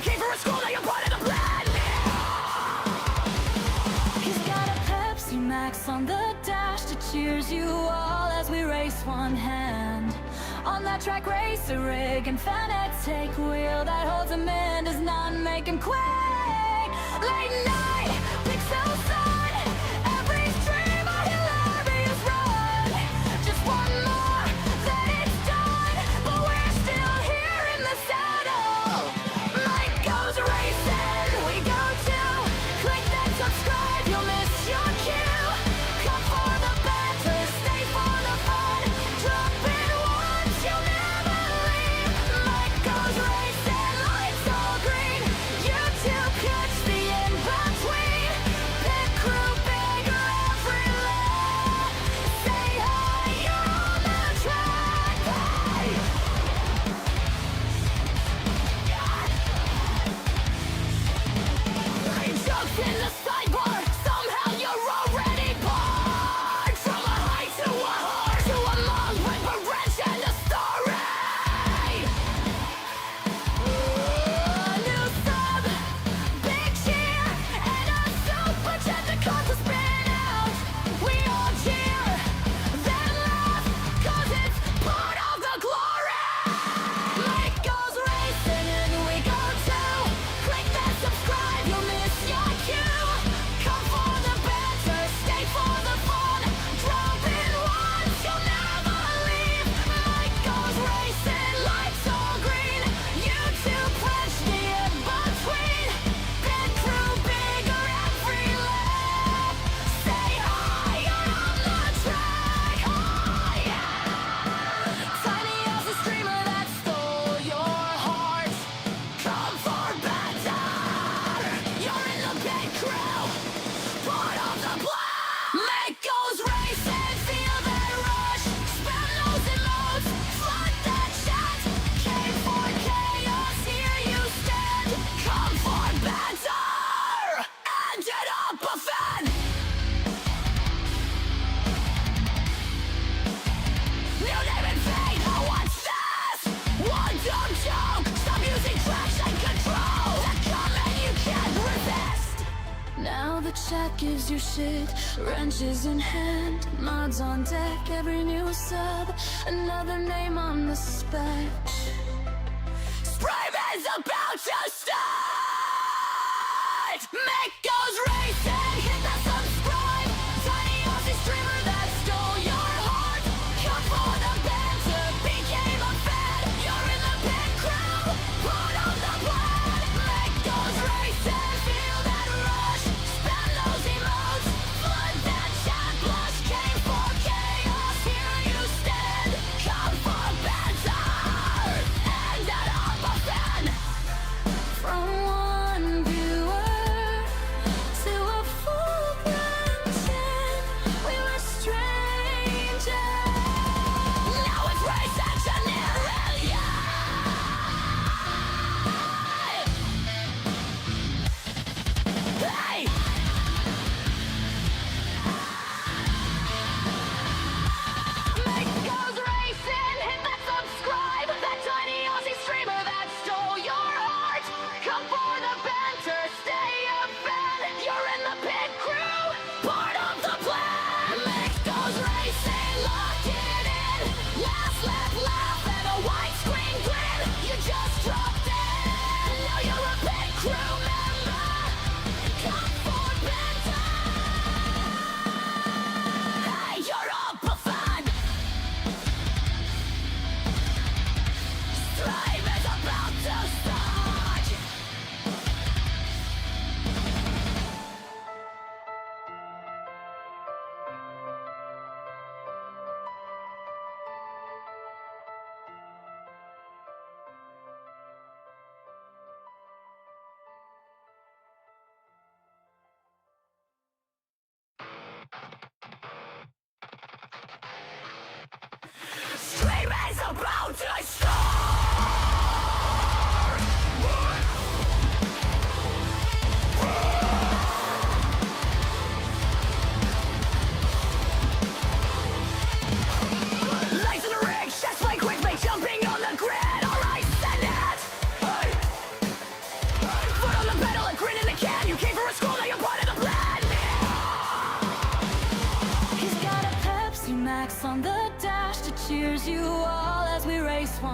Came for a school, now you're part of the plan. He's got a Pepsi Max on the dash to cheers you all as we race one hand. On that track racer rig and Fanatec wheel that holds him in does not make him quake. Late night, pixel sun, every stream a hilarious run. Just one more, then it's done, but we're still here in the saddle. Mike goes racing, we go too. Click that subscribe, you'll miss your cue. Come for the banter, stay for the fun. Drop in once, you'll never leave. Mike goes racing, lights all green. You two catch the in-between. Pit crew bigger every lap. Say hi, you're on the track. Hey! Jokes in the sidebar, somehow you're already bored. From a high to a horse, to a mug with a wrench and a story. New sub, big cheer, and a super jet that caused to spin out. We all cheer, then laugh, cause it's part of the glory. Mike goes racing and we go too. Click that subscribe, you'll miss your cue. Come for the banter, stay for the fun. Drop in once, you'll never leave. Mike goes racing, lights all green. You two punch the in-between. Pit crew bigger every lap. Say hi, you're on the track. Oh yeah. Tiny as a streamer that stole your heart. Come for banter. You're in the pit crew, part of the plan. Mike goes racing, feel that rush. Spam those emotes, flood that chat. Came for chaos, here you stand. Come for banter, ended up a fan. New name and fate, what's this? One dumb joke, stop using traction control. That comment you can't resist. Now the chat gives you shit, wrenches in hand, mods on deck, every new sub, another name on the spec. Sprime is about to start! Mick goes racing, hit that subscribe. Tiny Aussie streamer that stole your heart. Come for the banter, became a fan. You're in the pit crew, part of the plan. Mick goes racing, feel that rush. Spam those emotes, flood that chat. Blush came for chaos, here you stand. Come for banter, ended up a fan. From one viewer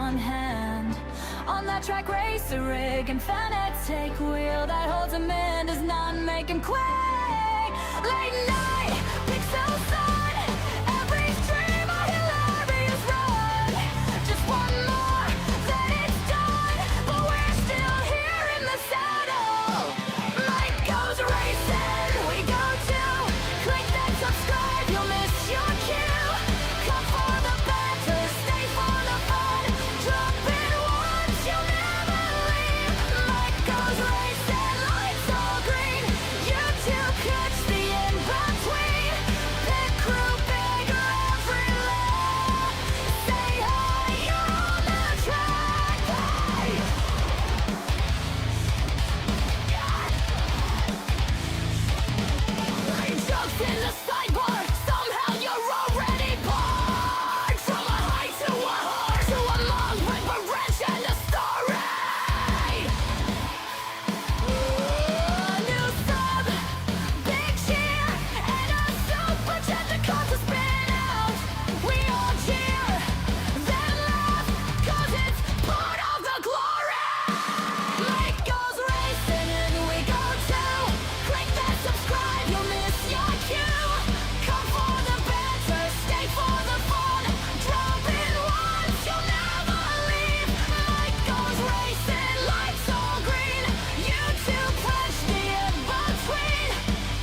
one hand. On that track racer rig and Fanatec wheel that holds him in does not make him quake. Late night, pixel sun, every stream a hilarious run. Just one more, then it's done, but we're still here in the saddle. Mike goes racing, we go too. Click that subscribe, you'll miss your cue. Come for the banter, stay for the fun. Jump in once, you'll never leave. Mike goes racing, lights all green. You two catch the in-between. Pit crew bigger every lap. Say hi, you're on the track. Hey! Jokes in the sidebar, somehow you're already bored. From a high to a whore, to a long with a wrench and a story. New sub, big cheer, and a super jet that comes to spin out. We all cheer, then laugh, 'cause it's part of the glory. Mike goes racing and we go too. Click that subscribe, you'll miss your cue. Come for the banter, stay for the fun. Drop in once, you'll never leave. Mike goes racing, lights all green. You two catch the in-between.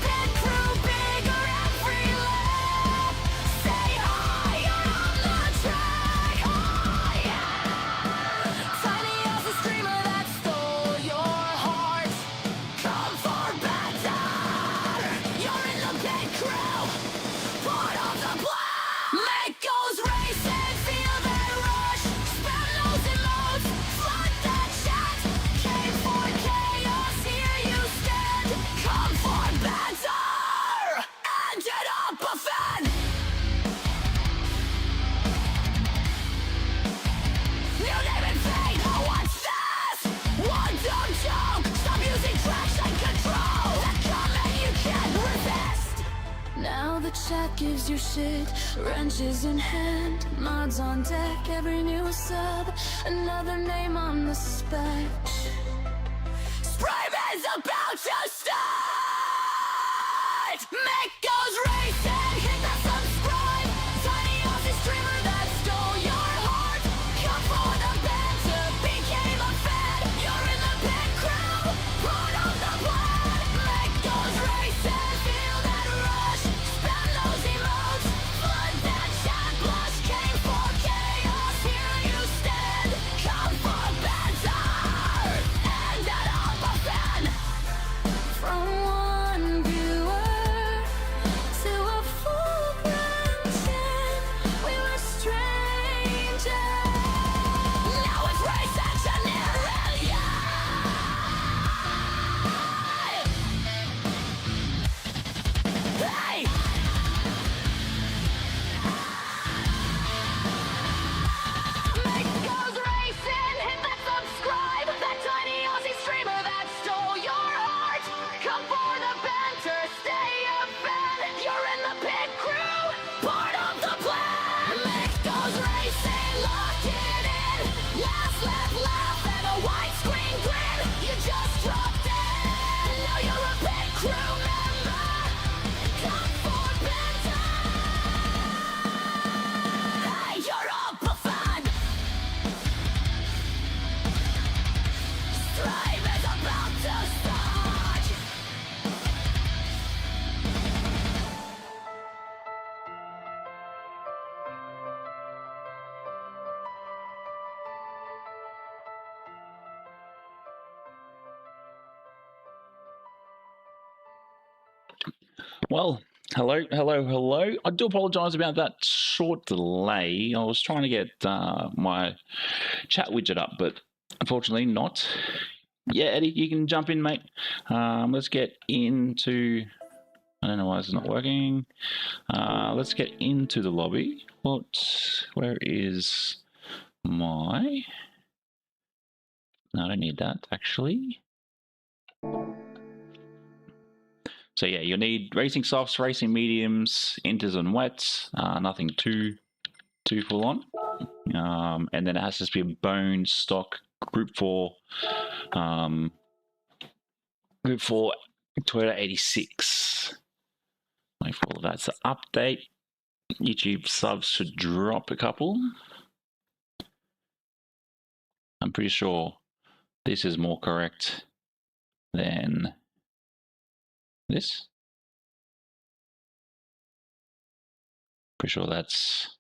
Pit crew bigger every lap. Say hi, you're on the track. Hi, tiny as a streamer that stole your heart. Come for banter. You're in the pit crew, part of the plan. Mike goes racing, feel that rush. Spam those emotes, flood that chat. Came for chaos, here you stand. Come for banter, ended up a fan. New name and fate, what's this? One dumb joke, stop using traction control. That comment you can't resist. Now the chat gives you shit, wrenches in hand, mods on deck, every new sub, another name on the spec. Sprime is about to start! Mick goes racing, hit that subscribe. Tiny Aussie streamer that stole your heart. Come for the banter, became a fan. You're in the pit crew, part of the plan. Mick goes racing, feel that rush. Spam those emotes, flood that chat. Blush came for chaos, here you stand. Come for banter, ended up a fan. From one viewer to a full branching, we were strangers. Now it's race engineering, Hey! Mike goes racing, hit that subscribe. That tiny Aussie streamer that stole your heart. Come for the banter, stay a fan. You're in the pit crew, part of the plan. Mike goes racing, lock it in. Last laugh, and a widescreen grin. You just dropped in, now you're a pit crew member. Come for banter. Hey, you're up a fan. Strive is about to start. Well, hello. I do apologise about that short delay. I was trying to get my chat widget up, but unfortunately not. Yeah, Eddie, you can jump in, mate. Let's get into... I don't know why this is not working. Let's get into the lobby. Where is my... No, I don't need that, actually. So yeah, you'll need racing softs, racing mediums, inters and wets, nothing too full on. And then it has to be a bone stock Group 4, Group 4 Toyota 86. Wait for all of that to update. YouTube subs should drop a couple. I'm pretty sure this is more correct than this. Pretty sure that's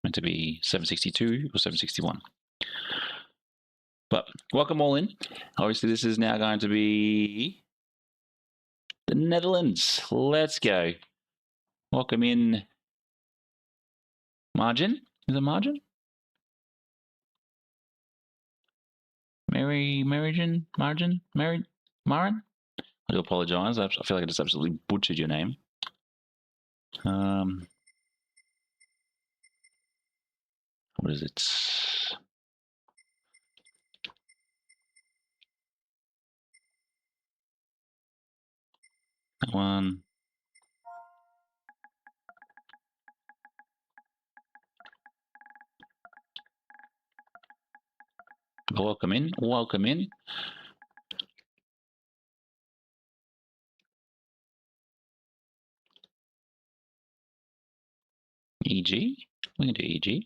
meant to be 762 or 761. But welcome all in. Obviously, this is now going to be the Netherlands. Let's go. Welcome in Margin. Is it Margin? Marin? I do apologize. I feel like I just absolutely butchered your name. What is it? That one. Welcome in. Welcome in. EG. We can do EG.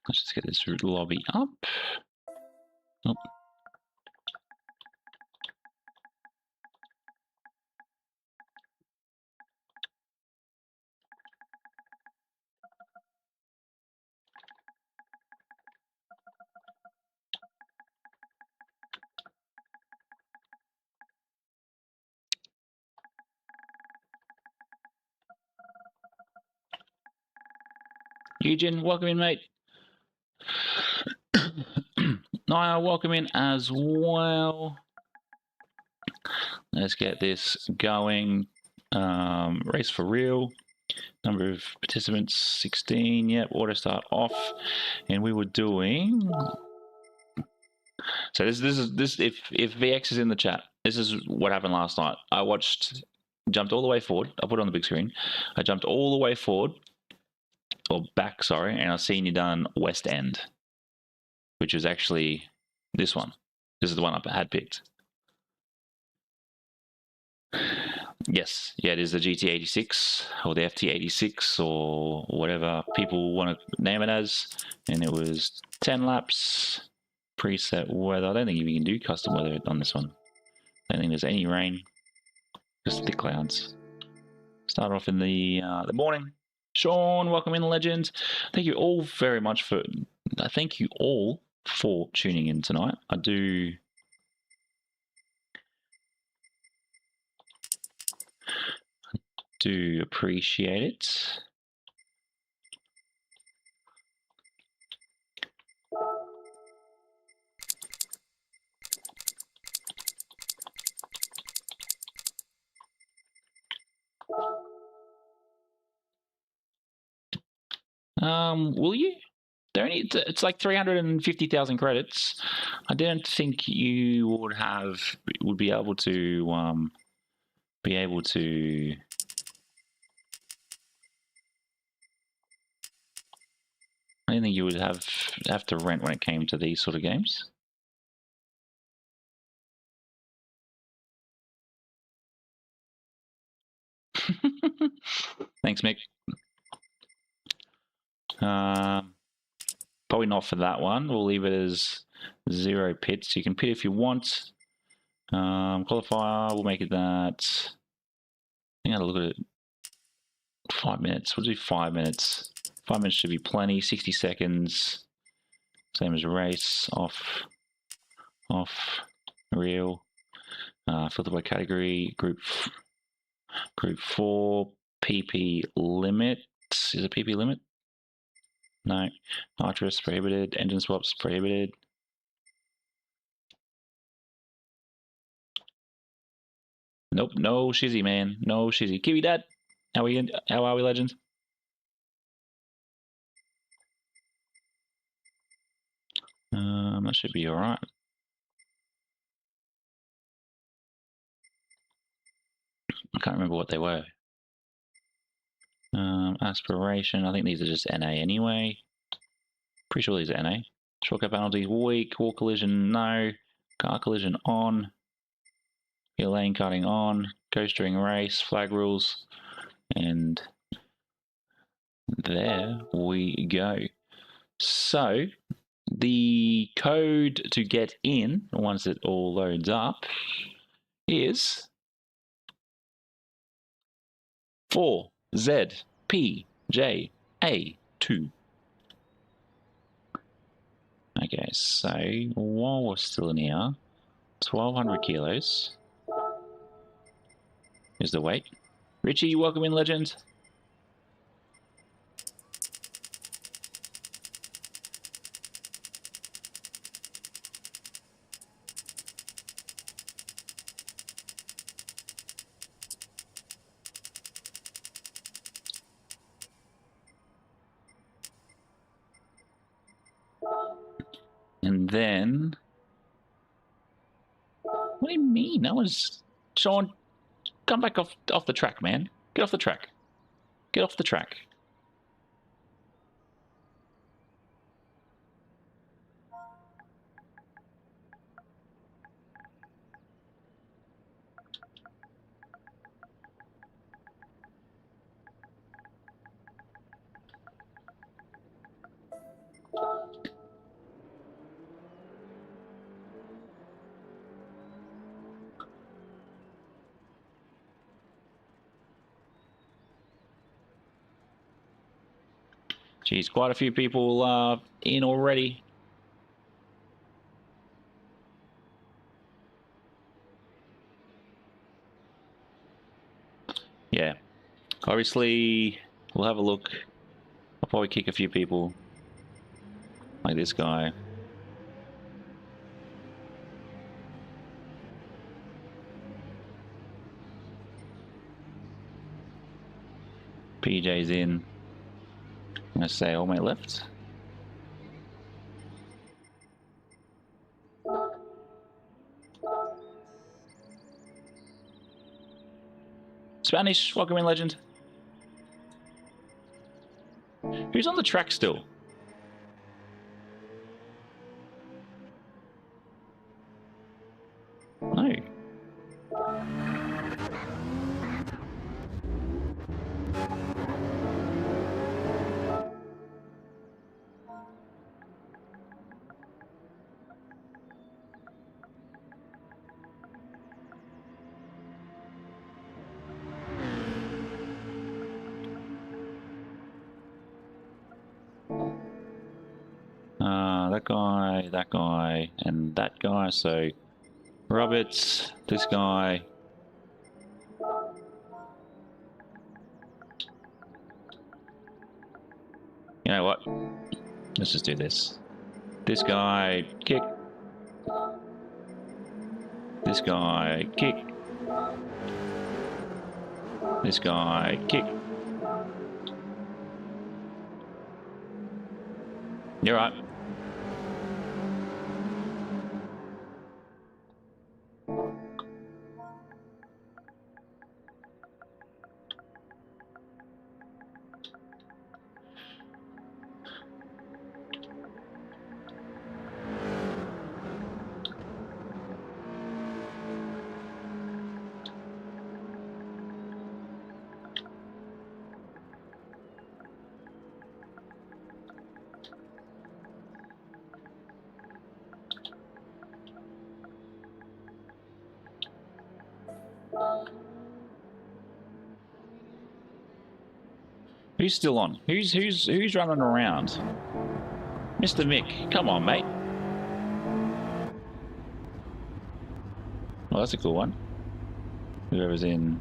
Let's just get this lobby up. Oh. Eugen, welcome in, mate. Naya, welcome in as well. Let's get this going. Race for real. Number of participants 16. Yep, auto start off, and we were doing. So this is if VX is in the chat, this is what happened last night. I jumped all the way forward. I put it on the big screen. I jumped all the way forward, or back, sorry, and I seen you done West End, which was actually this one. This is the one I had picked. Yes, yeah, it is the GT86 or the FT86 or whatever people want to name it as. And it was 10 laps, preset weather. I don't think you can do custom weather on this one. I don't think there's any rain, just thick clouds. Start off in the morning. Sean, welcome in, legend. Thank you all very much for. Thank you all for tuning in tonight. I do appreciate it. Will you? It's like 350,000 credits. I don't think you would be able to I don't think you would have to rent when it came to these sort of games. Thanks, Mick. Probably not for that one. We'll leave it as 0 pits. You can pit if you want. Qualifier, we'll make it that. I think I'll look at it. 5 minutes. We'll do 5 minutes. 5 minutes should be plenty. 60 seconds. Same as race. Off. Real. Filter by category. Group 4. PP limit. Is it PP limit? No. Nitrous prohibited. Engine swaps prohibited. Nope, no shizzy, man. No shizzy. Kiwi Dad, how are we, legend? That should be alright. I can't remember what they were. Aspiration, I think these are just NA anyway. Pretty sure these are NA. Shortcut penalties, weak. Wall collision, no. Car collision, on. Your lane cutting, on. Ghost during race, flag rules. And there we go. So, the code to get in, once it all loads up, is 4ZPJA2. Okay, so while we're still in here, 1,200 kilos is the weight. Richie, welcome in, legend. And then, what do you mean? That was Sean. Come back off the track, man. Get off the track. Get off the track. Geez, quite a few people in already. Yeah. Obviously, we'll have a look. I'll probably kick a few people. Like this guy. PJ's in. I'm going to say all my left. Spanish, welcome in, legend. Who's on the track still? No. That guy, and that guy. So, Roberts, this guy. You know what? Let's just do this. This guy, kick. This guy, kick. This guy, kick. You're right. Who's still on? Who's running around? Mr. Mick, come on, mate. Well, that's a cool one. Whoever's in.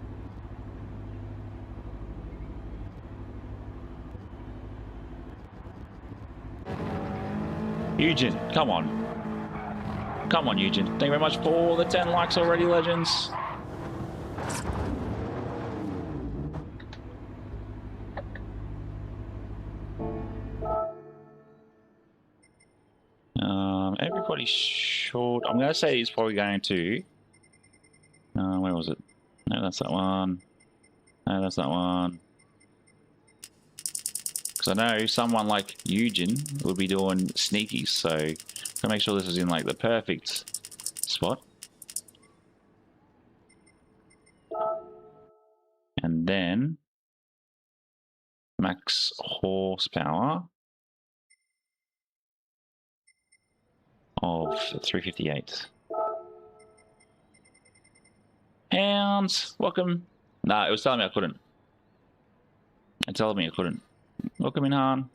Eugene, come on. Come on, Eugene. Thank you very much for the 10 likes already, legends. Everybody's short. I'm going to say he's probably going to. Where was it? No, that's that one. No, that's that one. Because I know someone like Eugen would be doing sneakies, so I'm going to make sure this is in like the perfect spot. And then max horsepower of 358. Hounds, welcome. Nah, it was telling me I couldn't. It's telling me I couldn't. Welcome in, Han.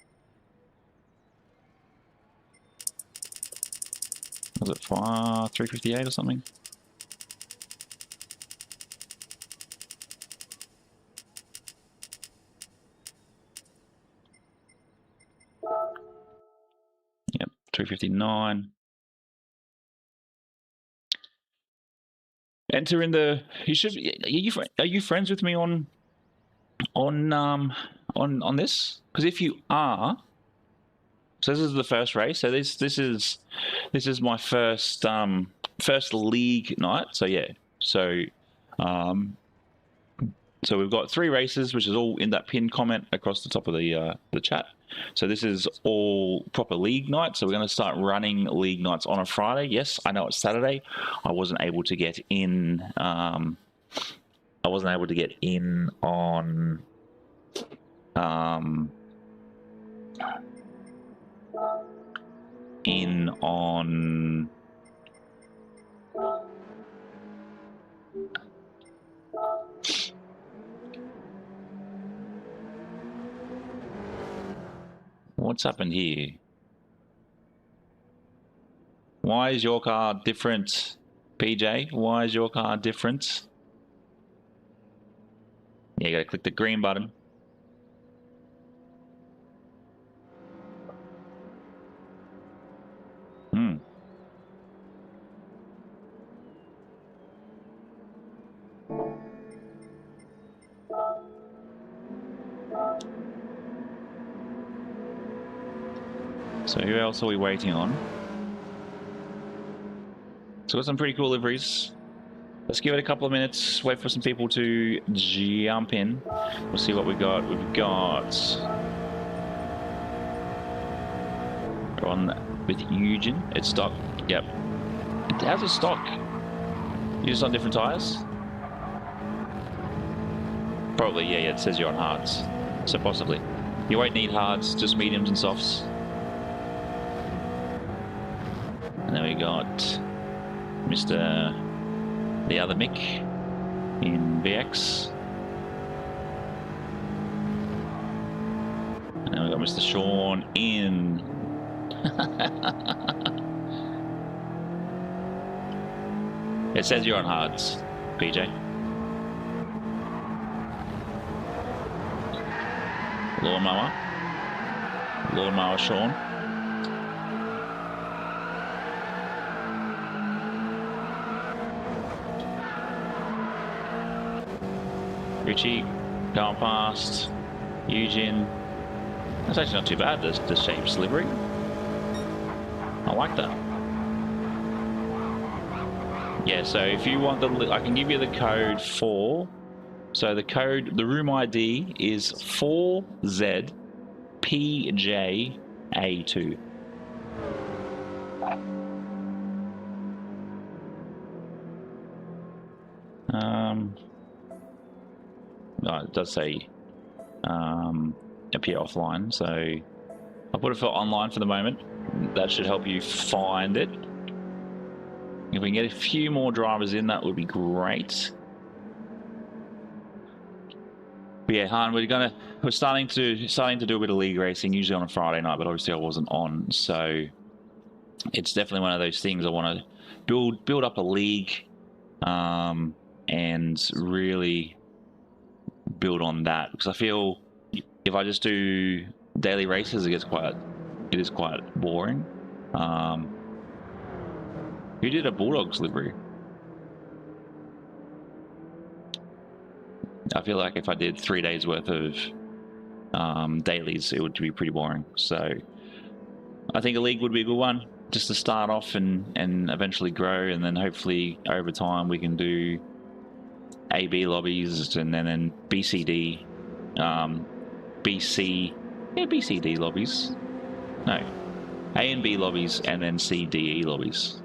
Was it 358 or something? Yep, 359. Enter in the. You should. Are you friends with me on this? Because if you are, so this is the first race. So this is my first league night. So yeah. So so we've got 3 races, which is all in that pinned comment across the top of the chat. So this is all proper league night. So we're going to start running league nights on a Friday. Yes, I know it's Saturday. I wasn't able to get in. I wasn't able to get in on. What's happened here? Why is your car different, PJ? Why is your car different? Yeah, you gotta click the green button. So who else are we waiting on? So we've got some pretty cool liveries. Let's give it a couple of minutes, wait for some people to jump in. We'll see what we got. We've got... We're on with Eugen. It's stock. Yep. How's it stock? You're just on different tires? Probably, yeah, it says you're on hards. So possibly. You won't need hards, just mediums and softs. And then we got Mr. the other Mick in VX. And then we got Mr. Sean in. It says you're on hards, PJ. Lawnmower Sean. Richie going past. Eugen. That's actually not too bad, the shapes livery. I like that. Yeah, so if you want I can give you the code for. So the room ID is 4ZPJA2. No, it does say appear offline, so I'll put it for online for the moment. That should help you find it. If we can get a few more drivers in, that would be great. But yeah, Han, we're starting to do a bit of league racing, usually on a Friday night, but obviously I wasn't on, so it's definitely one of those things I want to build up a league, and really build on that, because I feel if I just do daily races, it is quite boring. Who did a Bulldogs livery? I feel like if I did 3 days worth of dailies, it would be pretty boring. So I think a league would be a good one, just to start off and eventually grow, and then hopefully over time we can do AB lobbies and then BCD, BCD lobbies. No, A and B lobbies, and then C, D, E lobbies.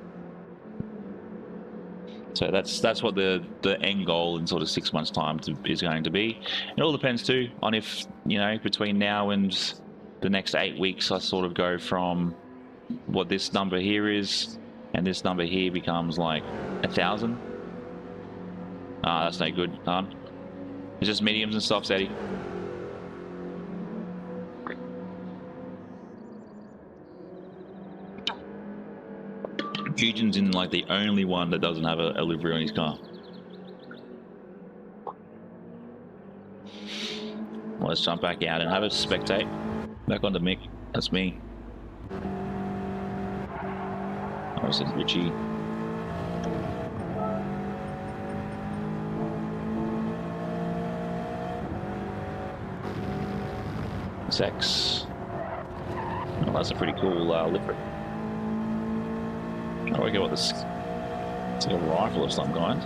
So that's what the end goal in sort of 6 months' time is going to be. It all depends too on if, you know, between now and the next 8 weeks, I sort of go from what this number here is, and this number here becomes like 1,000. Ah, that's no good, it's just mediums and softs, Eddie. Eugen's in like the only one that doesn't have a livery on his car. Well, let's jump back out and have a spectate. Back onto Mick. That's me. Oh, this is Richie. Sex. Oh, that's a pretty cool livery. I don't know what this. It's like a rifle of some kind.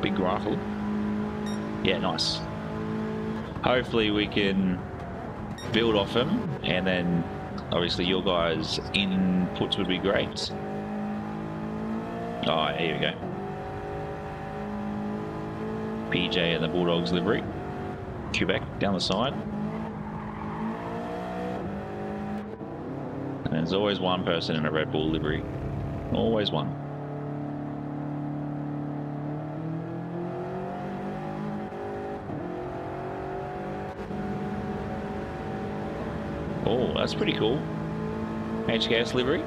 Big rifle. Yeah, nice. Hopefully we can build off him, and then obviously your guys' inputs would be great. Oh, here we go. PJ and the Bulldogs livery. Quebec down the side. And there's always one person in a Red Bull livery. Always one. Oh, that's pretty cool. HKS livery.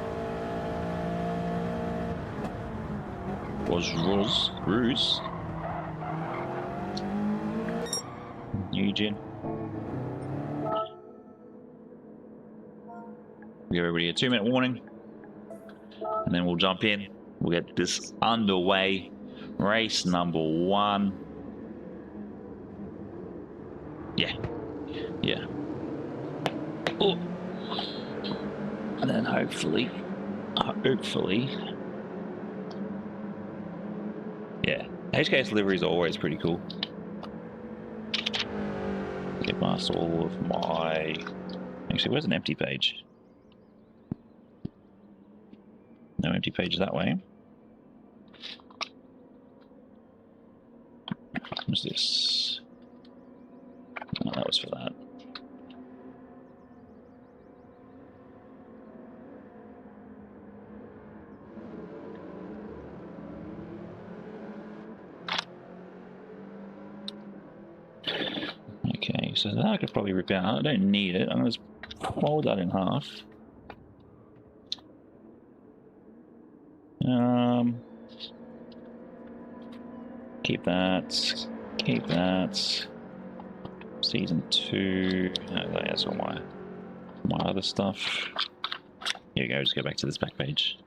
Was Ruse. Eugen. Give everybody a 2-minute warning, and then we'll jump in. We'll get this underway. Race number 1. Yeah. Oh. And then hopefully, yeah. HKS liveries are always pretty cool. Get past all of my. Actually, where's an empty page? No empty pages that way. What's this? Oh, that was for that. Okay, so that I could probably rip out. I don't need it. I'm going to fold that in half. Keep that. Season 2. No, that's all my other stuff. Here we go, just go back to this back page.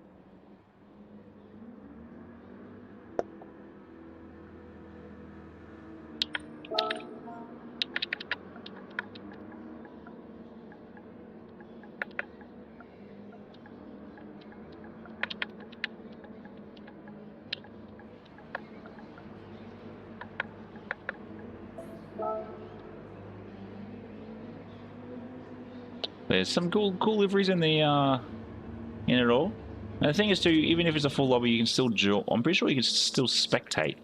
There's some cool liveries in the in it all. And the thing is too, even if it's a full lobby, you can still I'm pretty sure you can still spectate.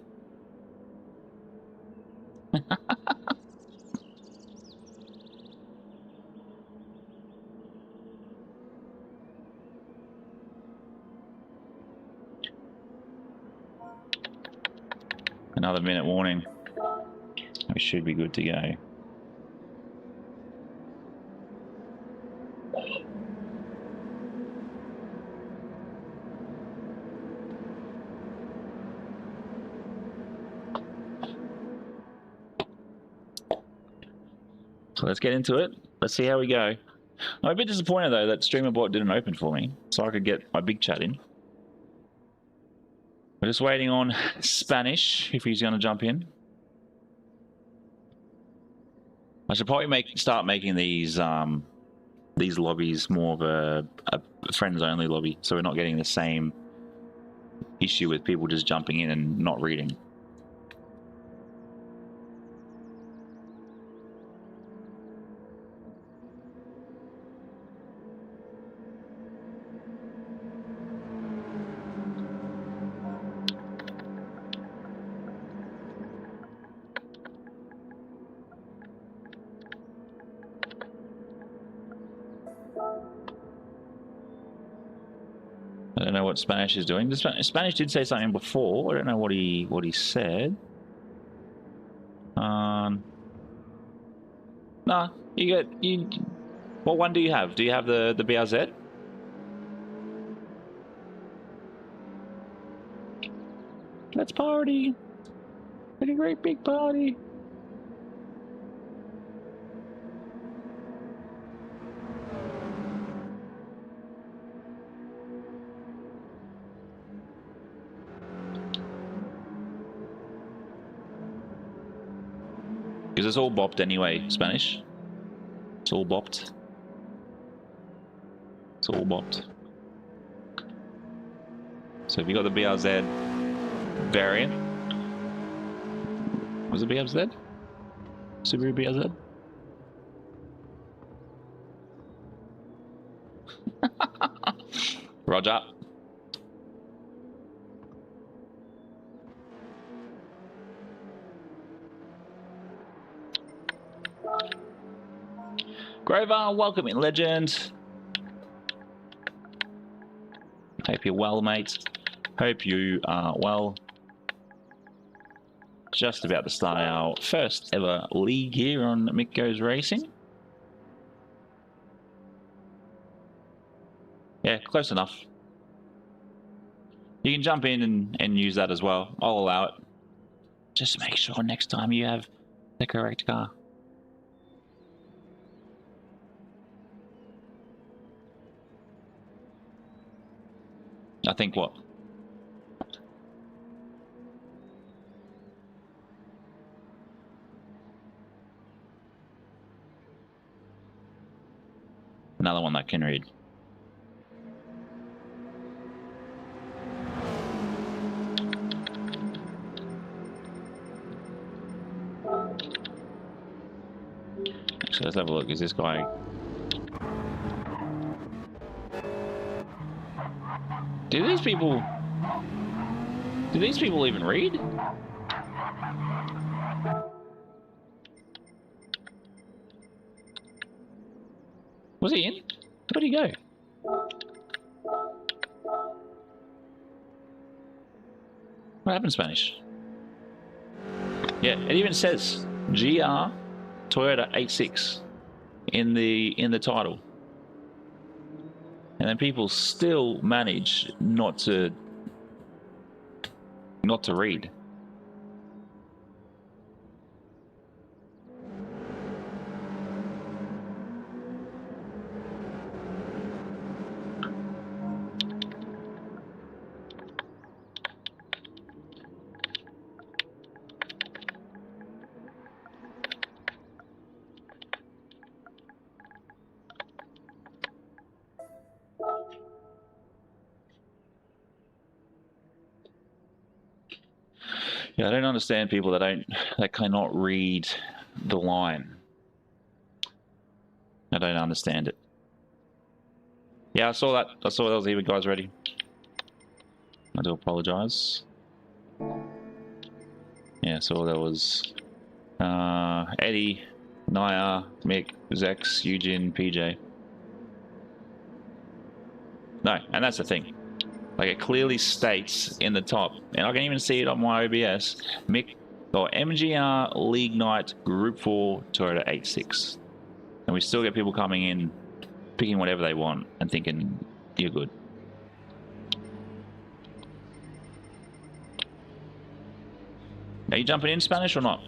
Another minute warning. We should be good to go. So let's get into it. Let's see how we go. I'm a bit disappointed though that StreamerBot didn't open for me, so I could get my big chat in. We're just waiting on Spanish if he's going to jump in. I should probably start making these lobbies more of a friends only lobby, so we're not getting the same issue with people just jumping in and not reading. I don't know what Spanish is doing. Spanish did say something before. I don't know what he said. Nah, you. What one do you have? Do you have the BRZ? Let's party. Like a great big party. Because it's all bopped anyway, Spanish. It's all bopped. It's all bopped. So if you got the BRZ variant, was it BRZ? Subaru BRZ? Roger. Grover, welcome in, legend. Hope you're well, mate. Hope you are well. Just about to start our first ever league here on Mick Goes Racing. Yeah, close enough. You can jump in and use that as well. I'll allow it. Just make sure next time you have the correct car. I think what? Another one that can read. Actually, let's have a look. Is this guy... Do these people even read? Was he in? Where'd he go? What happened in Spanish? Yeah, it even says GR Toyota 86 in the title. And then people still manage not to read. Yeah, I don't understand people that cannot read the line. I don't understand it. Yeah, I saw that. I saw those even guys ready. I do apologize. Yeah, so there was Eddie, Naya, Mick, Zex, Eugene, PJ. No, and that's the thing. Like, it clearly states in the top, and I can even see it on my OBS, Mick or MGR League Night Group 4 Toyota 86. And we still get people coming in, picking whatever they want and thinking you're good. Are you jumping in Spanish or not?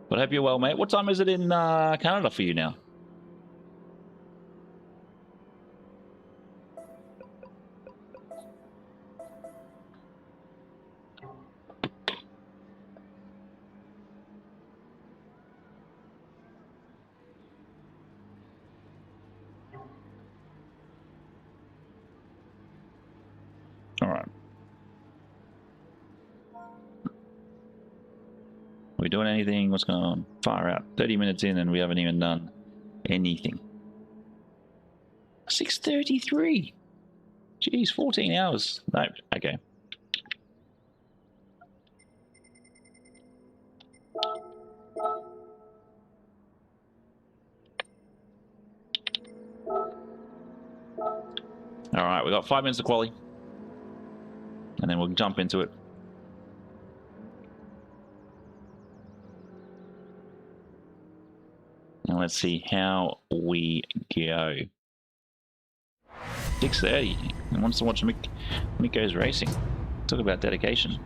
But But I hope you're well, mate. What time is it in Canada for you now? All right. Are we doing anything? What's going on? Far out. 30 minutes in and we haven't even done anything. 6:33. Jeez, 14 hours. No, okay. All right, we got 5 minutes of quali, and then we'll jump into it. And let's see how we go. 6:30. He wants to watch Mikko's racing. Talk about dedication.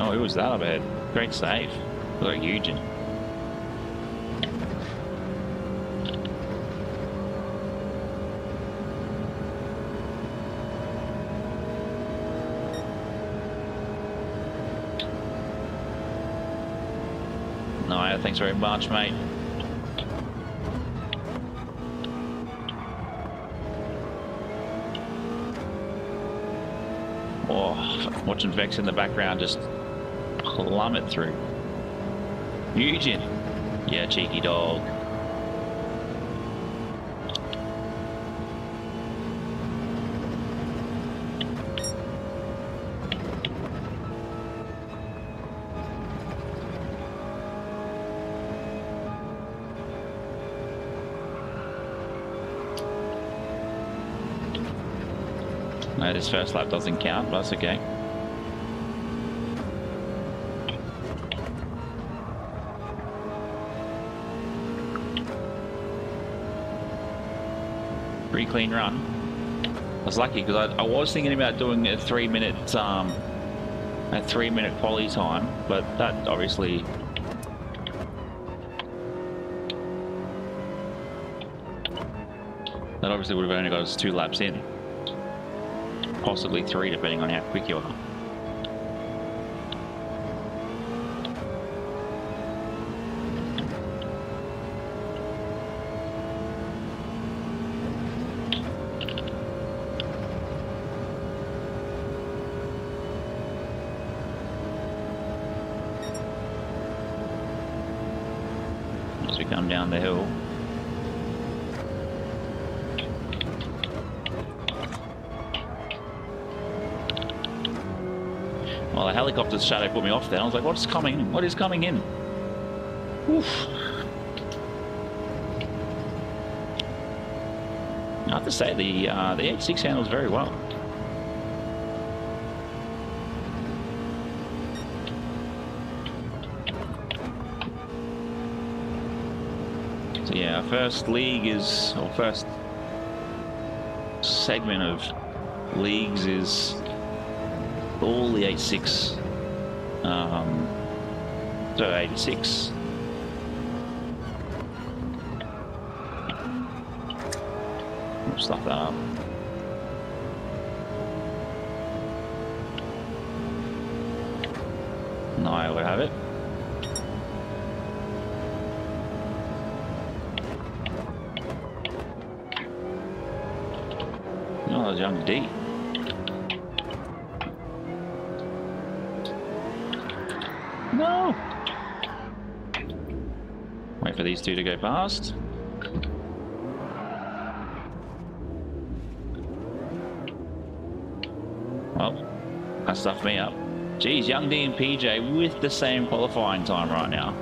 Oh, who was that up ahead? Great save. Look like Eugene. No, thanks very much, mate. Oh, watching Vex in the background just plummet through. Eugene. Yeah, cheeky dog. No, this first lap doesn't count, but that's okay. Pretty clean run. I was lucky because I was thinking about doing a 3 minute quali time, but that obviously would have only got us 2 laps in, possibly 3 depending on how quick you are. Come down the hill. Well, the helicopter's shadow put me off there. I was like, what's coming? What is coming in? Oof. I have to say, the 8.6 handles very well. So yeah, our first league is, or first segment of leagues is all the 8.6. So 86. We'll stuff that up. Now I would have it. Oh, there's young D. No! Wait for these two to go past. Well, that stuffed me up. Geez, Young D and PJ with the same qualifying time right now.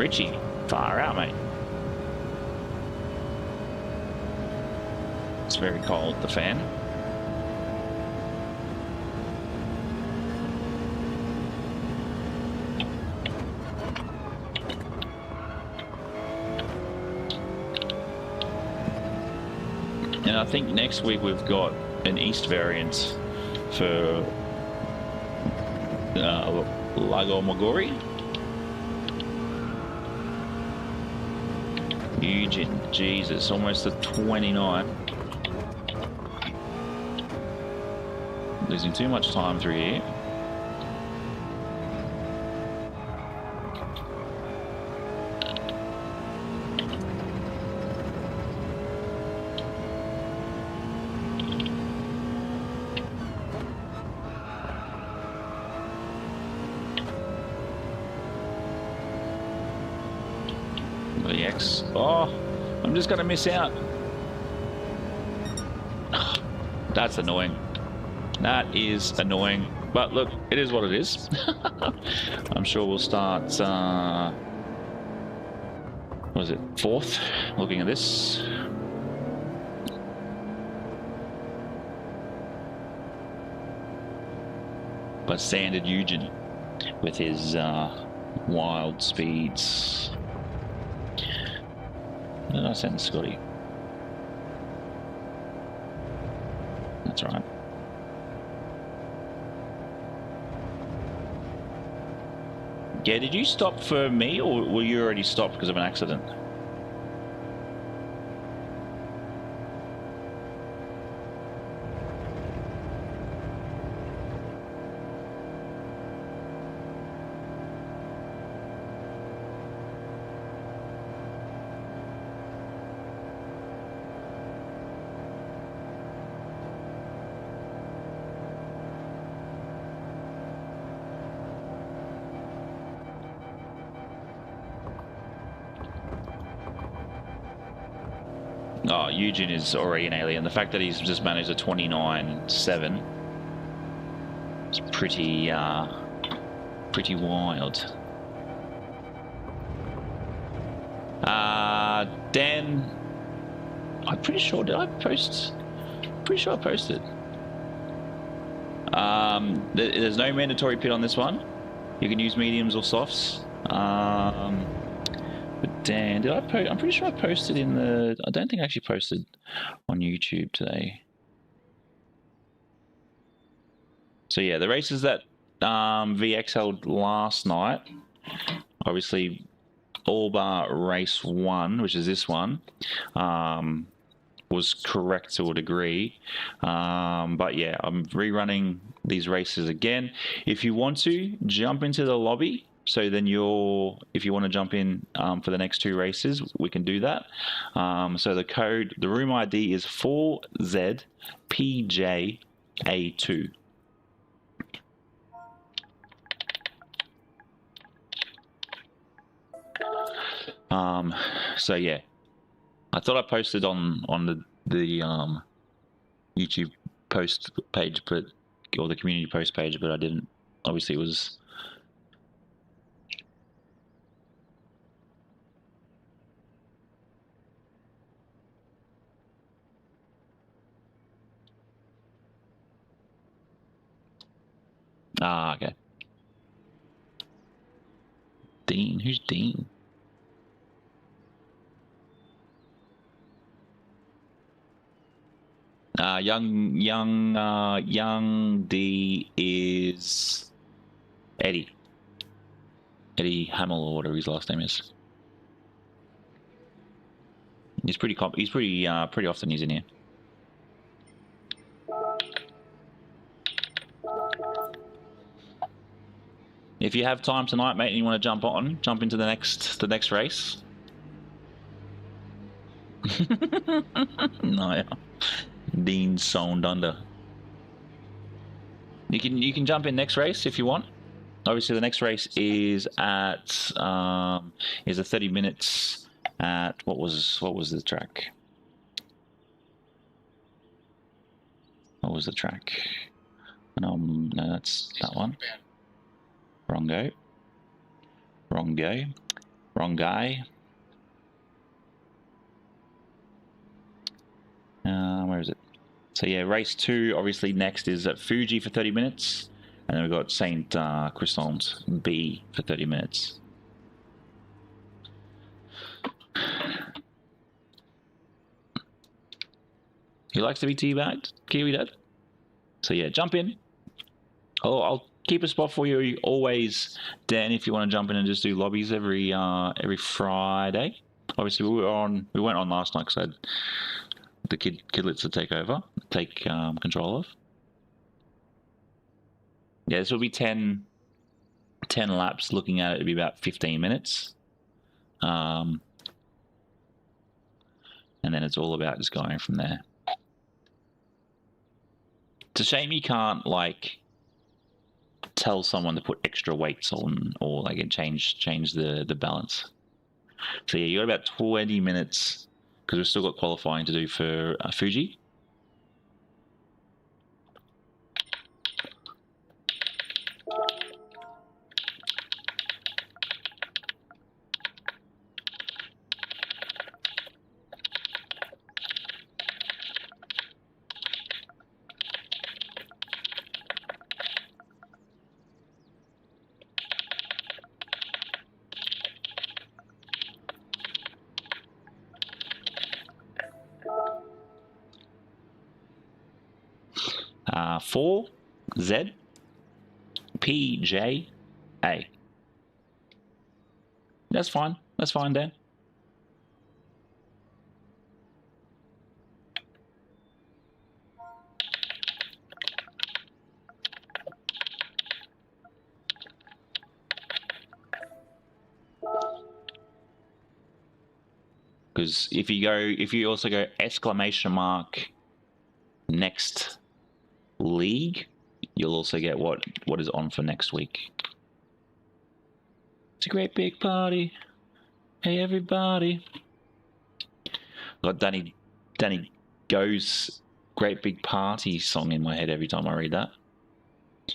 Richie, far out, mate. It's very cold, the fan. And I think next week we've got an East variant for Lago Maggiore. Eugene, Jesus, almost at 29. Losing too much time through here. VX. Oh, I'm just gonna miss out. That's annoying. That is annoying. But look, it is what it is. I'm sure we'll start, what was it, 4th? Looking at this. But Standard Eugen with his wild speeds. Where did I send Scotty? That's right. Yeah, did you stop for me, or were you already stopped because of an accident? Oh, Eugene is already an alien. The fact that he's just managed a 29.7 is pretty wild. Dan, I'm pretty sure, did I post? Pretty sure I posted. There's no mandatory pit on this one. You can use mediums or softs. But Dan, did I post? I'm pretty sure I posted in the. I don't think I actually posted on YouTube today. So yeah, the races that VX held last night, obviously all bar race 1, which is this one, was correct to a degree. But yeah, I'm rerunning these races again. If you want to, jump into the lobby. So then if you want to jump in for the next 2 races, we can do that. So the room ID is 4ZPJA2. So yeah, I thought I posted on the YouTube post page, or the community post page, but I didn't. Obviously, it was. Ah, okay. Dean, who's Dean? Young D is Eddie. Eddie Hamill, or whatever his last name is. He's pretty often he's in here. If you have time tonight, mate, and you want to jump into the next race. No, yeah. Dean Sound Under. You can jump in next race if you want. Obviously, the next race is at is a 30 minutes at what was the track? What was the track? No, that's that one. Wrong go. Wrong guy. Where is it? So yeah, race 2 obviously next is at Fuji for 30 minutes. And then we've got St. Christophe's B for 30 minutes. He likes to be teabagged, Kiwi Dad. So yeah, jump in. Oh, I'll keep a spot for you always, Dan, if you want to jump in and just do lobbies every Friday. Obviously, we weren't on last night because I had the kidlets to take control of. Yeah, this will be 10 laps. Looking at it, it'll be about 15 minutes. And then it's all about just going from there. It's a shame you can't, like, tell someone to put extra weights on or, like, change the balance. So, yeah, you got about 20 minutes because we've still got qualifying to do for Fuji. Four Z P J A. That's fine. That's fine, Dan. Because if you also go exclamation mark next league, you'll also get what is on for next week. It's a great big party. Hey everybody. Got Danny Go's Great Big Party song in my head every time I read that. If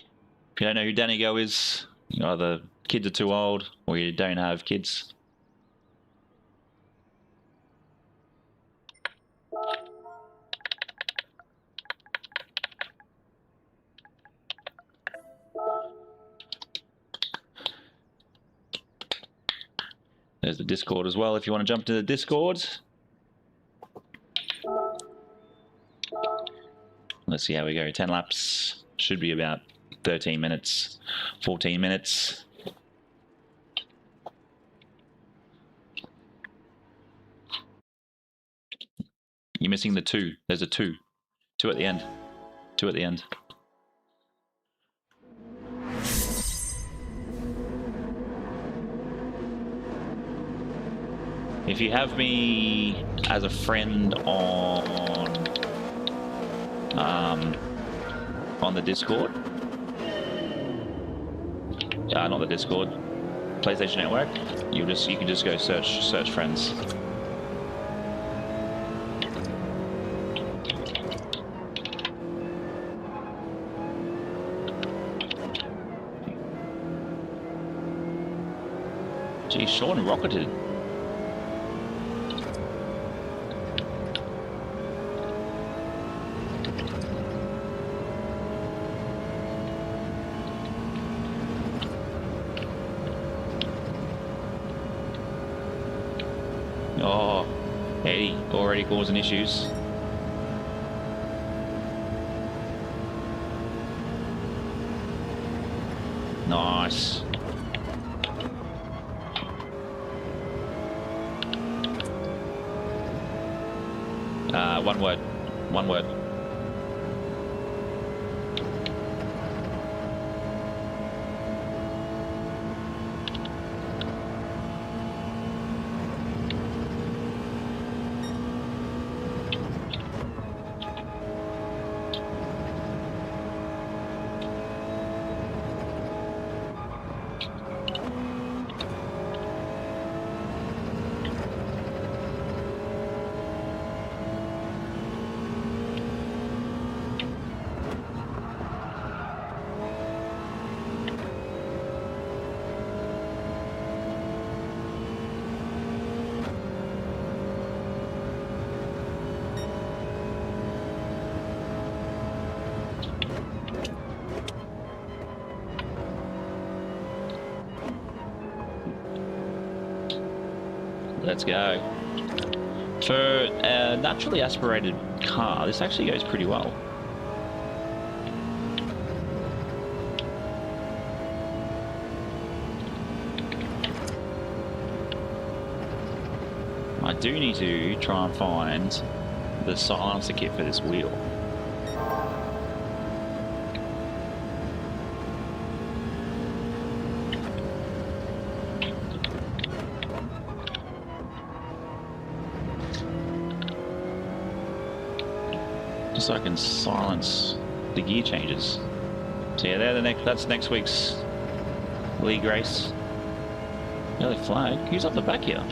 you don't know who Danny Go is, either kids are too old or you don't have kids. There's the Discord as well if you want to jump to the Discord. Let's see how we go. 10 laps. Should be about 13 minutes, 14 minutes. You're missing the 2. There's a 2. 2 at the end. 2 at the end. If you have me as a friend on the Discord, not the Discord, PlayStation Network, you can just go search friends. Gee, Sean rocketed. Oh, Eddie already causing issues. Nice. One word. One word. Let's go. For a naturally aspirated car, this actually goes pretty well. I do need to try and find the silencer kit for this wheel. So I can silence the gear changes. So yeah, that's next week's league race. Early flag. Who's up the back here?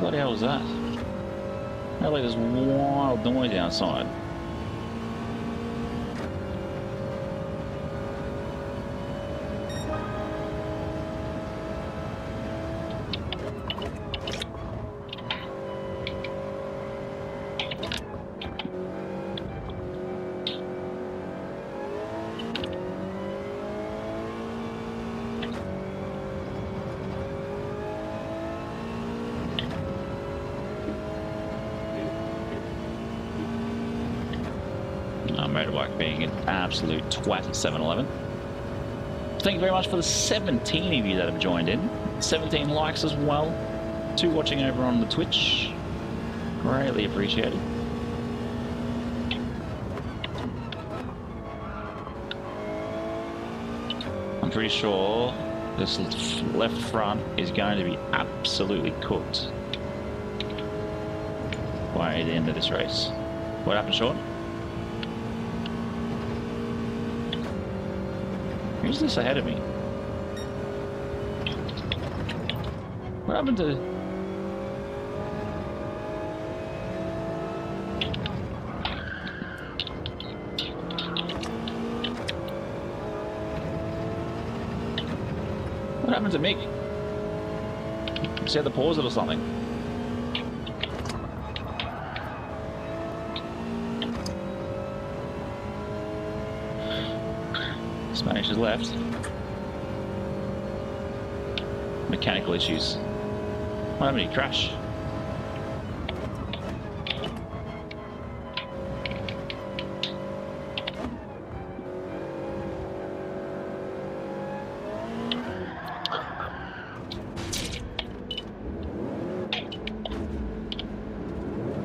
What the hell was that? Sounds like there's wild noise outside. Motorbike being an absolute twat at 7-Eleven. Thank you very much for the 17 of you that have joined in. 17 likes as well. 2 watching over on the Twitch. Greatly appreciated. I'm pretty sure this left front is going to be absolutely cooked by the end of this race. What happened, Sean? Who's this ahead of me? What happened to... What happened to Mick? Just had to pause it or something. Spanish has left. Mechanical issues. What happened? Did he crash?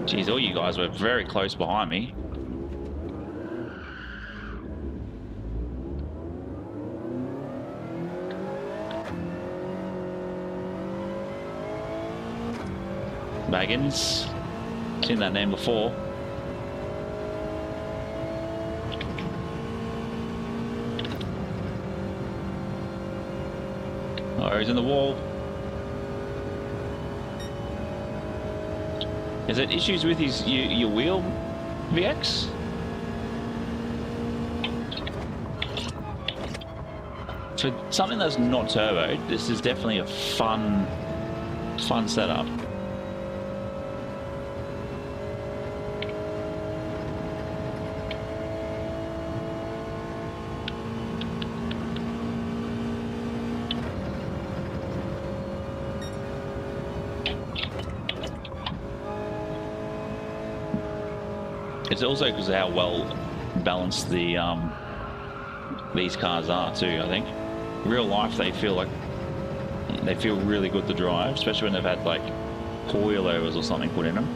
Jeez, all you guys were very close behind me. Baggins, seen that name before. Oh, he's in the wall. Is it issues with his your wheel, VX? For something that's not turbo, this is definitely a fun setup. It's also because of how well balanced the these cars are too. I think real life they feel really good to drive, especially when they've had like coilovers or something put in them.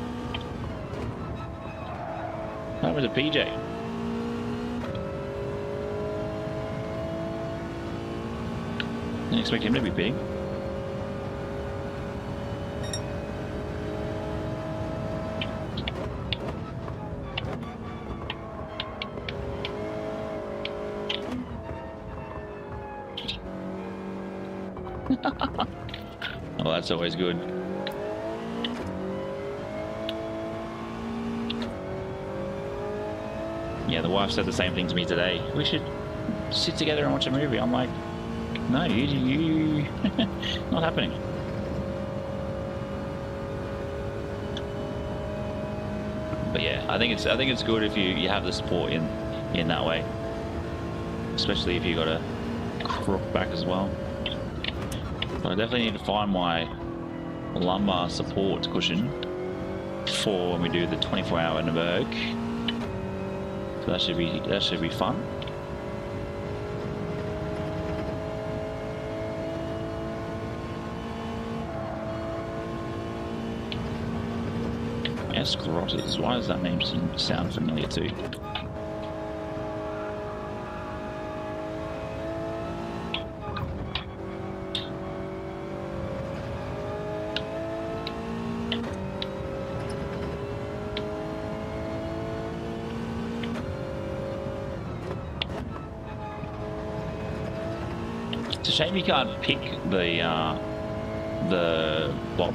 That was a PJ. Didn't expect him to be big. Well, that's always good. Yeah, the wife said the same thing to me today. We should sit together and watch a movie. I'm like, no, you not happening. But yeah, I think it's good if you have the support in that way, especially if you got a crook back as well. But I definitely need to find my lumbar support cushion for when we do the 24-hour Nürburg. So that should be fun. Escarotters. Why does that name sound familiar too? It's a shame you can't pick the block.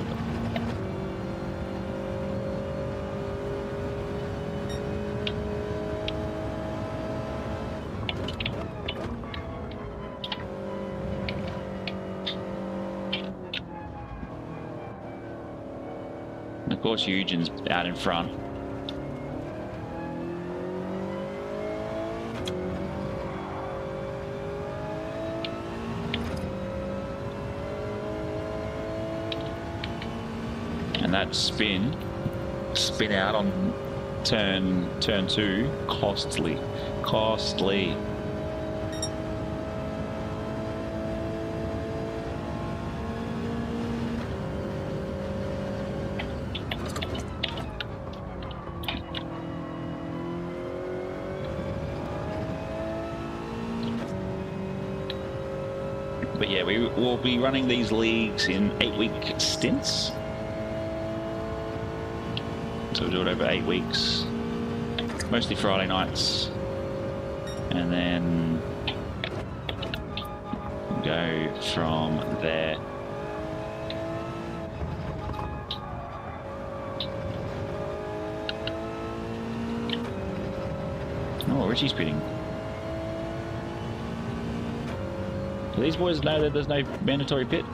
Of course, Eugen's out in front. And that spin out on turn 2, costly. But yeah, we will be running these leagues in 8-week stints. So we'll do it over 8 weeks, mostly Friday nights, and then go from there. Oh, Richie's pitting. Do these boys know that there's no mandatory pit?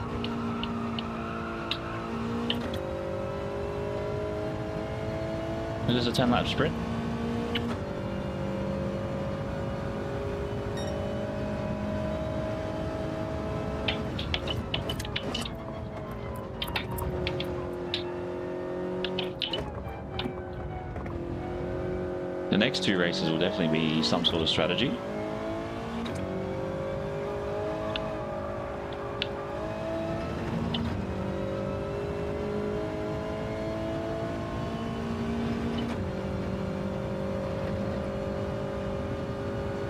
Is this a 10-lap sprint? The next 2 races will definitely be some sort of strategy.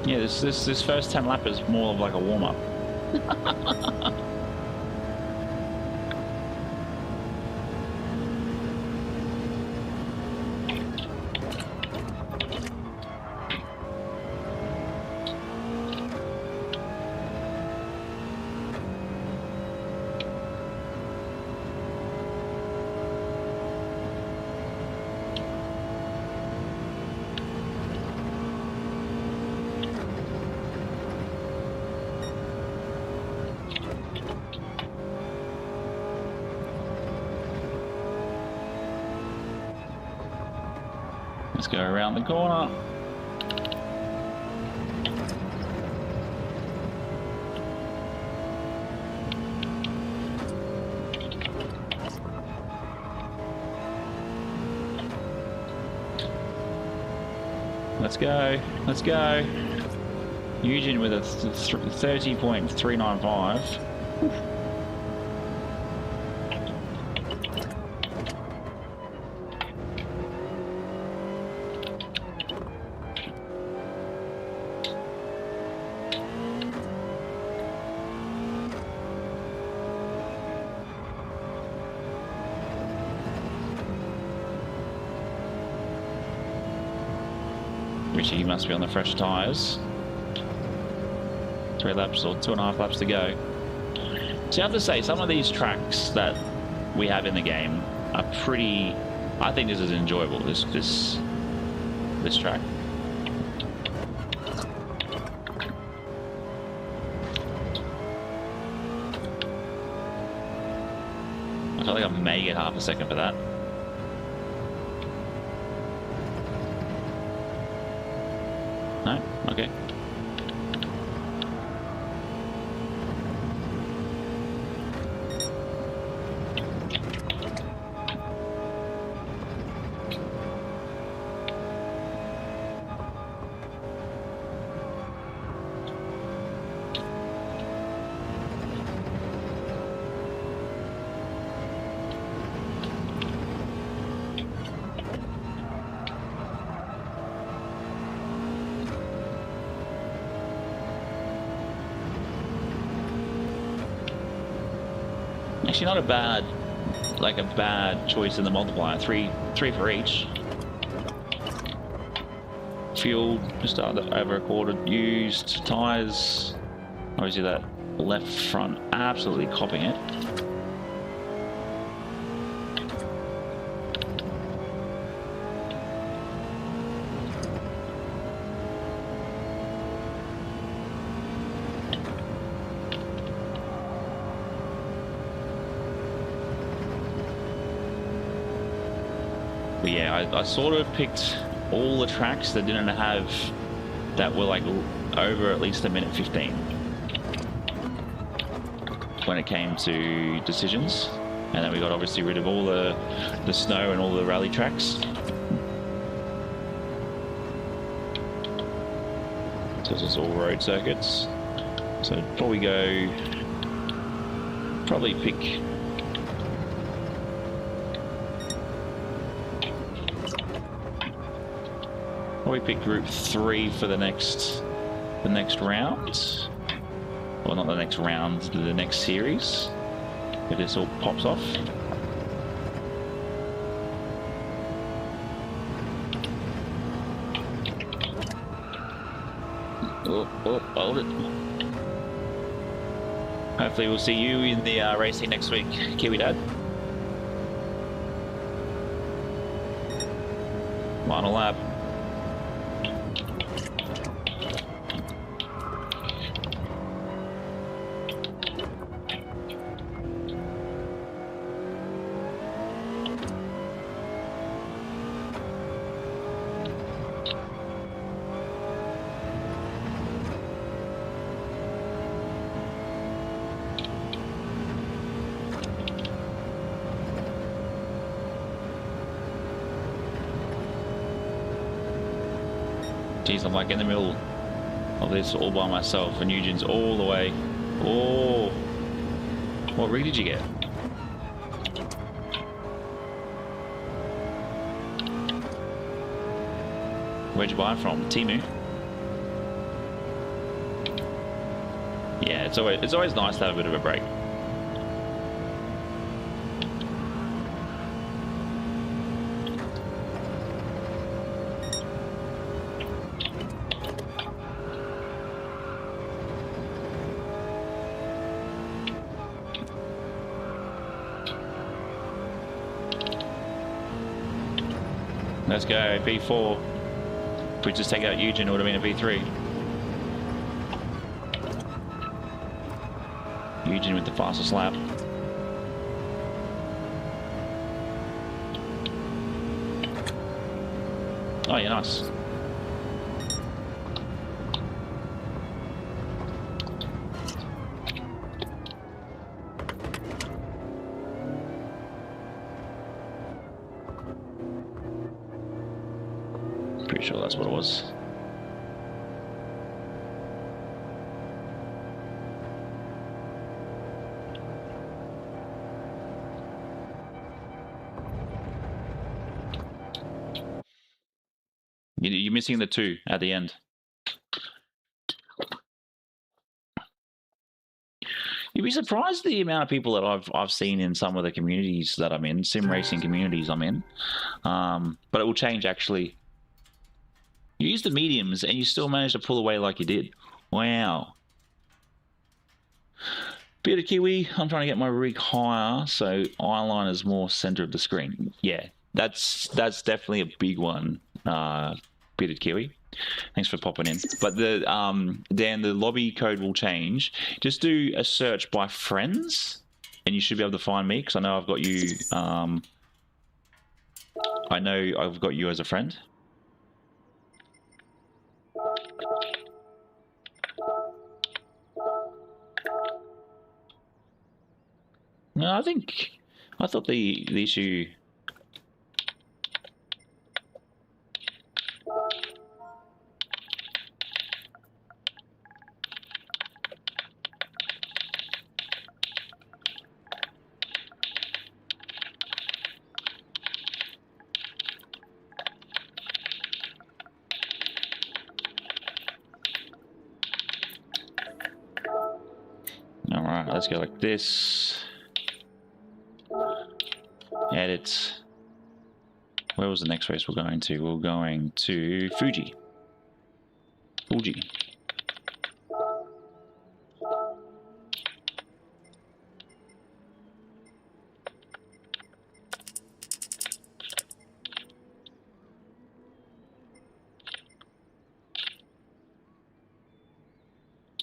Yeah, this first 10 lap is more of like a warm-up. Let's go around the corner. Let's go. Let's go. Eugen with a 30.395. Richie must be on the fresh tyres. 3 laps or 2.5 laps to go. So I have to say, some of these tracks that we have in the game are pretty. I think this is enjoyable. This track. I feel like I may get half a second for that. No? Okay. Actually, not a bad, like a bad choice in the multiplier. Three for each. Fuel, just over a quarter used. Tyres, obviously that left front, absolutely copping it. But yeah, I sort of picked all the tracks that didn't have, that were like over at least a minute 15 when it came to decisions. And then we got obviously rid of all the snow and all the rally tracks. So this is all road circuits. So I'd probably pick probably pick group 3 for the next round. Well, not the next round, the next series, if this all pops off. Oh, hold it. Hopefully we'll see you in the racing next week, Kiwi Dad. Final lap. Jeez, I'm like in the middle of this all by myself, and Eugene's all the way. Oh, what rig did you get? Where'd you buy it from? Temu? Yeah, it's always nice to have a bit of a break. Let's go, V4. If we just take out Eugene, it would have been a V3. Eugene with the fastest lap. Oh, yeah, nice. Pretty sure that's what it was. You're missing the 2 at the end. You'd be surprised the amount of people that I've seen in some of the communities that I'm in, sim racing communities I'm in. But it will change actually. You use the mediums and you still manage to pull away like you did. Wow. Bit of Kiwi. I'm trying to get my rig higher so eyeline is more center of the screen. Yeah, that's definitely a big one. Bit of Kiwi. Thanks for popping in. But the Dan, the lobby code will change. Just do a search by friends and you should be able to find me because I know I've got you. I know I've got you as a friend. No, I thought the issue. All right, let's go like this. Edit. Where was the next race we're going to? We're going to Fuji. Fuji.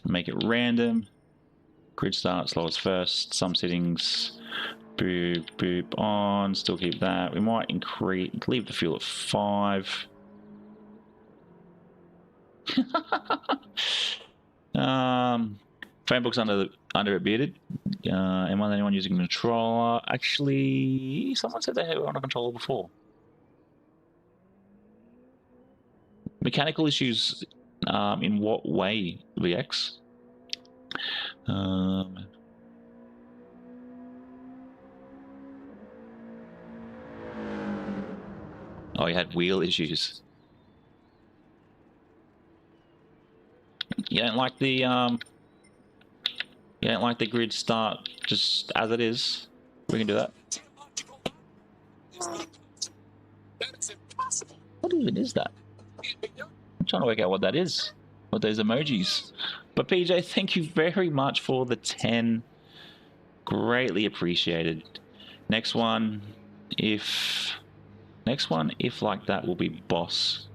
Make it random. Grid start, slowest first. Some settings. Boop, boop on. Still keep that. We might increase, leave the fuel at 5. Phone book's under it bearded. Am I the only one using a controller? Actually, someone said they were on a controller before. Mechanical issues in what way, VX? Oh, you had wheel issues. You don't like the grid start just as it is. We can do that. That's impossible. What even is that? I'm trying to work out what that is. What those emojis. But PJ, thank you very much for the 10. Greatly appreciated. Next one, if like that, will be Boss.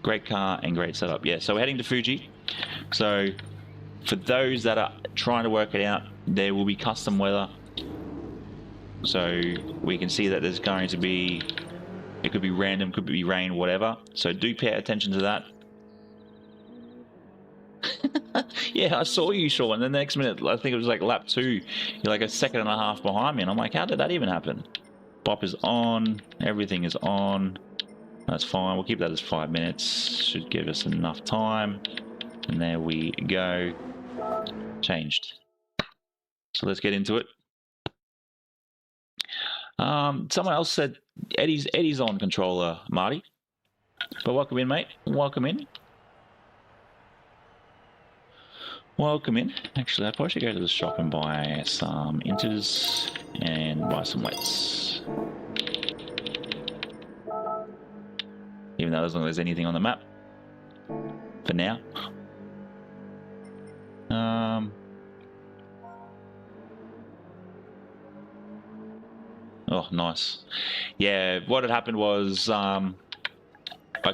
Great car and great setup. Yeah, so we're heading to Fuji. So for those that are trying to work it out, there will be custom weather. So we can see that there's going to be, it could be random, could be rain, whatever. So do pay attention to that. Yeah, I saw you, Sean, and then the next minute, I think it was like lap 2, you're like a second and a half behind me, and I'm like, how did that even happen? Bop is on, everything is on. That's fine, we'll keep that as 5 minutes. Should give us enough time. And there we go. Changed. So let's get into it. Someone else said Eddie's on controller, Marty. But welcome in, mate. Welcome in. Welcome in. Actually, I probably should go to the shop and buy some inters and buy some weights. Even though as long as there's anything on the map. For now. Oh, nice. Yeah, what had happened was I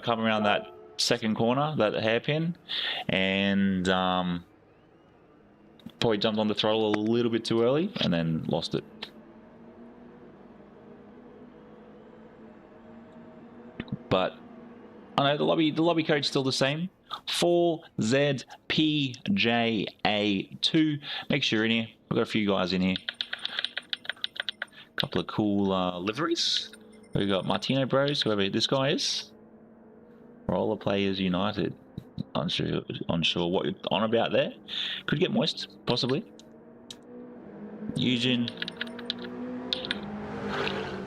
come around that second corner, that hairpin, and probably jumped on the throttle a little bit too early and then lost it. But I know the lobby code's still the same. 4ZPJA2. Make sure you're in here. We've got a few guys in here. Couple of cool liveries. We've got Martino Bros, whoever this guy is. Roller Players United. Unsure what you're on about there. Could get moist, possibly. Eugen.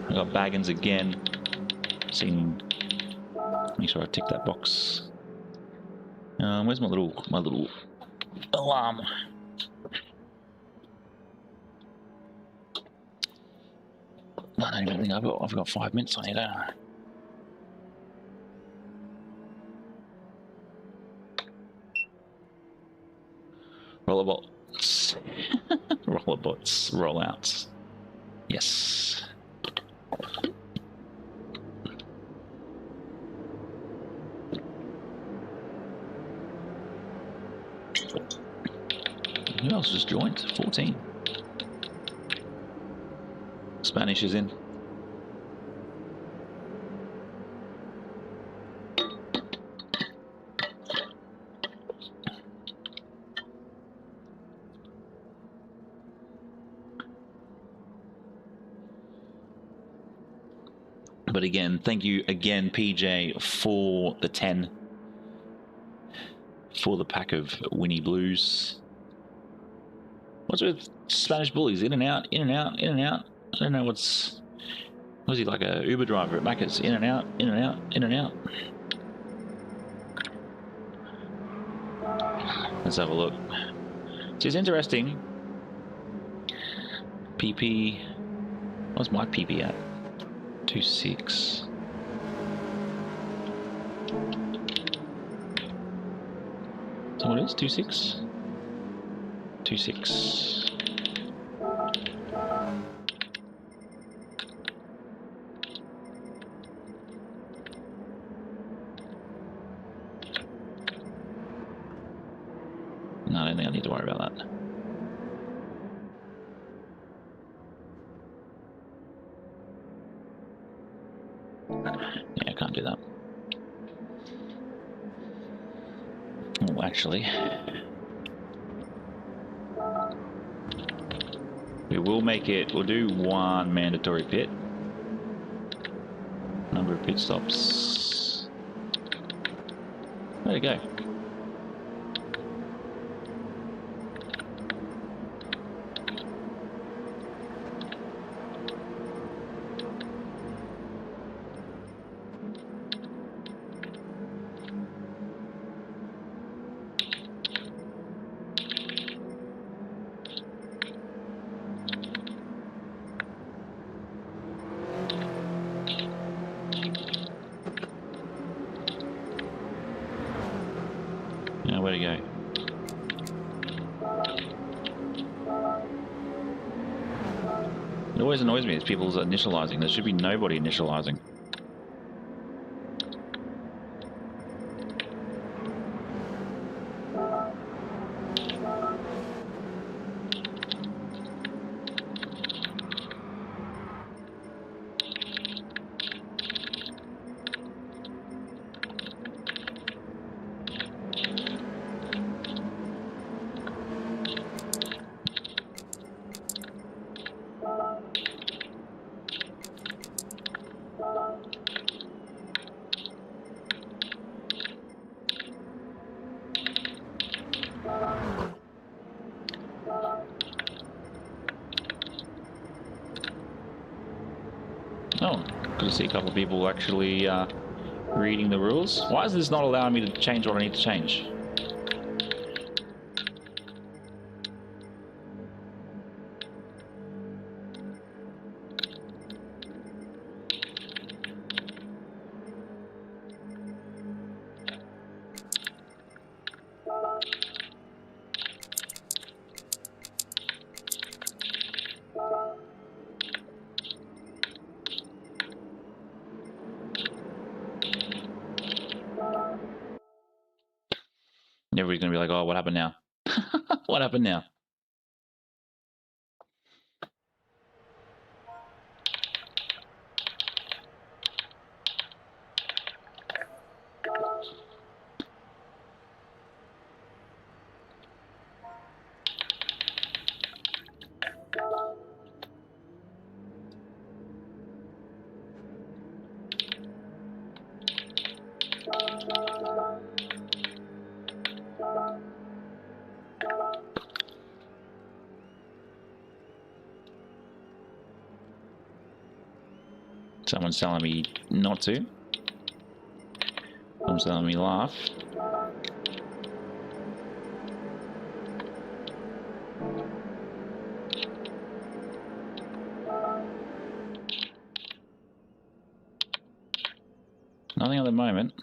I got Baggins again. Seen. Make sure I tick that box. Where's my little alarm? I don't even think I've got 5 minutes on here, don't I? Rollerbots. Rollerbots. Rollouts. Yes. Who else just joined? 14. Spanish is in. But again, thank you again, PJ, for the 10. For the pack of Winnie Blues. What's with Spanish bullies? In and out, in and out, in and out. I don't know what's... Was he like a Uber driver at Macca's? In and out, in and out, in and out. Let's have a look. So it's interesting. PP... What's my PP at? 2.6. So what is 2.6? 2.6. No, I don't think I need to worry about that. Yeah, I can't do that. Oh, actually, we will make it. We'll do one mandatory pit. Number of pit stops. There you go. Now, where to go? It always annoys me is people's initializing. There should be nobody initializing. Oh, good to see a couple of people actually reading the rules. Why is this not allowing me to change what I need to change? Everybody's going to be like, oh, what happened now? What happened now? Someone's telling me not to. Someone's telling me laugh. Nothing at the moment.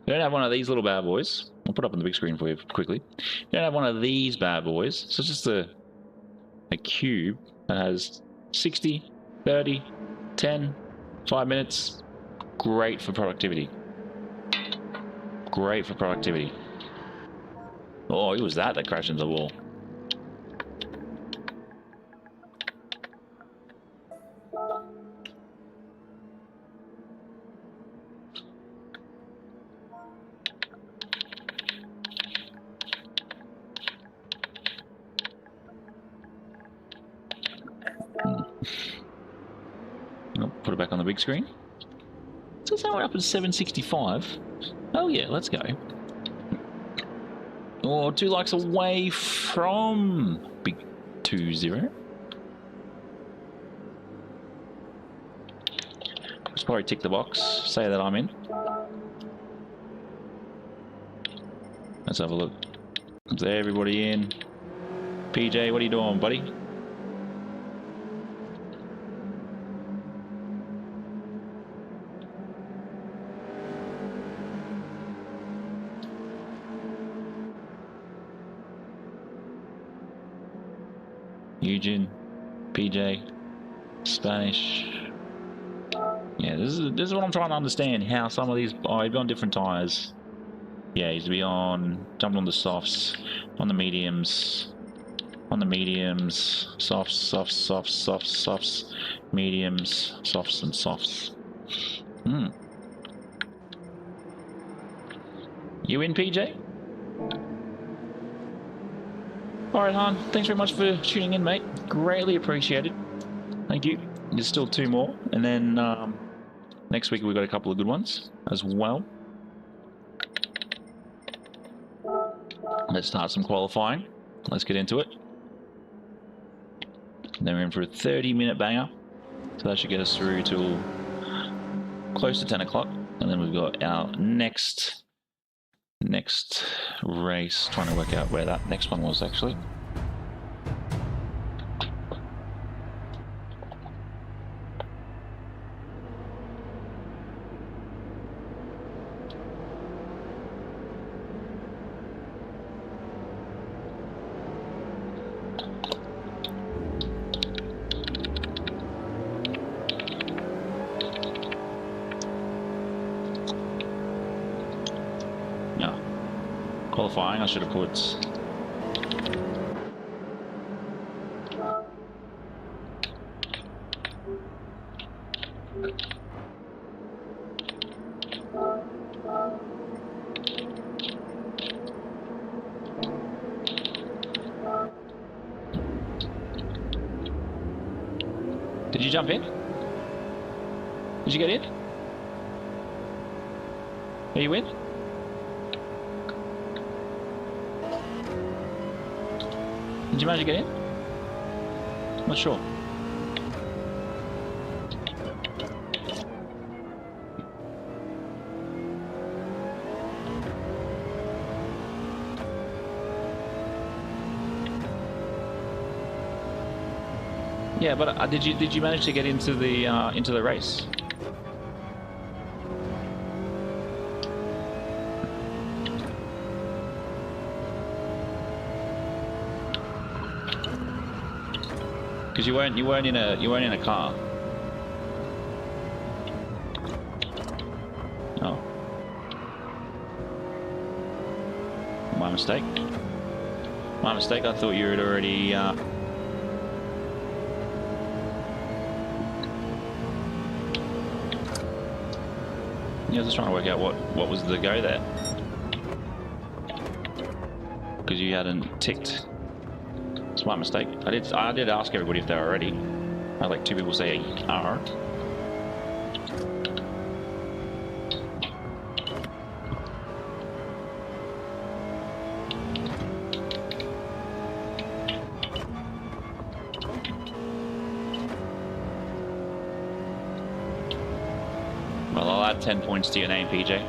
We don't have one of these little bad boys. I'll put it up on the big screen for you quickly. You don't have one of these bad boys. So it's just a cube that has 60, 30, 10, 5 minutes. Great for productivity. Great for productivity. Oh, it was that crashed into the wall. Oh, put it back on the big screen. So we're up at 765. Oh yeah, let's go. Oh, 2 likes away from big 2-0. Let's probably tick the box, say that I'm in. Let's have a look. Is everybody in? PJ, what are you doing, buddy? Eugene, PJ, Spanish. Yeah, this is what I'm trying to understand. How some of these. Oh, he'd be on different tires. Yeah, he's to be on. Jumped on the softs, on the mediums, softs, mediums, softs, and softs. You in, PJ? Alright, Han, thanks very much for tuning in, mate. Greatly appreciated. Thank you. There's still 2 more. And then next week we've got a couple of good ones as well. Let's start some qualifying. Let's get into it. Then we're in for a 30-minute banger. So that should get us through till close to 10 o'clock. And then we've got our next race, trying to work out where that next one was actually. Qualifying, I should have put. Did you jump in? Did you get in? Are you in? Did you manage to get in? Not sure. Yeah, but did you manage to get into the race? Because you weren't in a car. Oh, my mistake. My mistake. I thought you had already. Yeah, I was just trying to work out what was the go there. Because you hadn't ticked. It's my mistake. I did ask everybody if they were ready. I had like 2 people say are. Well, I'll add 10 points to your name, PJ,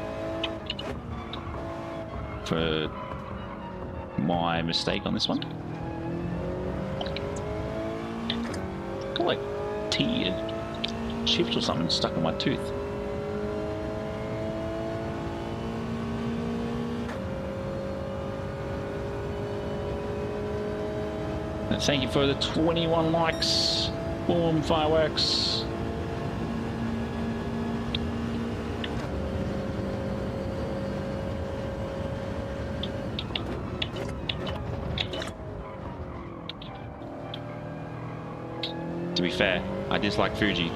for my mistake on this one. Got like tea chips or something stuck in my tooth. And thank you for the 21 likes. Boom, fireworks. To be fair, I dislike Fuji.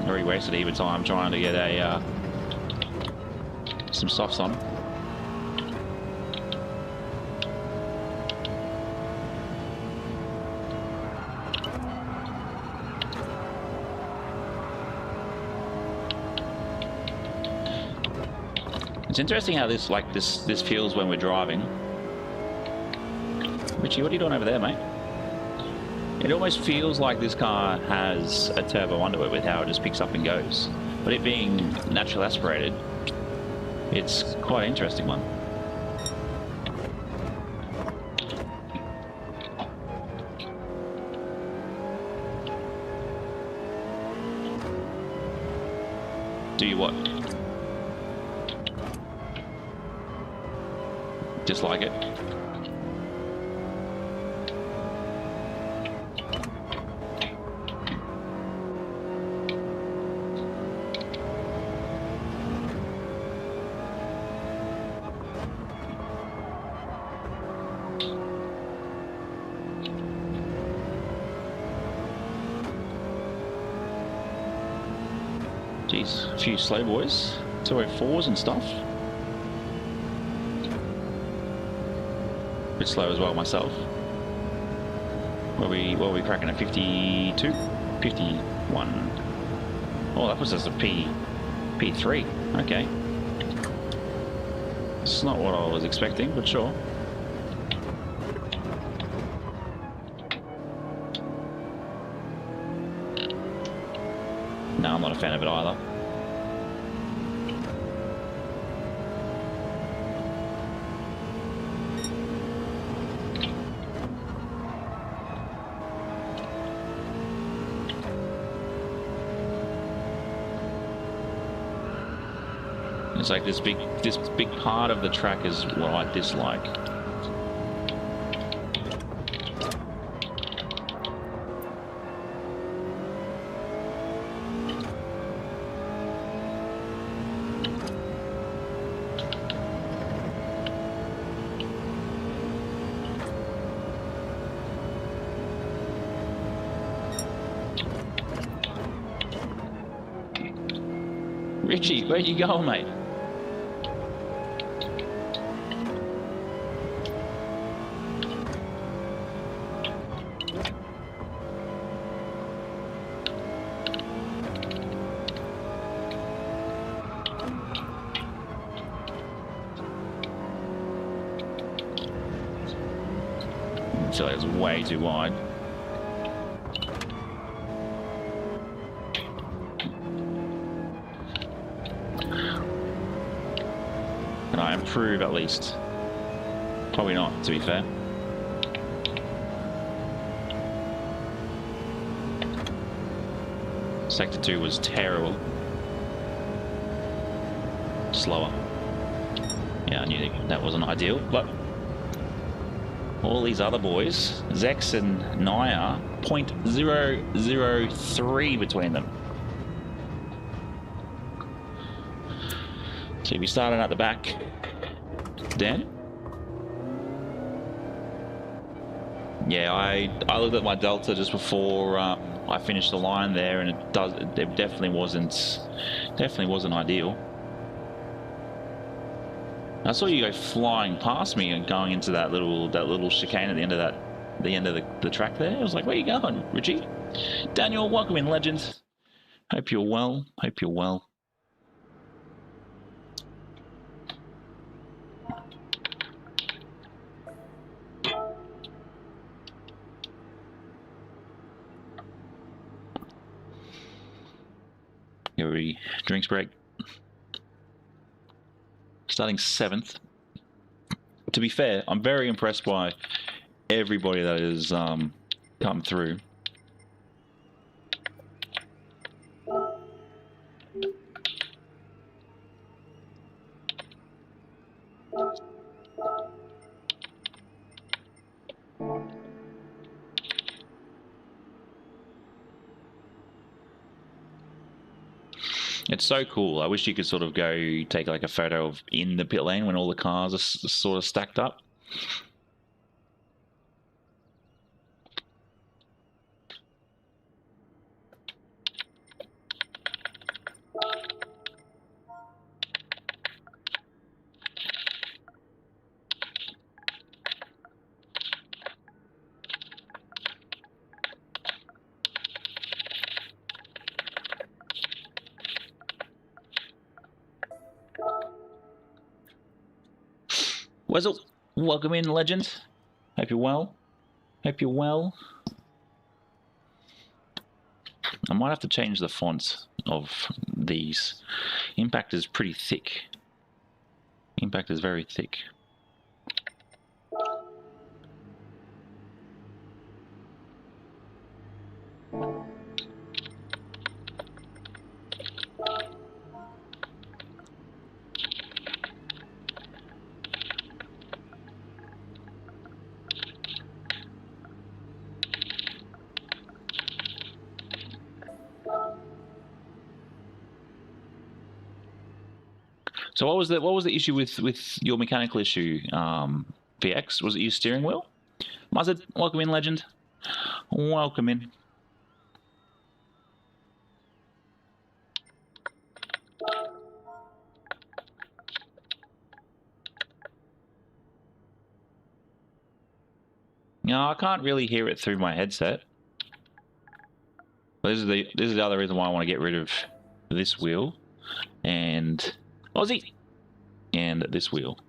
Already wasted even time trying to get a some softs on. It's interesting how this feels when we're driving. Richie, what are you doing over there, mate? It almost feels like this car has a turbo under it with how it just picks up and goes. But it being naturally aspirated, it's quite an interesting one. Do you what? Dislike it? Jeez, a few slow boys, 204s and stuff. Bit slow as well myself. What are we cracking at 52? 51. Oh, that puts us at P3. Okay. It's not what I was expecting, but sure. No, I'm not a fan of it either. It's like this big part of the track is what I dislike. Richie, where you going, mate? I feel like it's way too wide. Can I improve at least? Probably not, to be fair. Sector 2 was terrible. Slower. Yeah, I knew that wasn't ideal, but all these other boys, Zex and Naya, 0.003 between them. So if you started at the back, Dan? Yeah, I looked at my Delta just before I finished the line there, and it definitely wasn't ideal. I saw you go flying past me and going into that little chicane at the end of the track there. I was like, where are you going, Richie? Daniel, welcome in, legend. Hope you're well. Hope you're well. Here we drinks break. Starting 7th. To be fair, I'm very impressed by everybody that has come through. It's so cool. I wish you could sort of go take like a photo of in the pit lane when all the cars are sort of stacked up. Wezzle, welcome in, legend. Hope you're well. Hope you're well. I might have to change the font of these. Impact is pretty thick. Impact is very thick. So what was the issue with your mechanical issue, VX? Was it your steering wheel? Muzzard, welcome in, legend. Welcome in. No, I can't really hear it through my headset. This is the other reason why I want to get rid of this wheel and Aussie and this wheel.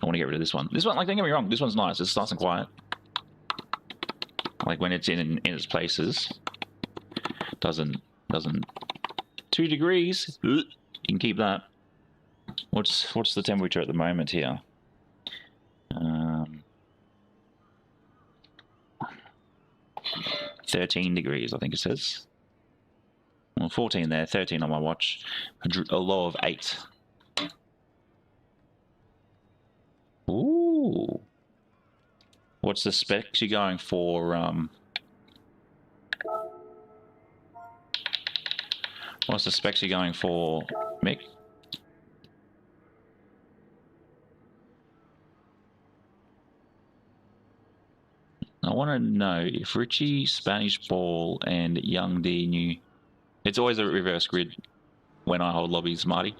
I want to get rid of this one. This one, like, don't get me wrong, this one's nice. It's nice and quiet. Like when it's in its places, doesn't 2 degrees. You can keep that. What's the temperature at the moment here? 13 degrees, I think it says. Well, 14 there, 13 on my watch. A low of 8. Ooh. What's the specs you're going for? What's the specs you're going for, Mick? I want to know if Richie, Spanish Ball, and Young D knew. It's always a reverse grid when I hold lobbies, Marty.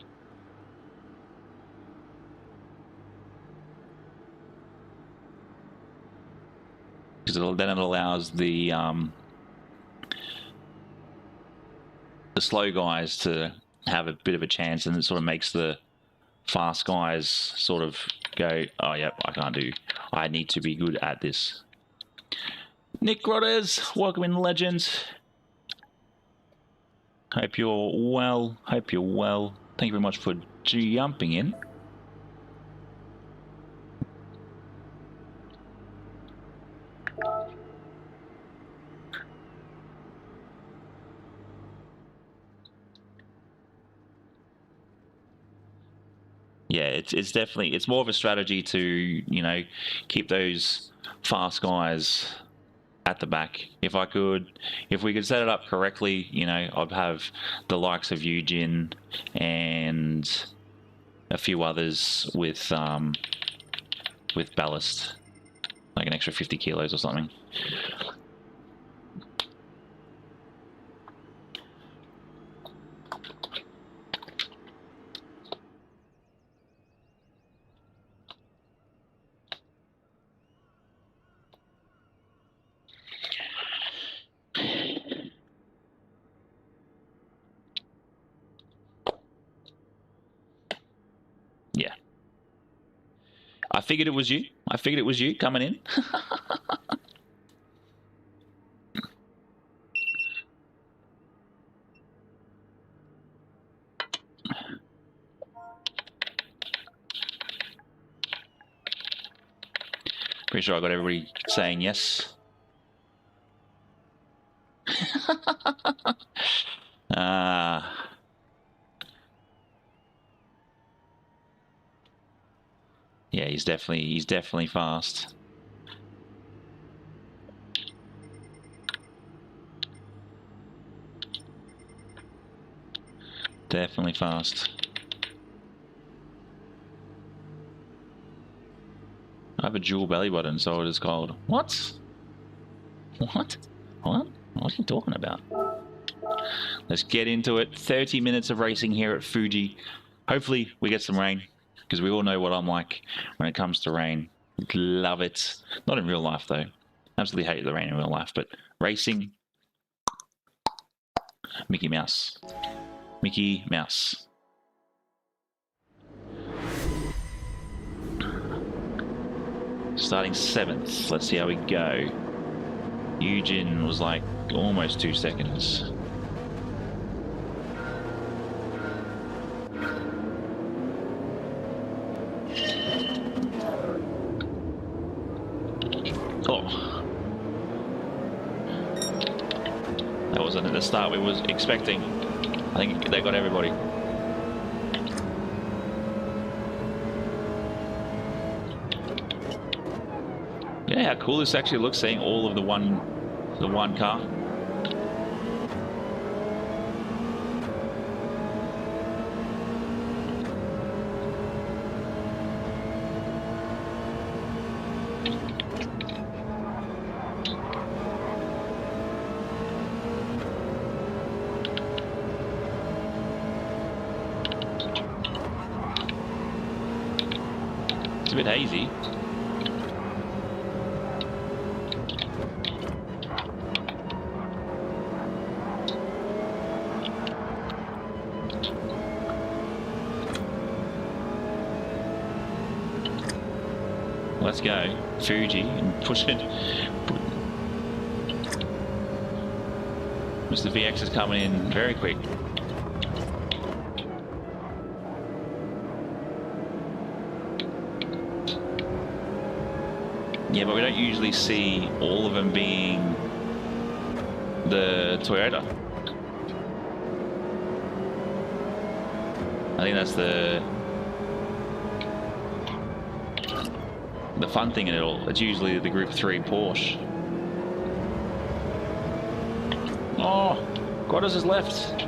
Because then it allows the slow guys to have a bit of a chance, and it sort of makes the fast guys sort of go, oh, yep, I need to be good at this. Nick Rodders, welcome in, legends. Hope you're well. Hope you're well. Thank you very much for jumping in. Yeah, it's definitely, it's more of a strategy to, you know, keep those fast guys at the back. If we could set it up correctly, you know, I'd have the likes of Eugene and a few others with ballast, like an extra 50 kilos or something. Yeah. I figured it was you. I figured it was you coming in. Pretty sure I got everybody saying yes. Yeah, he's definitely fast. Definitely fast. I have a dual belly button, so it is called. What? What? What? What are you talking about? Let's get into it. 30 minutes of racing here at Fuji. Hopefully we get some rain, because we all know what I'm like when it comes to rain. Love it. Not in real life, though. Absolutely hate the rain in real life, but racing, Mickey Mouse. Mickey Mouse. Starting 7th. Let's see how we go. Eugene was like almost 2 seconds. Oh. That wasn't at the start we was expecting. I think they got everybody. Yeah, how cool this actually looks, seeing all of the one car. It's a bit hazy. Let's go, Fuji, and push it. Mr. VX is coming in very quick. Yeah, but we don't usually see all of them being the Toyota. I think that's the fun thing in it all. It's usually the Group 3 Porsche. Oh, Goddard is left.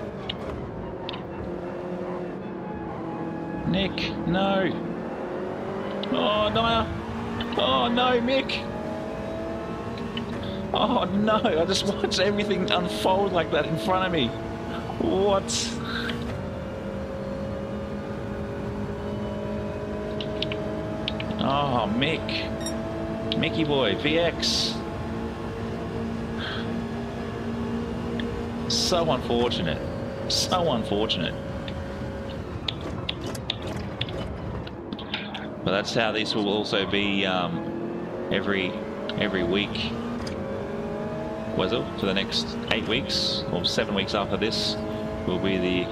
Nick, no. Oh, no. Oh, no, Mick. Oh, no. I just watched everything unfold like that in front of me. What? Oh, Mickey boy, VX. So unfortunate. So unfortunate. But that's how this will also be every week. Was it for the next 8 weeks or 7 weeks after this? Will be the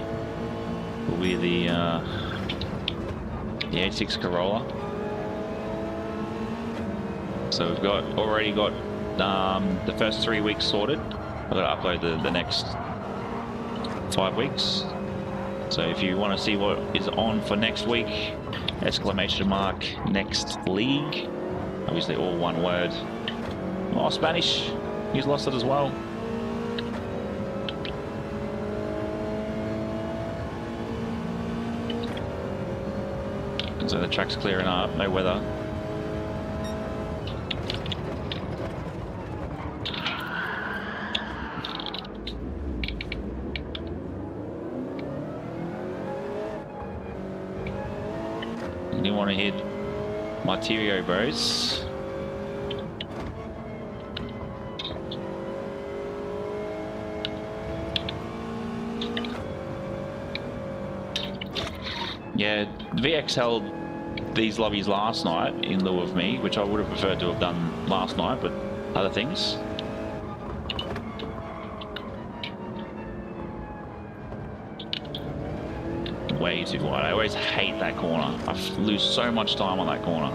86 Corolla. So we've already got the first 3 weeks sorted. I've got to upload the next 5 weeks. So if you want to see what is on for next week, !next league. Obviously all one word. Oh, Spanish. He's lost it as well. So the track's clearing up, no weather. You want to hit Martirio, bros. Yeah, VX held these lobbies last night in lieu of me, which I would have preferred to have done last night, but other things. Way too wide. I always hate that corner. I lose so much time on that corner.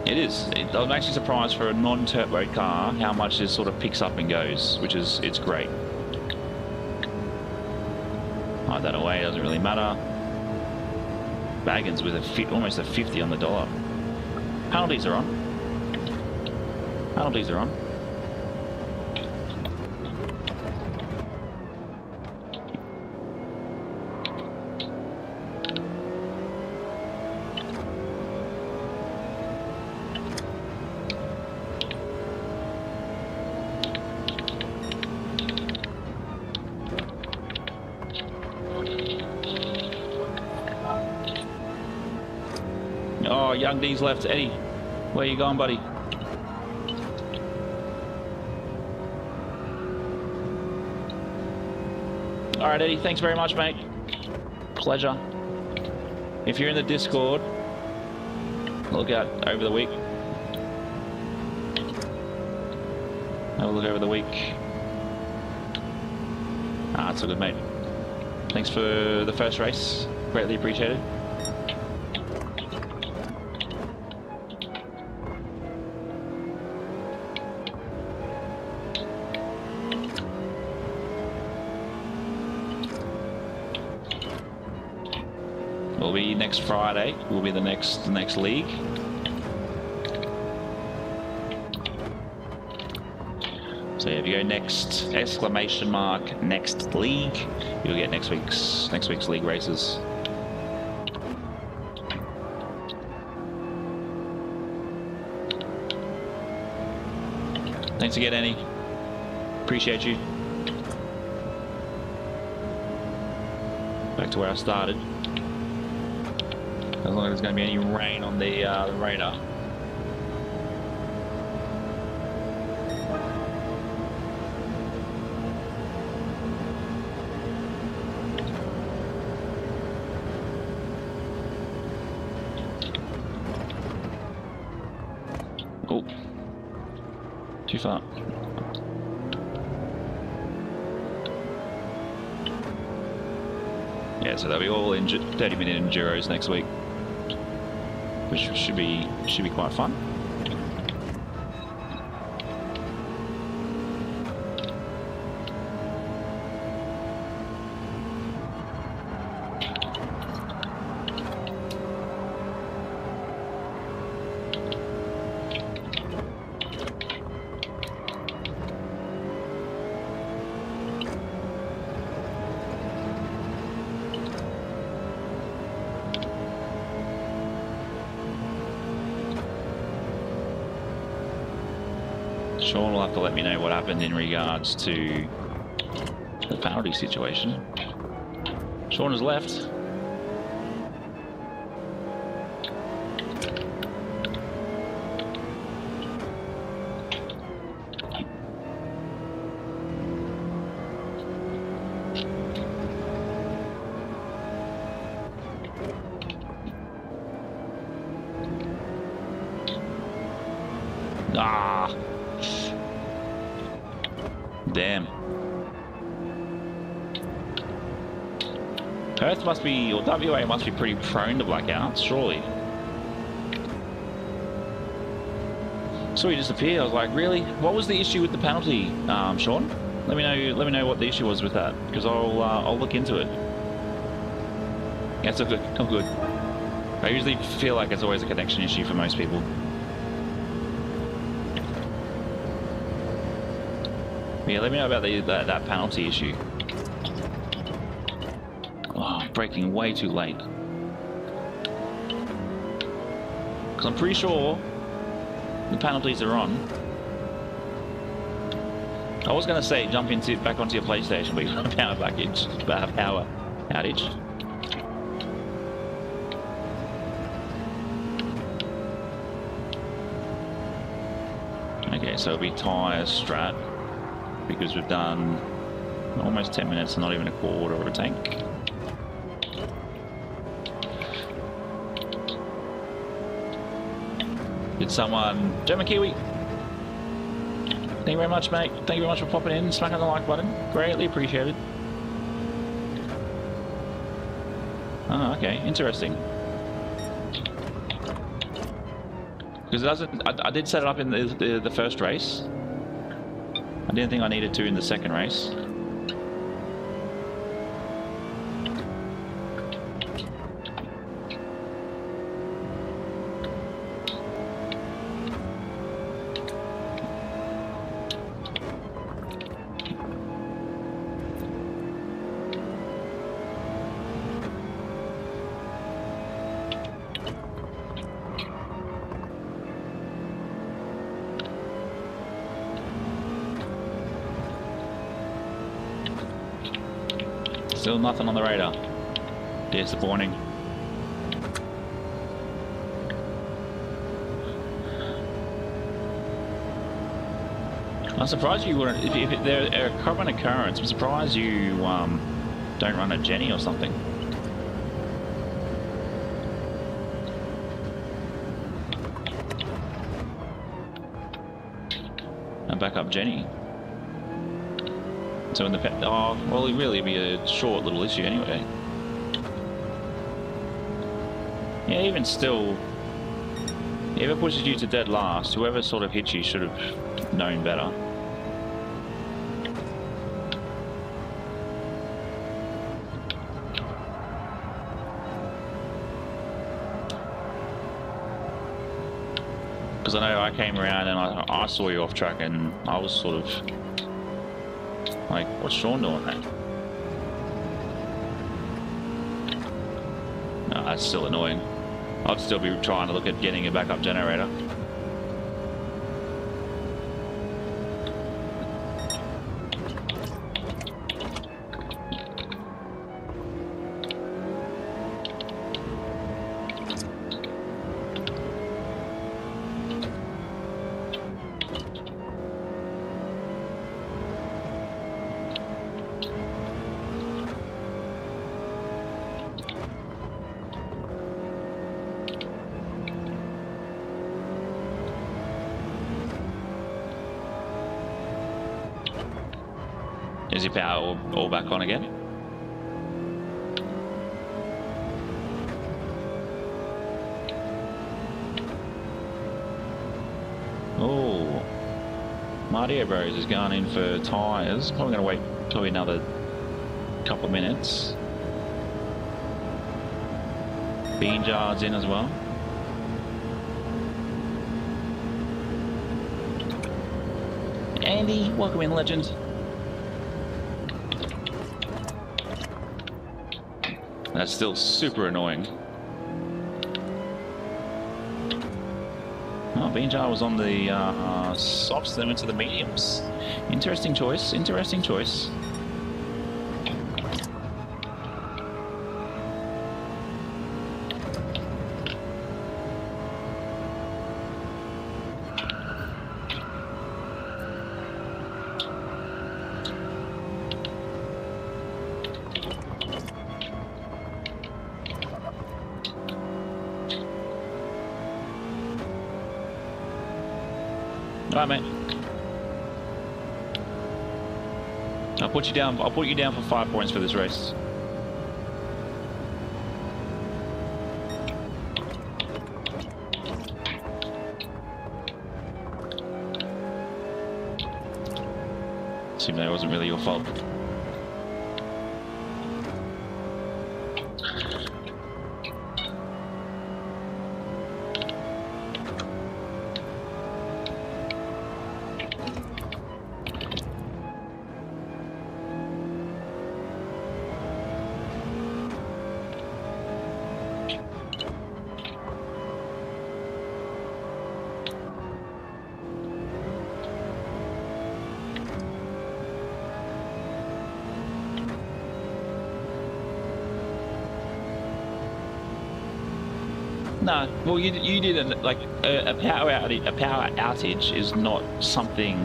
It is. I'm actually surprised for a non-turbo car how much this sort of picks up and goes, which is, it's great. Hide that away, doesn't really matter. Baggins with almost a 50 on the dollar. Penalties are on. Penalties are on. Oh, Young D's left. Eddie, where you going, buddy? All right, Eddie, thanks very much, mate. Pleasure. If you're in the Discord, look out over the week. Have a look over the week. Ah, it's all good, mate. Thanks for the first race. Greatly appreciated. Will be next Friday. Will be the next league. So yeah, if you go next exclamation mark next league, you'll get next week's league races. Thanks again, Annie. Appreciate you. Back to where I started. As long as there's going to be any rain on the radar. Oh, too far. Yeah, so they'll be all 30-minute enduros next week, which should be quite fun. Sean will have to let me know what happened in regards to the penalty situation. Sean has left. Ah. Damn. Perth must be, or WA must be pretty prone to blackouts, surely. Saw you disappear. I was like, really? What was the issue with the penalty, Sean? Let me know what the issue was with that, because I'll look into it. Yeah, it's all good. All good. I usually feel like it's always a connection issue for most people. Yeah, let me know about that penalty issue. Oh, I'm braking way too late. Because I'm pretty sure the penalties are on. I was going to say jump back onto your PlayStation, but you've got a power outage. Okay, so it'll be Tyres strat. Because we've done almost 10 minutes and not even a quarter of a tank. Did someone... German Kiwi! Thank you very much, mate. Thank you very much for popping in, smacking the like button. Greatly appreciated. Oh, okay. Interesting. Because it doesn't... I did set it up in the first race. I didn't think I needed to in the second race. Still nothing on the radar. Disappointing. I'm surprised you wouldn't. If there are a common occurrence, I'm surprised you don't run a Jenny or something. a backup Jenny. So in the oh well, it'd really be a short little issue anyway. Yeah, even still, if it pushes you to dead last, whoever sort of hits you should have known better. Because I know I came around and I saw you off track and I was sort of like, what's Sean doing there? No, that's still annoying. I'd still be trying to look at getting a backup generator. Is your power all back on again? Oh, Mario Bros has gone in for tyres. Probably going to wait probably another couple of minutes. Bean Jar's in as well. Andy, welcome in, legend. That's still super annoying. Oh, Bean Jar was on the softs, then went to the mediums. Interesting choice, interesting choice. All right, mate. I'll put you down. I'll put you down for 5 points for this race. Assume that wasn't really your fault. No, well, you didn't. Like a power outage. A power outage is not something.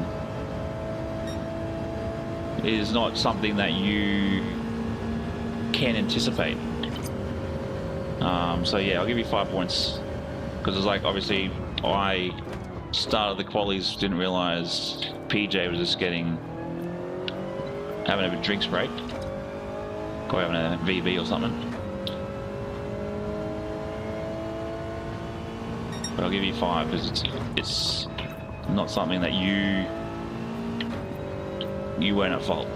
Is not something that you can anticipate. So yeah, I'll give you 5 points because it's like obviously I started the qualies, didn't realise PJ was just having a drinks break, or having a VB or something. But I'll give you 5 because it's not something that you weren't at fault.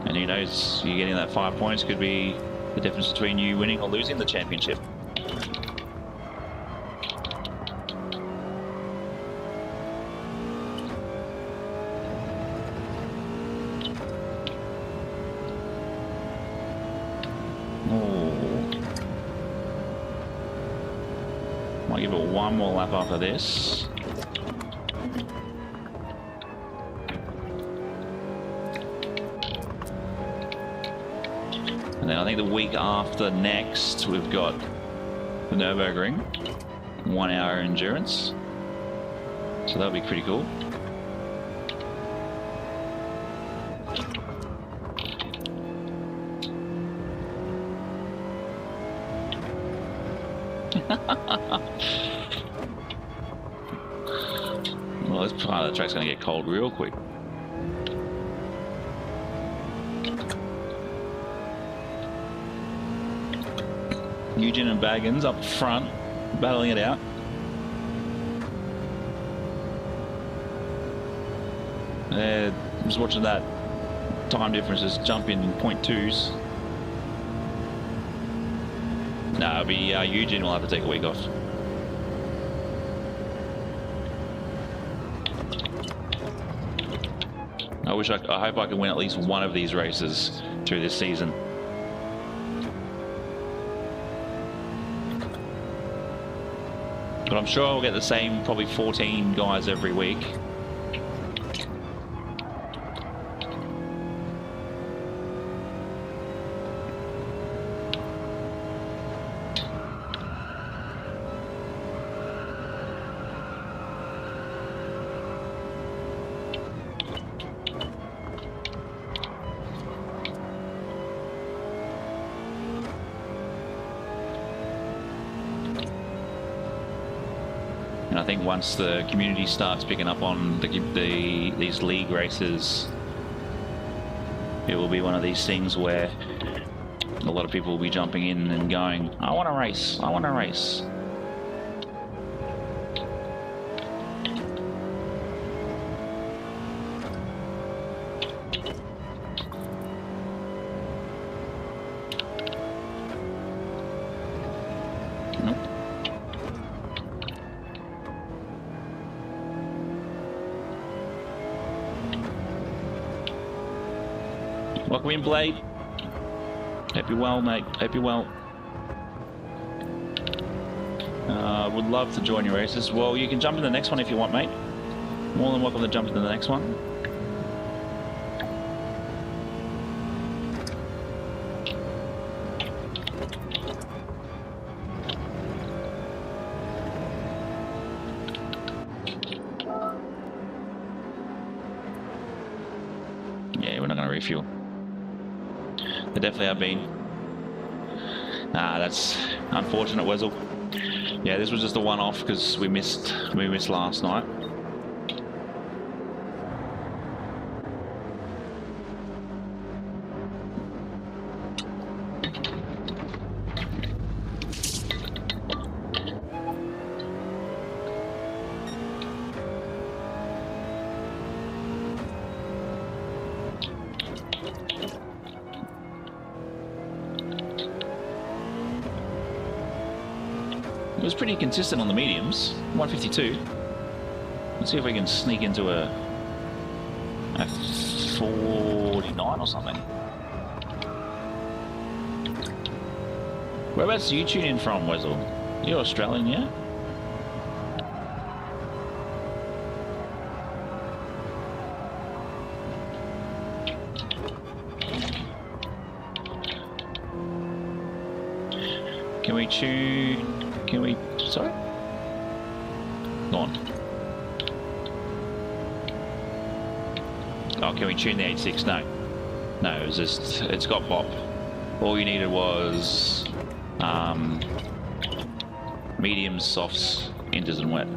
And who knows, you getting that 5 points could be the difference between you winning or losing the championship. Might give it one more lap after this. And then I think the week after next, we've got the Nürburgring, 1 hour endurance. So that'll be pretty cool. Well, this part of the track's going to get cold real quick. Eugene and Baggins up front, battling it out. Just watching that time differences jump in 0.2s. No, it'll be Eugene will have to take a week off. I hope I can win at least one of these races through this season. But I'm sure I'll get the same, probably 14 guys every week. And I think once the community starts picking up on these league races, it will be one of these things where a lot of people will be jumping in and going, I want to race, I want to race. Welcome in, Blade. Hope you're well, mate. Hope you're well. Would love to join your races. Well, you can jump in the next one if you want, mate. More than welcome to jump into the next one. Yeah, we're not going to refuel. They definitely have been. That's unfortunate, Wessel. Yeah, this was just a one-off because we missed last night. It was pretty consistent on the mediums, 152. Let's see if we can sneak into a 49 or something. Whereabouts do you tune in from, Wessel? You're Australian, yeah? Can we tune... Can we... Sorry? Go on. Oh, can we tune the 86? No. No, it was just... It's got bop. All you needed was... mediums, softs, inters and wet.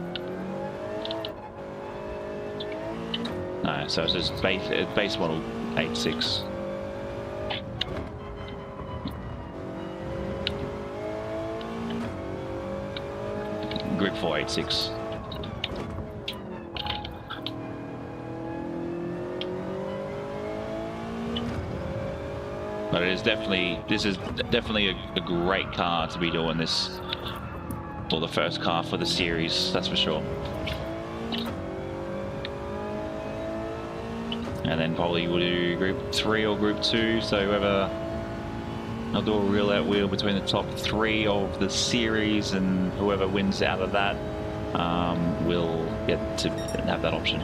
No, so it's just base model 86. Group 486. But it is definitely, this is definitely a great car to be doing this, or the first car for the series, that's for sure. And then probably we'll do group 3 or group 2, so whoever, I'll do a real out wheel between the top 3 of the series, and whoever wins out of that will get to have that option.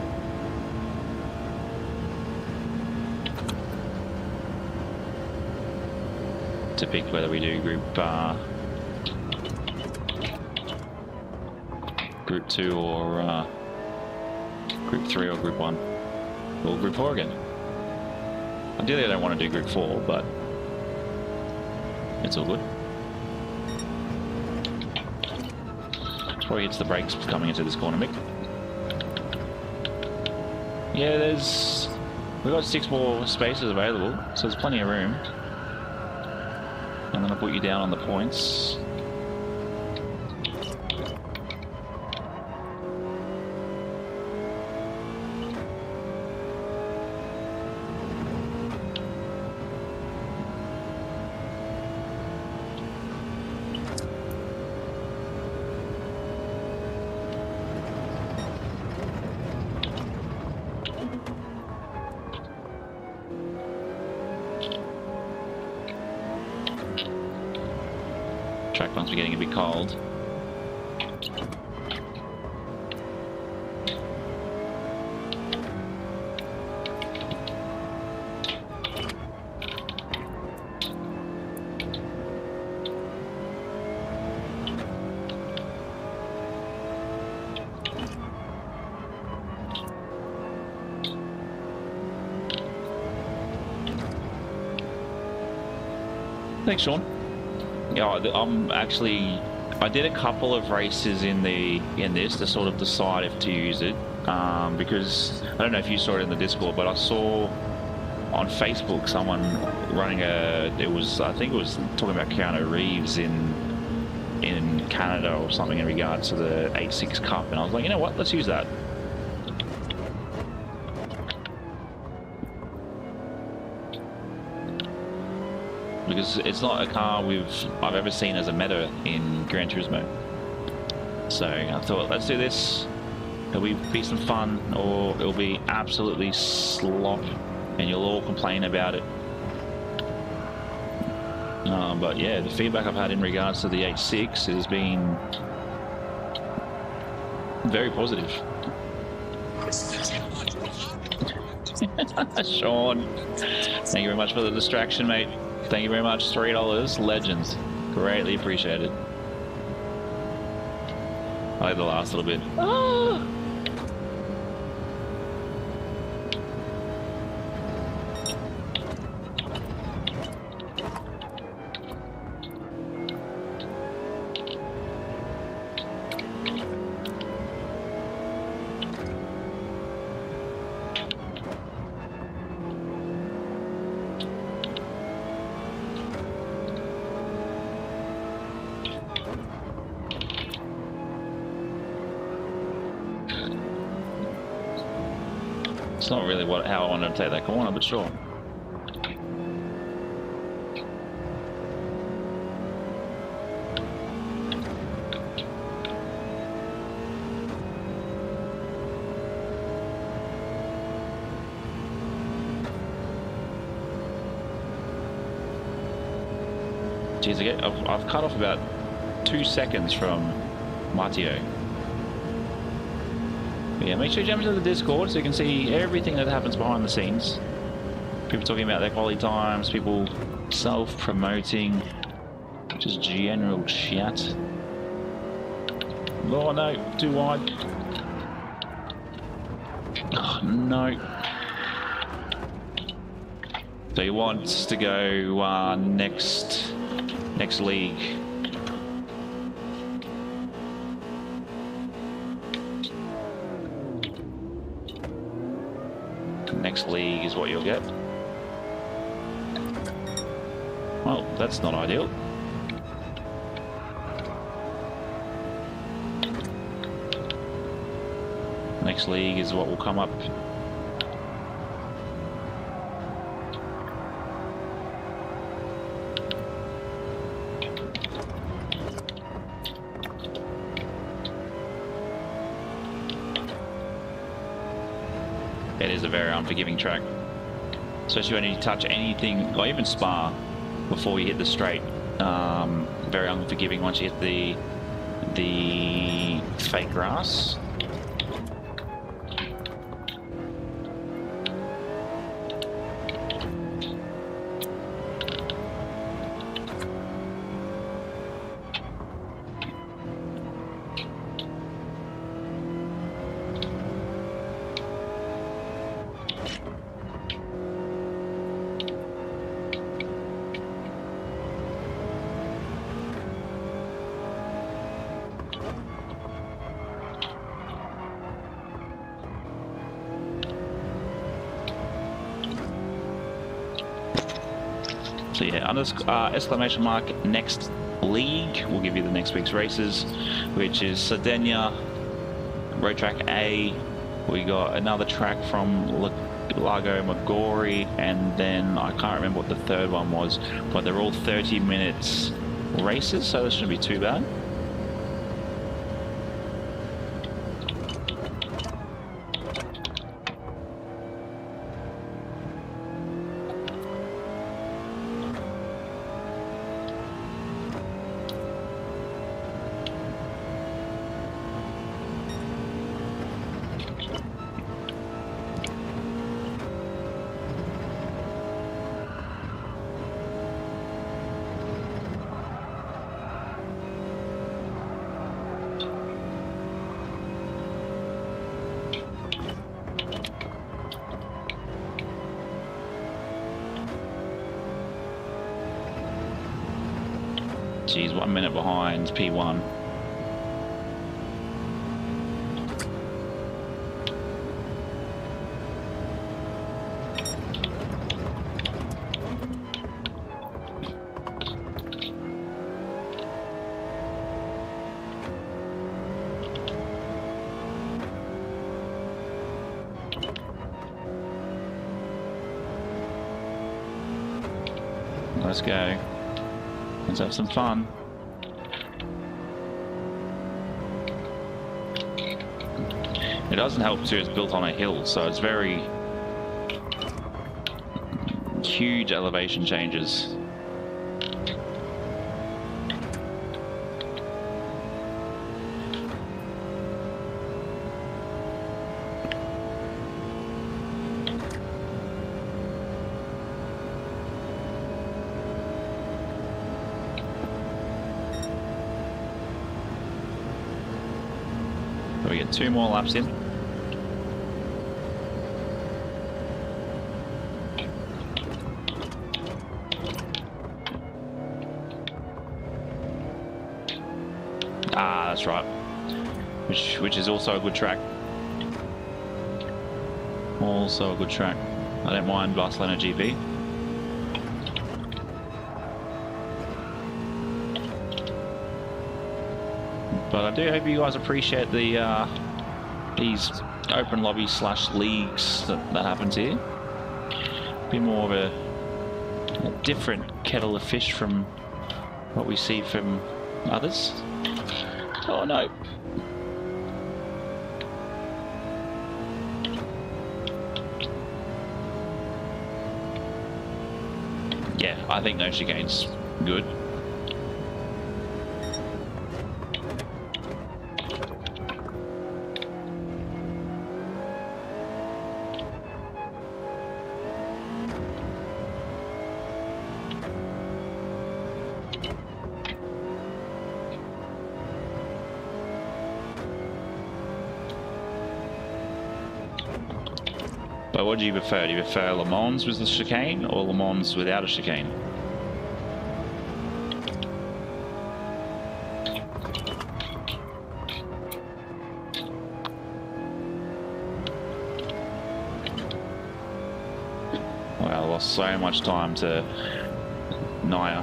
To pick whether we do group 2 or group 3 or group 1 or group 4 again. Ideally I don't want to do group 4, but it's all good. Before he hits the brakes coming into this corner, Mick. Yeah, we've got 6 more spaces available, so there's plenty of room. I'm going to put you down on the points. Track must be getting a bit cold. Thanks, Sean. Yeah, I did a couple of races in this to sort of decide if to use it, because I don't know if you saw it in the Discord, but I saw on Facebook someone running I think it was talking about Keanu Reeves in Canada or something in regards to the 86 Cup, and I was like, you know what, let's use that. Because it's not a car I've ever seen as a meta in Gran Turismo. So I thought, let's do this. It'll be some fun, or it'll be absolutely slop, and you'll all complain about it. But yeah, the feedback I've had in regards to the 86 has been very positive. Sean, thank you very much for the distraction, mate. Thank you very much. $3, legends. Greatly appreciated. I like the last little bit. Ah! It's not really how I wanted to take that corner, but sure. Jeez, I've cut off about 2 seconds from Matteo. Yeah, make sure you jump into the Discord so you can see everything that happens behind the scenes. People talking about their quality times, people self-promoting, just general chat. Oh no, too wide. Oh, no. So he wants to go next league. Next league is what you'll get. Well, that's not ideal. Next league is what will come up. It is a very unforgiving track, especially when you touch anything, or even Spa, before you hit the straight. Very unforgiving once you hit the fake grass. So yeah, under exclamation mark next league will give you the next week's races, which is Sardinia, Road Track A. We got another track from Lago, Maggiore, and then I can't remember what the third one was, but they're all 30 minutes races, so this shouldn't be too bad. Geez, 1 minute behind P1. Let's go. Let's have some fun. It doesn't help too, it's built on a hill, so it's very huge elevation changes. We get 2 more laps in. Ah, that's right. Which is also a good track. Also a good track. I don't mind Barcelona GP. But I do hope you guys appreciate the these open lobby / leagues that happens here. Be more of a different kettle of fish from what we see from others. Oh no. Yeah, I think no chicane's good. But what do you prefer? Do you prefer Le Mans with the chicane or Le Mans without a chicane? Well, I lost so much time to Naya.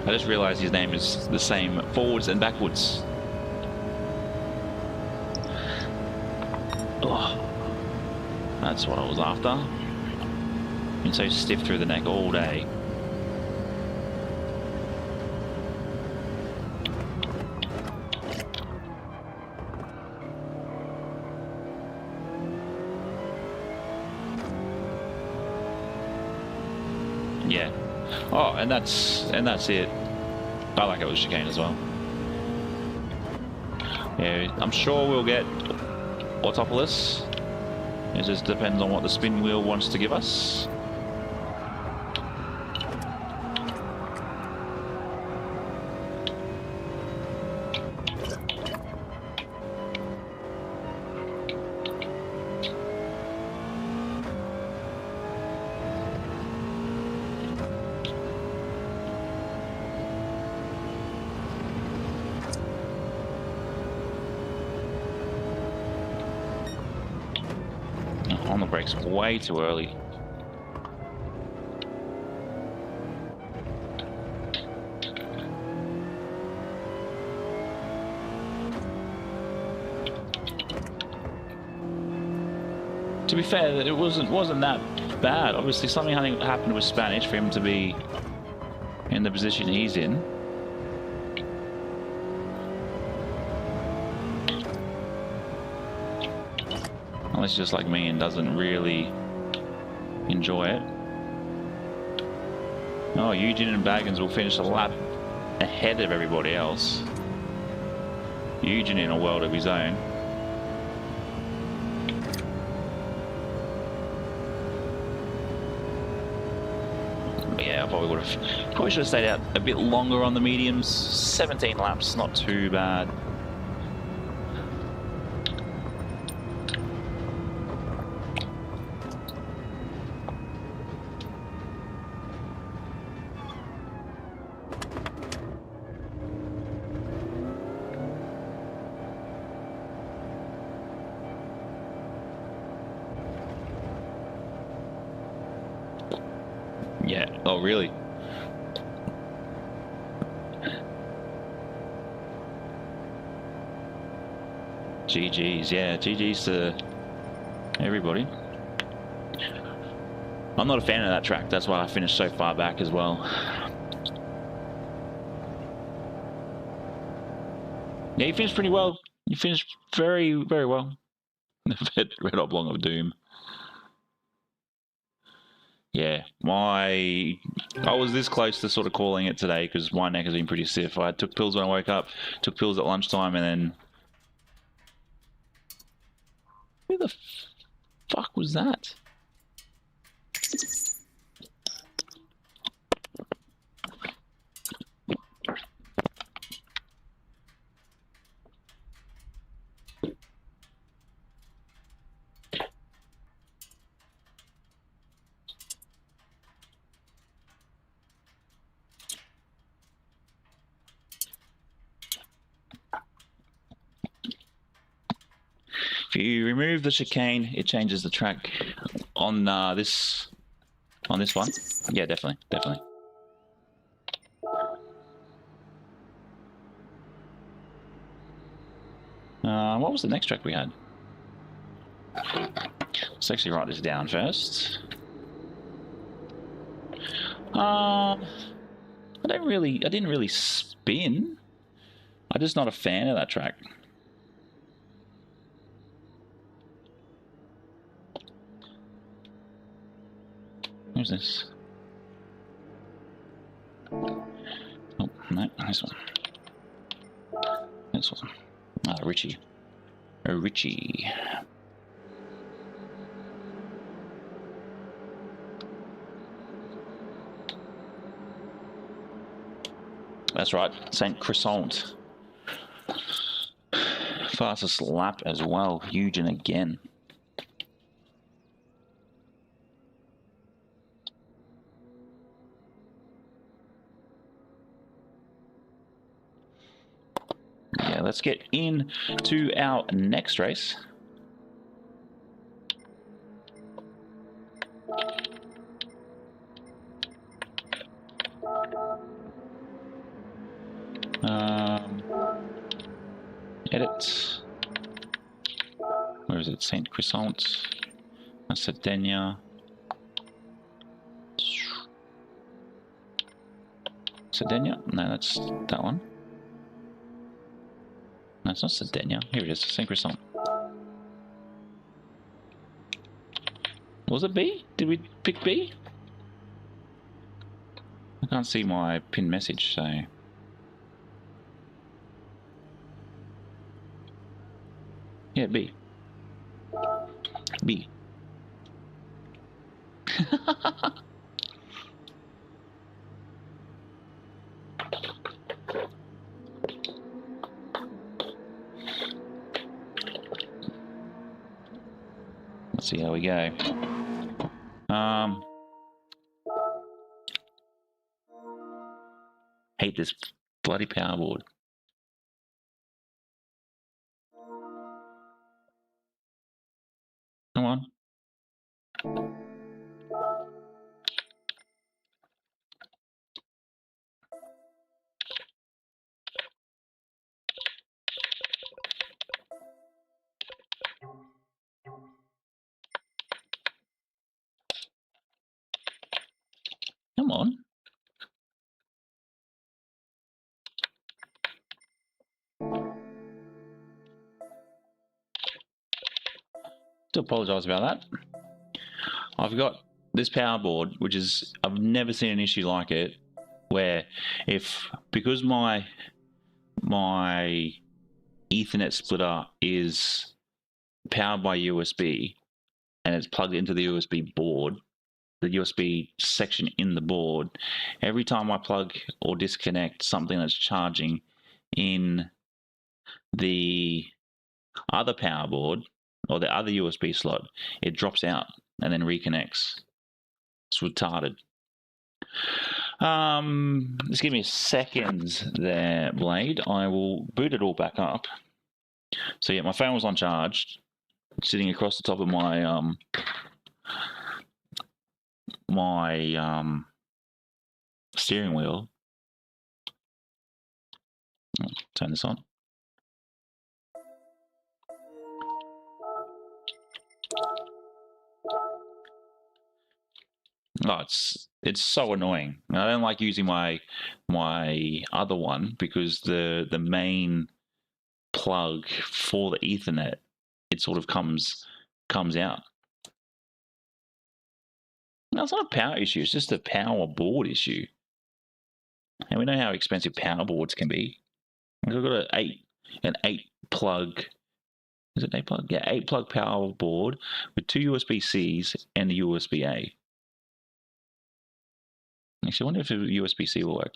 I just realised his name is the same forwards and backwards. Oh, that's what I was after. Been so stiff through the neck all day. Yeah. Oh, and that's it. I like it with chicane as well. Yeah, I'm sure we'll get Autopolis. It just depends on what the spin wheel wants to give us. On the brakes way too early. To be fair, it wasn't that bad. Obviously, something happened with Spanish for him to be in the position he's in. Unless he's just like me and doesn't really enjoy it. Oh, Eugene and Baggins will finish a lap ahead of everybody else. Eugene in a world of his own. Yeah, I probably should have stayed out a bit longer on the mediums. 17 laps, not too bad. Yeah. Oh, really? GG's. Yeah, GG's to everybody. I'm not a fan of that track. That's why I finished so far back as well. Yeah, you finished pretty well. You finished very, very well. Red Oblong of Doom. Yeah, I was this close to sort of calling it today because my neck has been pretty stiff. I took pills when I woke up, took pills at lunchtime, and then... Who the fuck was that? If you remove the chicane, it changes the track on this one. Yeah, definitely. What was the next track we had? Let's actually write this down first. I didn't really spin. I'm just not a fan of that track. Where's this? Oh, no, this one. This one. Ah, Richie. Oh, Richie. That's right, Saint Croissant. Fastest lap as well, Eugen again. Yeah, let's get into our next race. Edit. Where is it? Saint Croissant. Sardinia. Sardinia? No, that's that one. No, it's not Sardinia. Here it is, Saint Croissant. Was it B? Did we pick B? I can't see my pinned message, so... Yeah, B. B. Let's see how we go. Hate this bloody power board. Come on. Come on. Do apologise about that. I've got this power board, which is, I've never seen an issue like it, where because my Ethernet splitter is powered by USB and it's plugged into the USB board, the USB section in the board, every time I plug or disconnect something that's charging in the other power board or the other USB slot, it drops out and then reconnects. It's retarded. Just give me a second there, Blade. I will boot it all back up. So yeah, my phone was on charge, sitting across the top of my steering wheel. Turn this on. Oh, it's so annoying. I don't like using my other one because the main plug for the Ethernet, it sort of comes out. No, it's not a power issue. It's just a power board issue. And we know how expensive power boards can be. I've got an 8-plug. Is it 8-plug? Yeah, 8-plug power board with 2 USB-Cs and a USB-A. Actually, I wonder if a USB-C will work.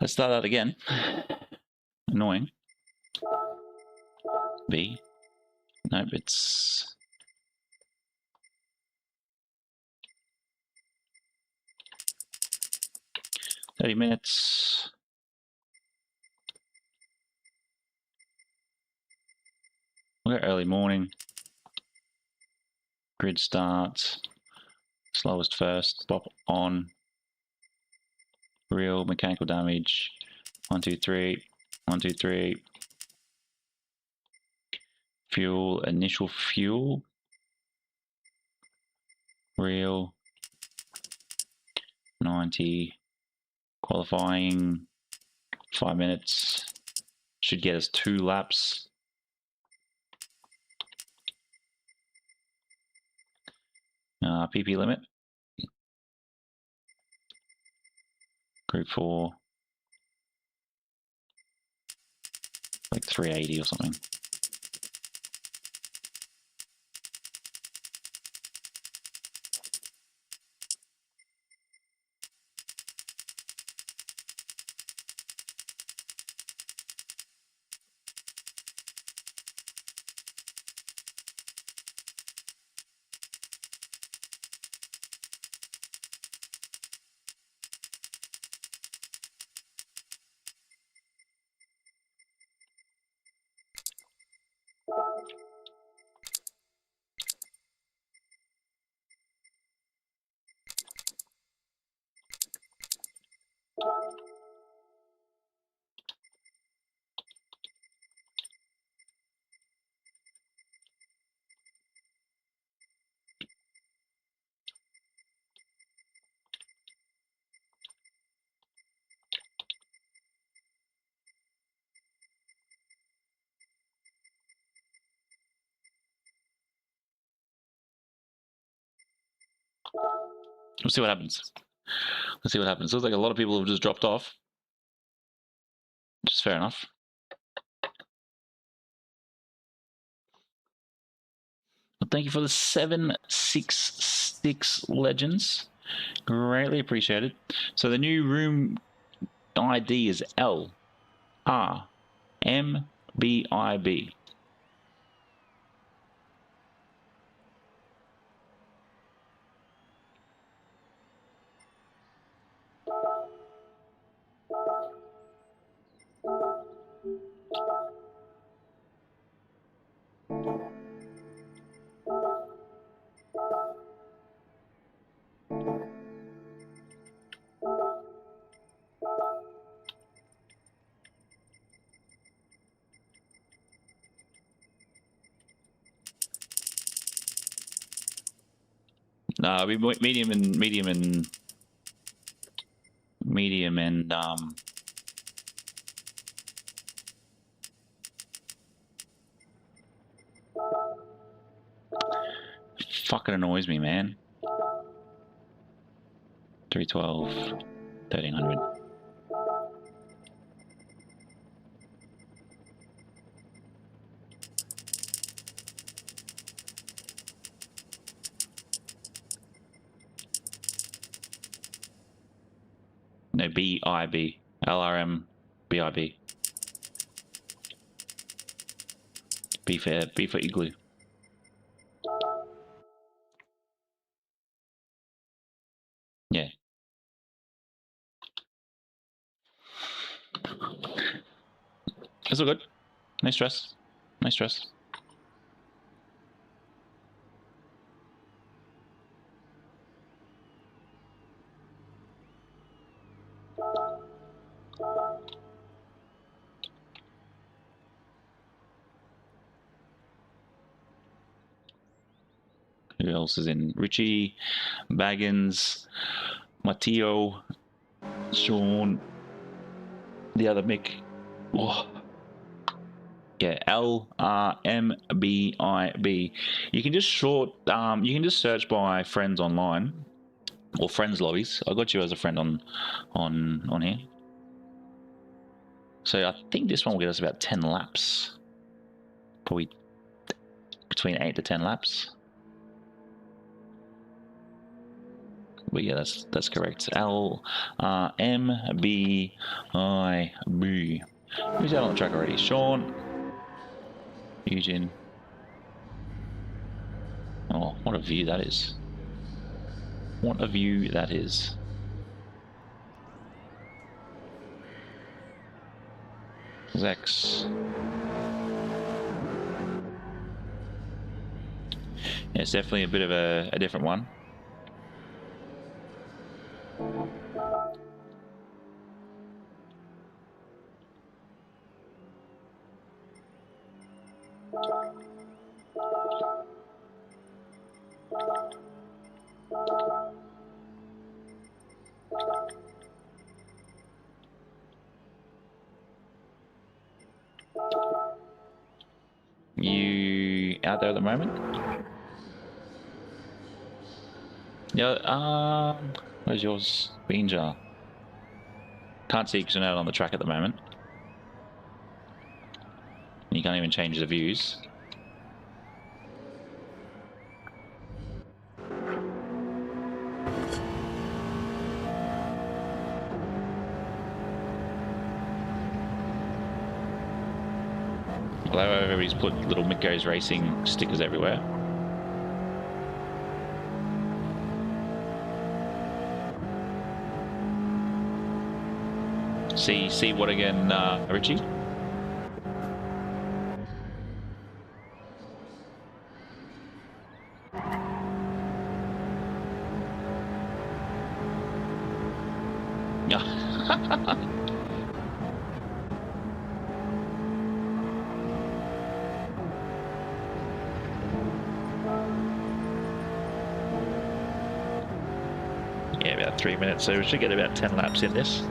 Let's start that again. Annoying. B. Nope, it's... $30 minutes. We'll go early morning. Grid start. Slowest first. Pop on. Real mechanical damage. 1, 2, 3. 1, 2, 3. Fuel. Initial fuel. Real. 90. Qualifying. 5 minutes. Should get us 2 laps. PP limit. Group 4. Like 380 or something. We'll see what happens. Let's see what happens. Looks like a lot of people have just dropped off, which is fair enough. Well, thank you for the 766 legends. Greatly appreciated. So the new room ID is LRM BIB. No, we medium and fucking annoys me, man. 312, 1300. No, BIB. LRM, BIB. B for igloo. Yeah. It's all good. No stress. No stress. Who else is in? Richie, Baggins, Matteo, Sean, the other Mick. Oh. Yeah, LRMBIB. You can just you can just search by friends online or friends lobbies. I got you as a friend on here. So I think this one will get us about 10 laps. Probably between 8 to 10 laps. But yeah, that's correct. LRMBIB. Who's out on the track already? Sean. Eugene. Oh, what a view that is. What a view that is. Zex. Yeah, it's definitely a bit of a different one. You out there at the moment? Yeah, where's yours? Bean jar. Can't see because you're not on the track at the moment. You can't even change the views. Although everybody's put little Maggiore Racing stickers everywhere. See what again, Richie? Yeah, about 3 minutes, so we should get about 10 laps in this.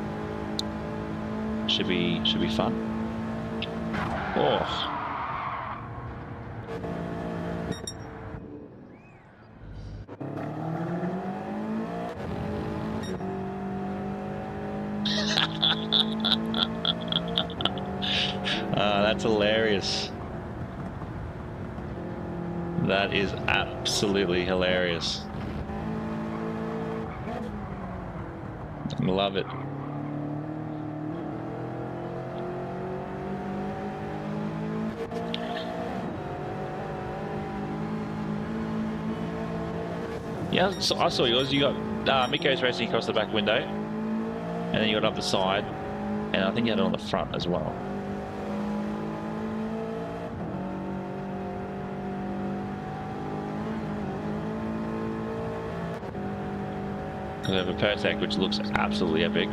Should be fun. Oh. That's hilarious. That is absolutely hilarious. Love it. Yeah, so I saw yours. You got Mikko's racing across the back window, and then you got up the side, and I think you had it on the front as well. We have a Pertec which looks absolutely epic.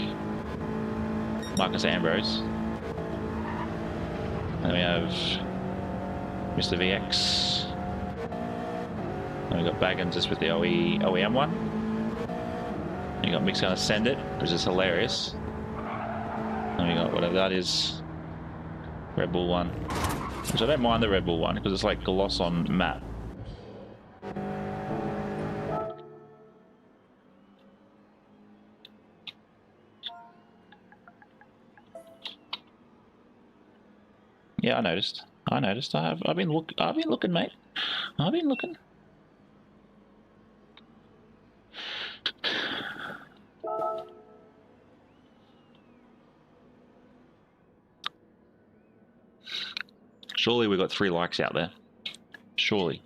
Marcus Ambrose. And we have Mr. VX. And we got Baggins just with the OEM one. And you got Mick's gonna send it, which is hilarious. And we got whatever that is. Red Bull one. Which I don't mind the Red Bull one because it's like gloss on matte. Yeah, I noticed. I've been looking, mate. I've been looking. Surely we got 3 likes out there. Surely.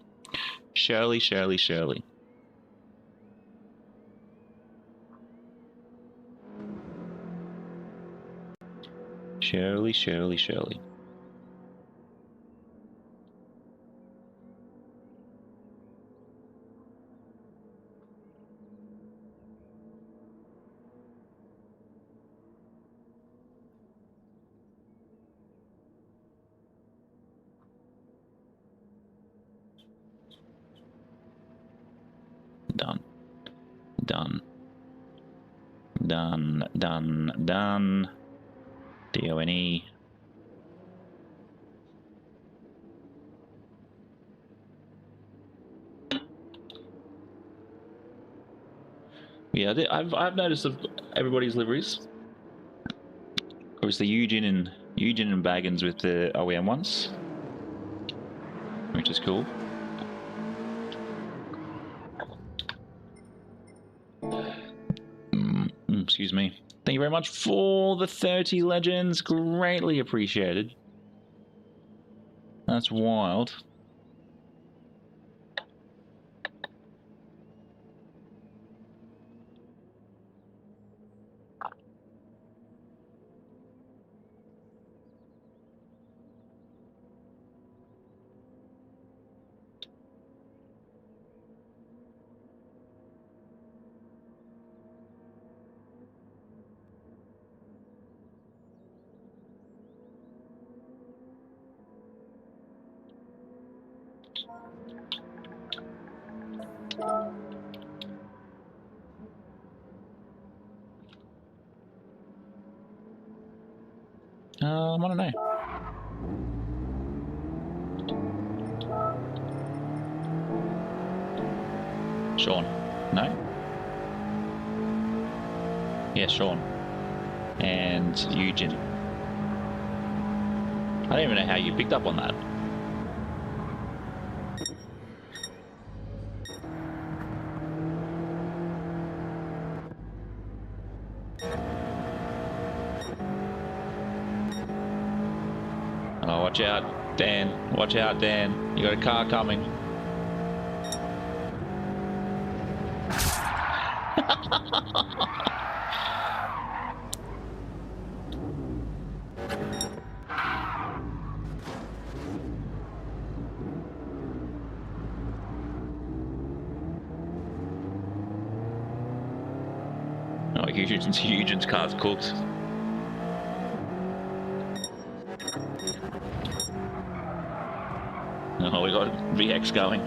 Surely. Surely. Surely. Done. DONE. Yeah, I've noticed of everybody's liveries. Obviously, Eugene and Baggins with the OEM ones, which is cool. Excuse me. Thank you very much for the 30 legends. Greatly appreciated. That's wild. I don't know. Sean? No? Yeah, Sean. And Eugene. I don't even know how you picked up on that. Oh, watch out, Dan. Watch out, Dan. You got a car coming. Oh, Eugene's car's cooked. Oh, we got VX going.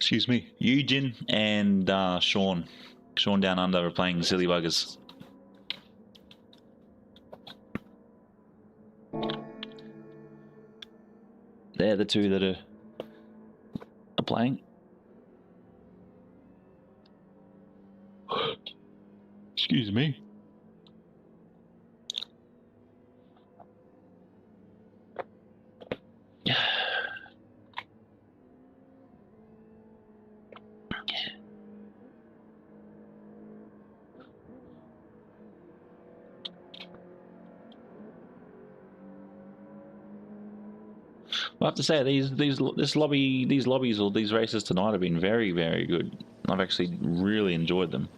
Excuse me. Eugen and Sean. Sean Down Under are playing Silly Buggers. They're the two that are playing. Excuse me. I have to say these lobbies or these races tonight have been very, very good. I've actually really enjoyed them.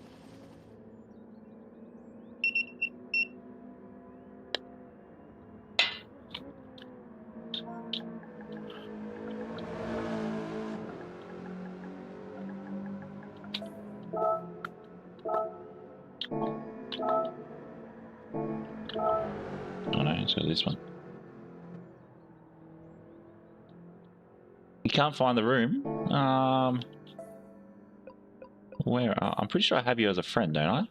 Oh no, let's go this one. You can't find the room. Where? I'm pretty sure I have you as a friend, don't I?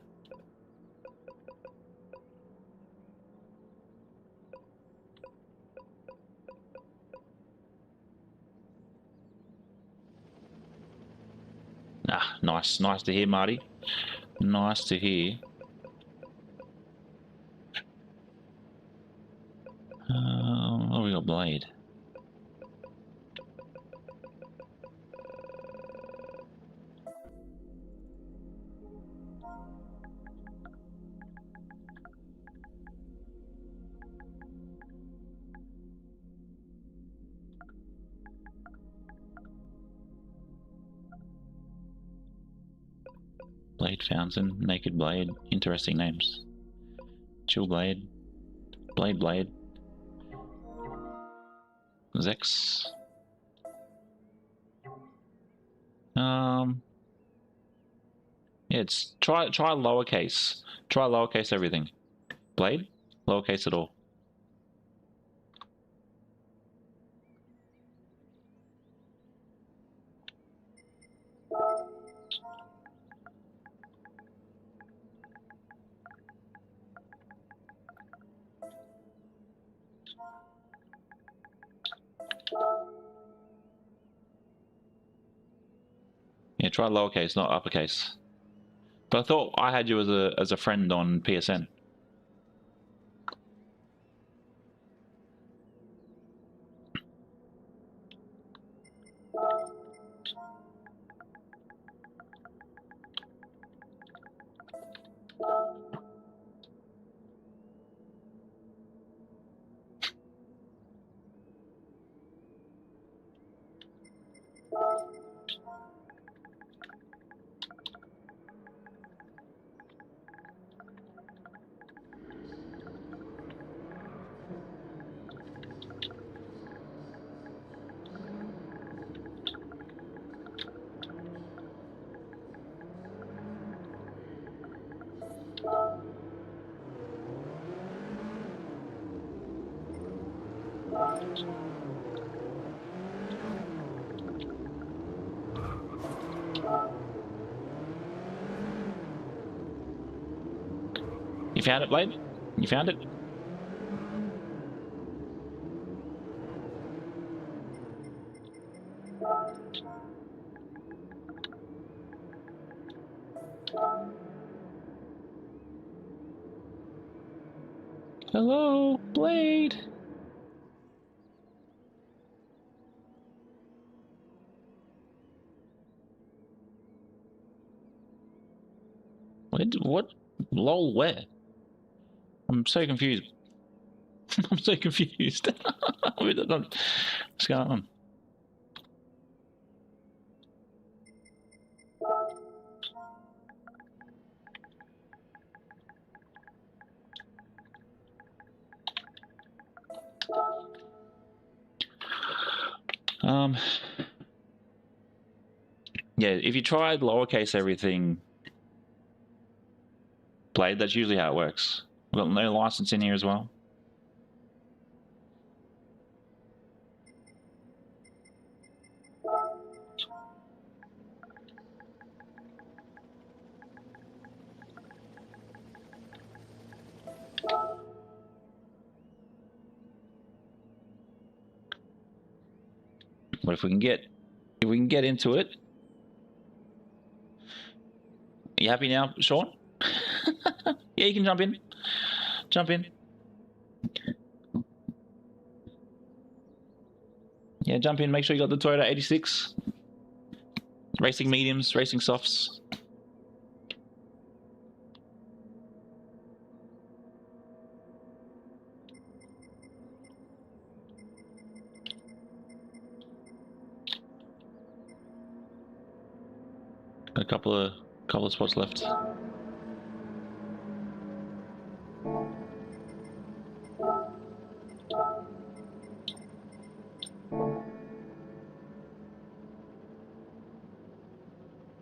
Ah, nice to hear, Marty. Nice to hear. Oh, we got Blade. Blade Fountain, Naked Blade, interesting names. Chill Blade, Blade, Zex. Yeah, it's try lowercase. Try lowercase everything. Blade, lowercase it all. Yeah, try lowercase, not uppercase. But I thought I had you as a friend on PSN. You found it, Blade? You found it? Hello, Blade. What? Lol, where? I'm so confused. I'm so confused. What's going on? Yeah, if you tried lowercase everything, Blade, that's usually how it works. We've got no license in here as well. But if we can get into it. Are you happy now, Sean? Yeah, you can jump in. Jump in. Yeah, jump in. Make sure you got the Toyota 86. Racing mediums, racing softs. Got a couple of spots left.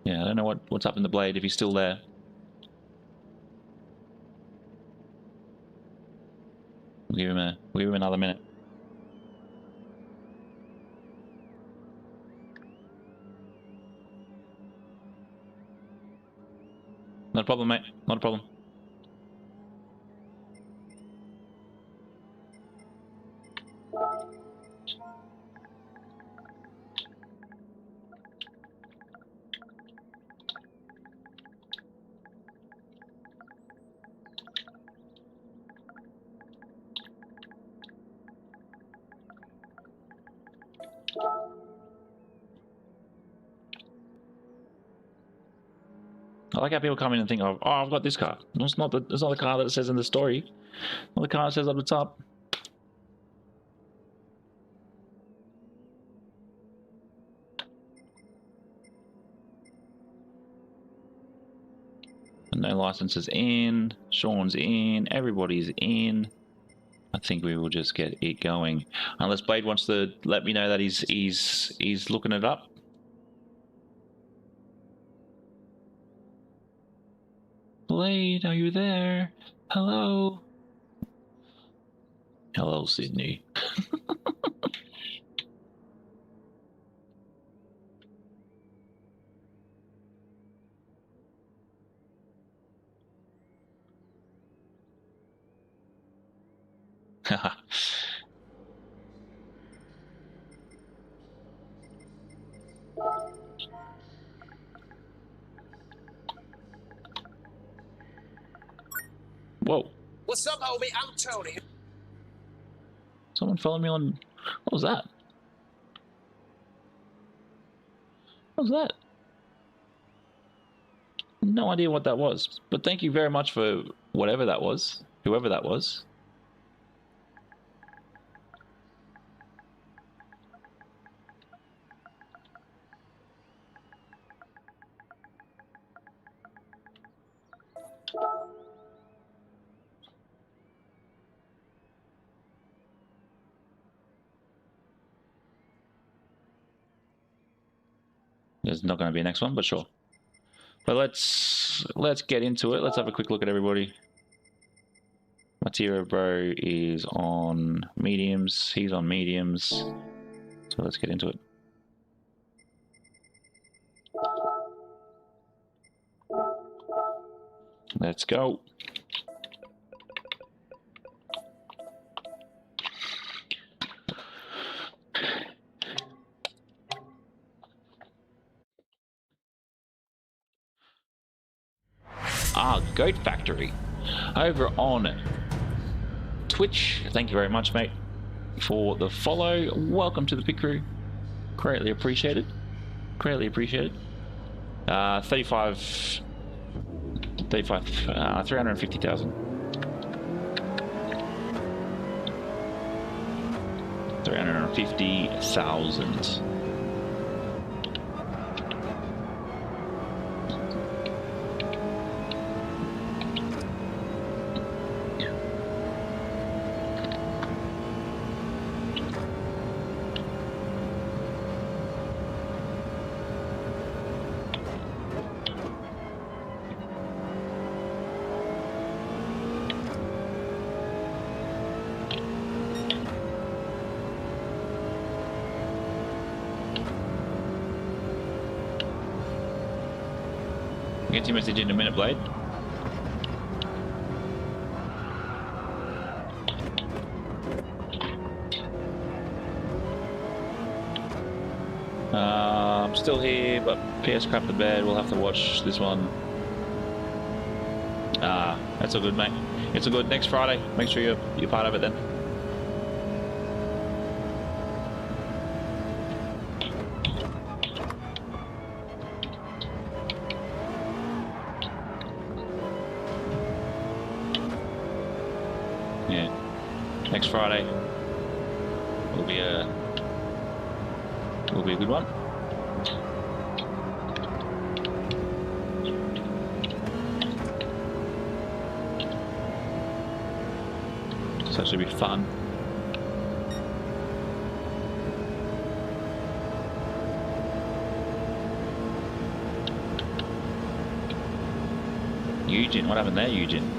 Yeah, I don't know what's up in the blade if he's still there. We'll give him another minute. Not a problem, mate. Not a problem. I like how people come in and think, oh, I've got this car. It's not the car that it says in the story. Not the car that says up the top. No licenses in. Sean's in. Everybody's in. I think we will just get it going. Unless Blade wants to let me know that he's looking it up. Blade, are you there? Hello? Hello, Sydney. Haha. Whoa. What's up, homie? I'm Tony. Someone follow me on... What was that? What was that? No idea what that was. But thank you very much for whatever that was. Whoever that was. There's not going to be a next one, but sure. But let's get into it. Let's have a quick look at everybody. Matira bro is on mediums. He's on mediums. So let's get into it. Let's go. Goat Factory over on Twitch. Thank you very much, mate, for the follow. Welcome to the pit crew. Greatly appreciated. Greatly appreciated. 350,000. 350,000. Get your message in a minute, Blade. I'm still here, but PS crap the bed. We'll have to watch this one. That's all good, mate. It's all good. Next Friday, make sure you're part of it then. Yeah, next Friday will be a good one. So it should be fun. Eugene, what happened there, Eugene?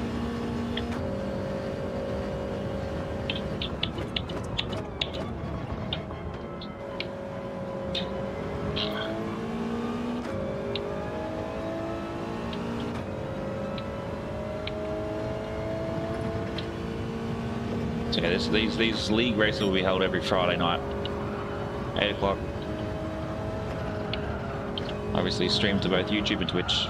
So yeah, these league races will be held every Friday night, 8 o'clock. Obviously streamed to both YouTube and Twitch.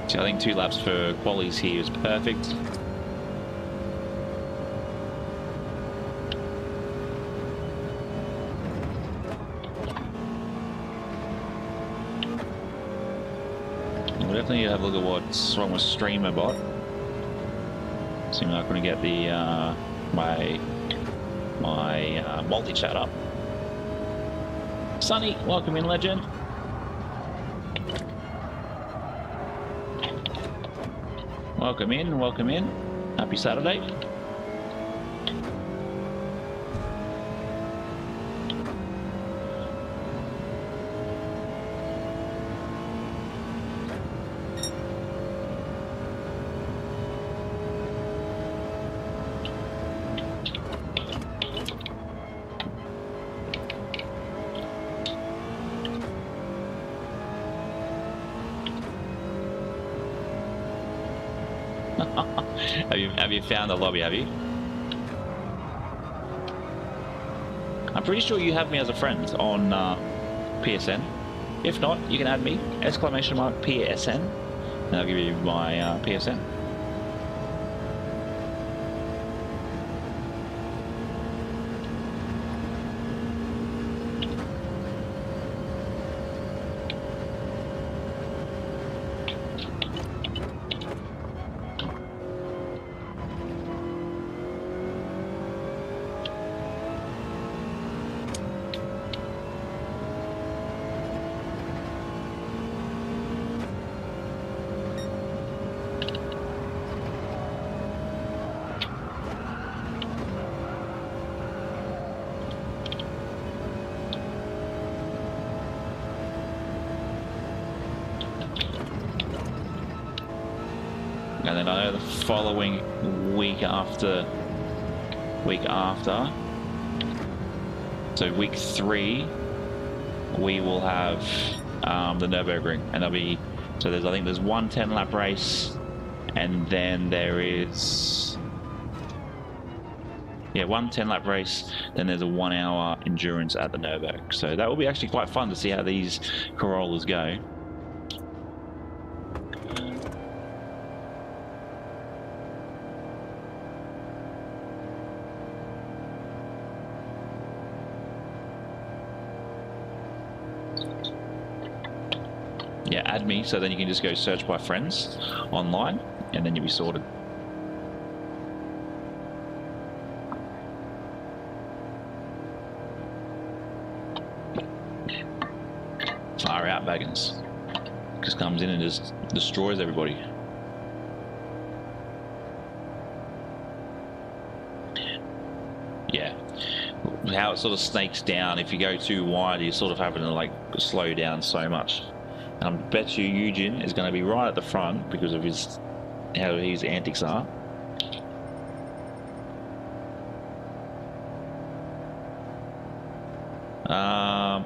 So I think 2 laps for qualies here is perfect. We'll definitely have a look at what's wrong with Streamer Bot. Seems like I'm going to get the my multi-chat up. Sunny, welcome in, legend. Welcome in, welcome in. Happy Saturday. Have you found the lobby, have you? I'm pretty sure you have me as a friend on PSN. If not, you can add me, !PSN, and I'll give you my PSN. And then I know the following week after, so week 3, we will have the Nürburgring, and there'll be, so there's, I think there's one 10-lap race, and then there is, yeah, one 10-lap race, then there's a 1-hour endurance at the Nürburgring. So that will be actually quite fun to see how these Corollas go. Yeah, add me, so then you can just go search by friends online, and then you'll be sorted. Far out, Baggins. Just comes in and just destroys everybody. Yeah. how it sort of snakes down. If you go too wide, you're sort of having to like slow down so much. And I bet you Eugen is going to be right at the front because of his how his antics are.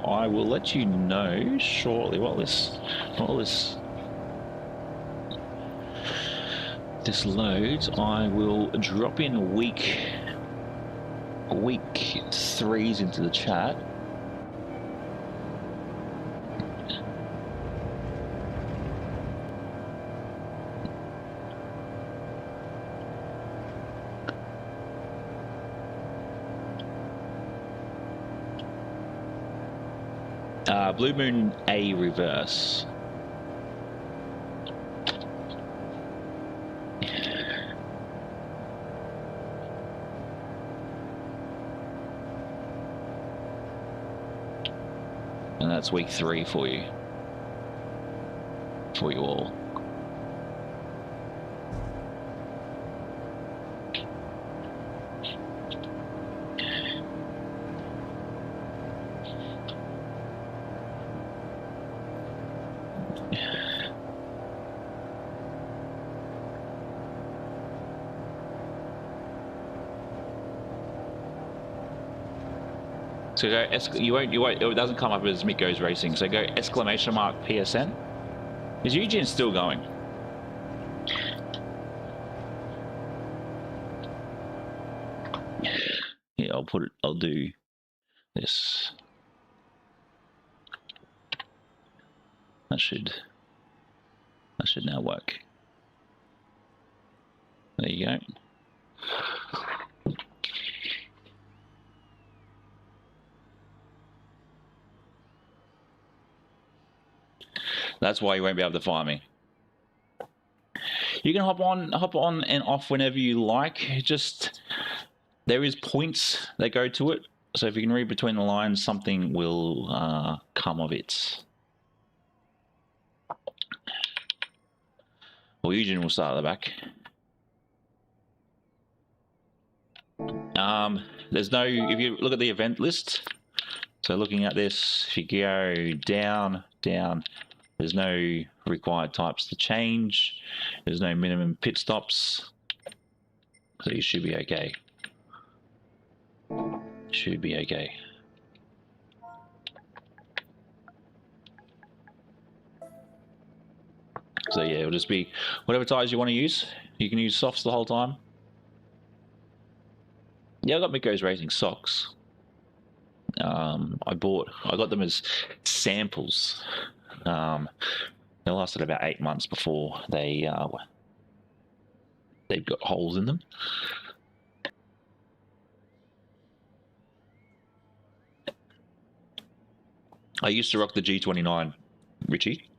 I will let you know shortly what this loads. I will drop in week 3s into the chat. Blue Moon A reverse. And that's week 3 for you. For you all. So go, you won't, it doesn't come up as Mick Goes Racing. So go exclamation mark PSN. Is Eugene still going? Yeah, I'll do this. That should now work. There you go. That's why you won't be able to find me. You can hop on and off whenever you like. Just there is points that go to it. So if you can read between the lines, something will come of it. Well, Eugene will start at the back. There's no, if you look at the event list, so looking at this, if you go down, there's no required types to change. There's no minimum pit stops. So you should be okay. Should be okay. So yeah, it'll just be whatever tires you want to use. You can use softs the whole time. Yeah, I got Mick Goes Racing socks. I got them as samples. They lasted about 8 months before they've got holes in them. I used to rock the G29, Richie.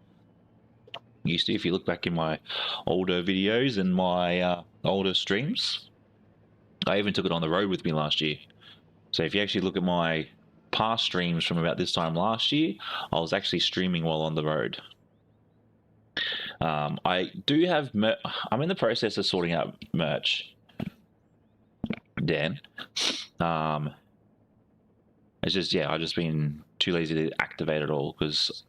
Used to, if you look back in my older videos and my older streams. I even took it on the road with me last year. So if you actually look at my past streams from about this time last year, I was actually streaming while on the road. I do have I'm in the process of sorting out merch, Dan. It's just, yeah, I've just been too lazy to activate it all because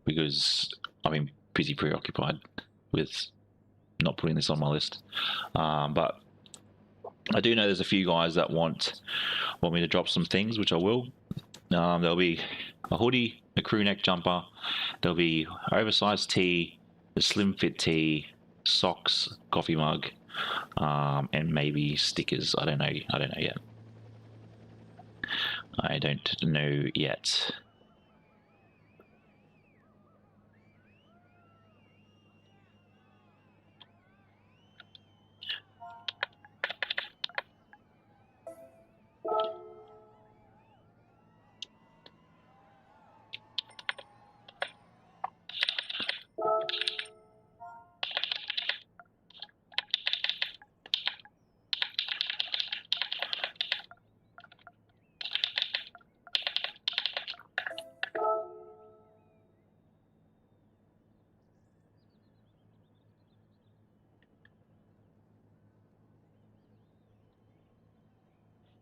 I've been busy preoccupied with not putting this on my list. But I do know there's a few guys that want me to drop some things, which I will. There'll be a hoodie, a crew neck jumper, there'll be oversized tee, a slim fit tee, socks, coffee mug, and maybe stickers. I don't know yet. I don't know yet.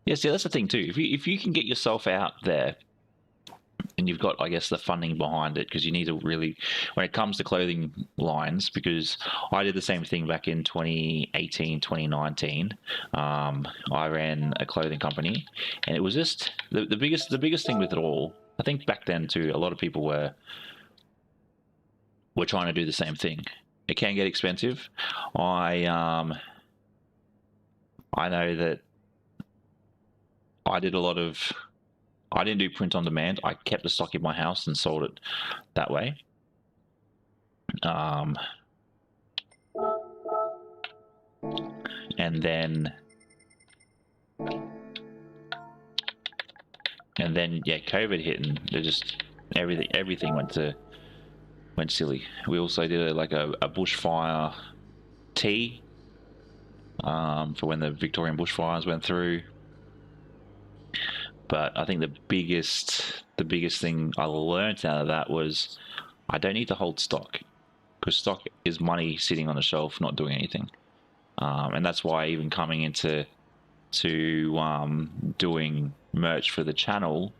Yeah, see, that's the thing too. If you can get yourself out there, and you've got, I guess, the funding behind it, because you need to really, when it comes to clothing lines, because I did the same thing back in 2018, 2019. I ran a clothing company, and it was just the biggest thing with it all. I think back then too, a lot of people were trying to do the same thing. It can get expensive. I know that I did a lot of. I didn't do print on demand. I kept the stock in my house and sold it that way. And then yeah, COVID hit, and they just everything went silly. We also did a bushfire tea for when the Victorian bushfires went through. But I think the biggest thing I learned out of that was I don't need to hold stock, because stock is money sitting on the shelf not doing anything. And that's why even coming into doing merch for the channel,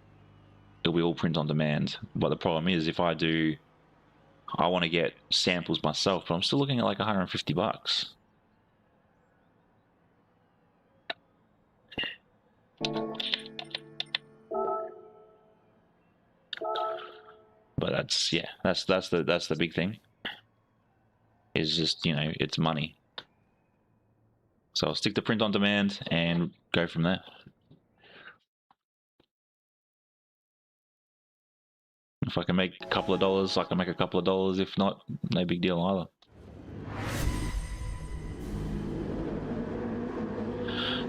it'll be all print on demand. But the problem is, if I want to get samples myself, but I'm still looking at like $150. But that's the big thing. Is just, you know, it's money. So I'll stick to print on demand and go from there. If I can make a couple of dollars, I can make a couple of dollars. If not, no big deal either.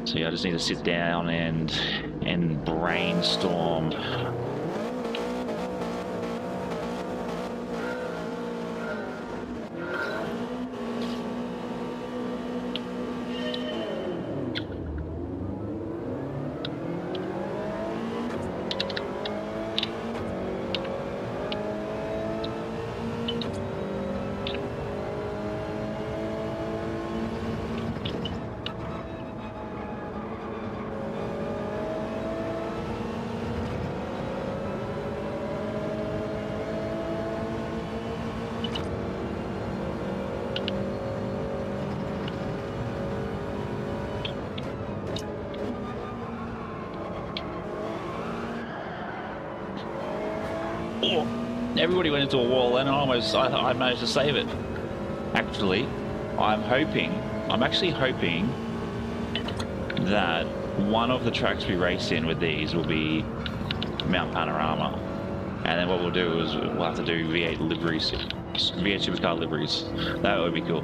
So yeah, I just need to sit down and brainstorm. Everybody went into a wall, and I managed to save it. Actually, I'm actually hoping that one of the tracks we race in with these will be Mount Panorama, and then what we'll do is we'll have to do V8 liveries, V8 supercar liveries. That would be cool.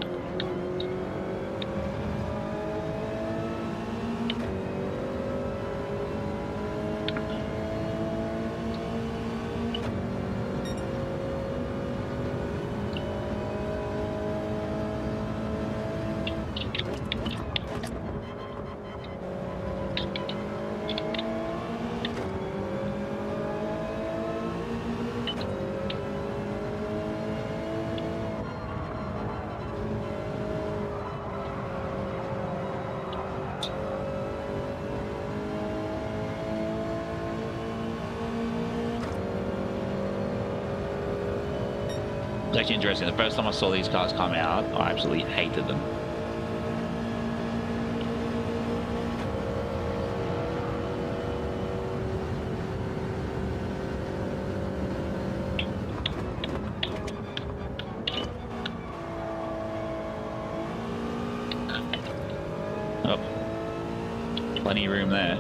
It's actually interesting. The first time I saw these cars come out, I absolutely hated them. Oh, plenty of room there.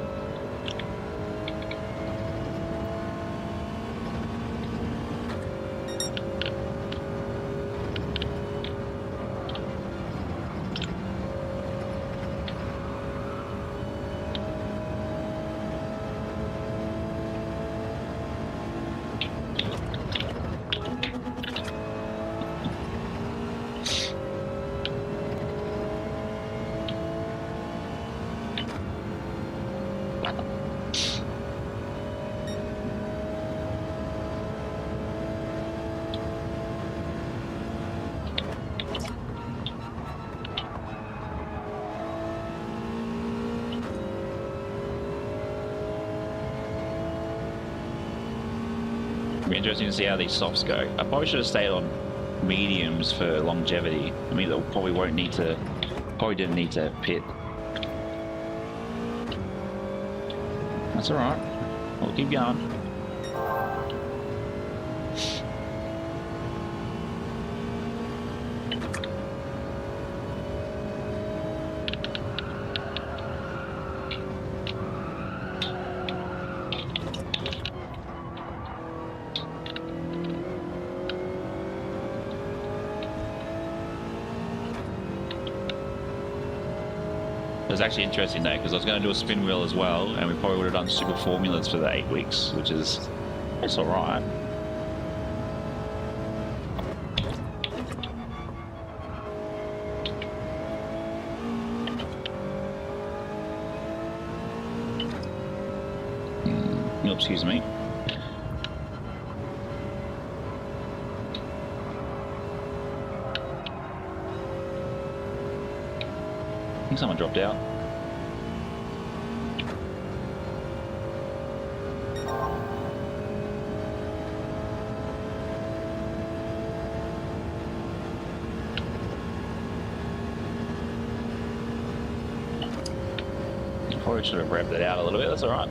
be interesting to see how these softs go. I probably should have stayed on mediums for longevity. I mean, they probably didn't need to pit. That's all right. We'll keep going. It was actually interesting though, because I was going to do a spin wheel as well, and we probably would have done super formulas for the 8 weeks, which is, it's all right. You'll excuse me. I think someone dropped out. Probably should have revved it out a little bit, that's alright.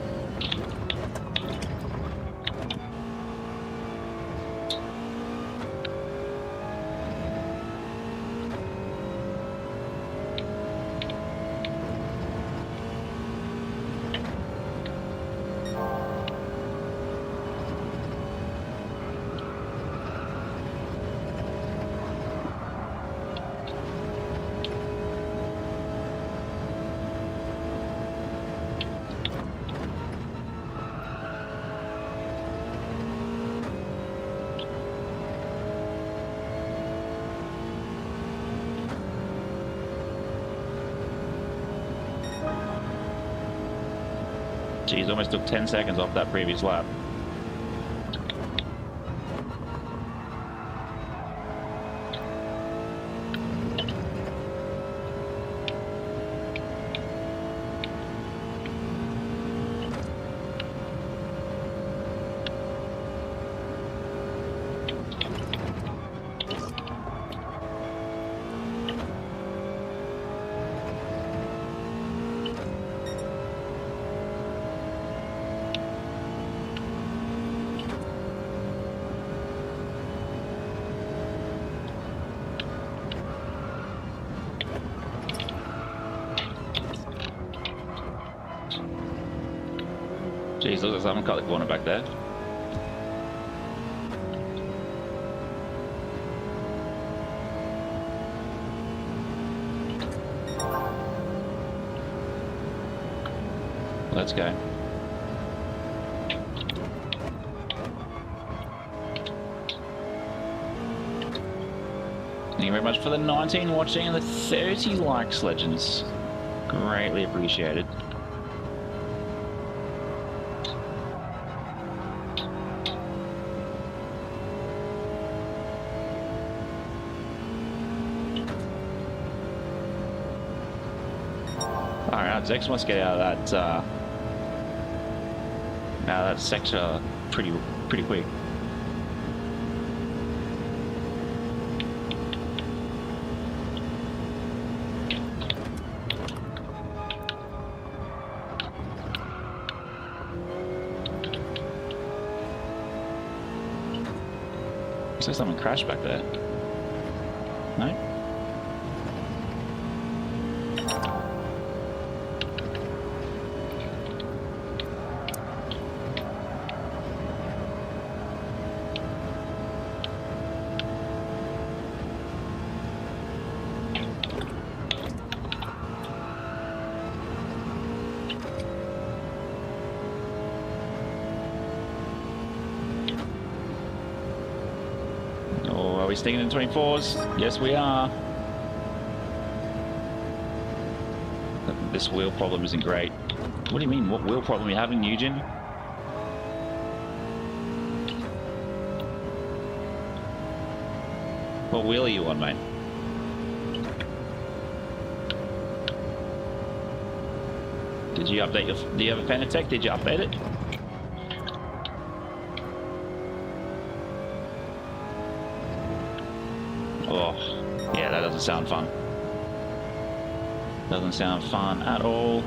Jeez, almost took 10 seconds off that previous lap. Jeez, looks like someone cut the corner back there. Let's go. Thank you very much for the 19 watching and the 30 likes, legends. Greatly appreciated. Alright, Zex must get out of that sector pretty quick. Looks like someone crashed back there. No? Are we sticking in 24s? Yes, we are. This wheel problem isn't great. What do you mean? What wheel problem are you having, Nugent? What wheel are you on, mate? Did you update your... Do you have a Fanatec? Did you update it? doesn't sound fun. Doesn't sound fun at all.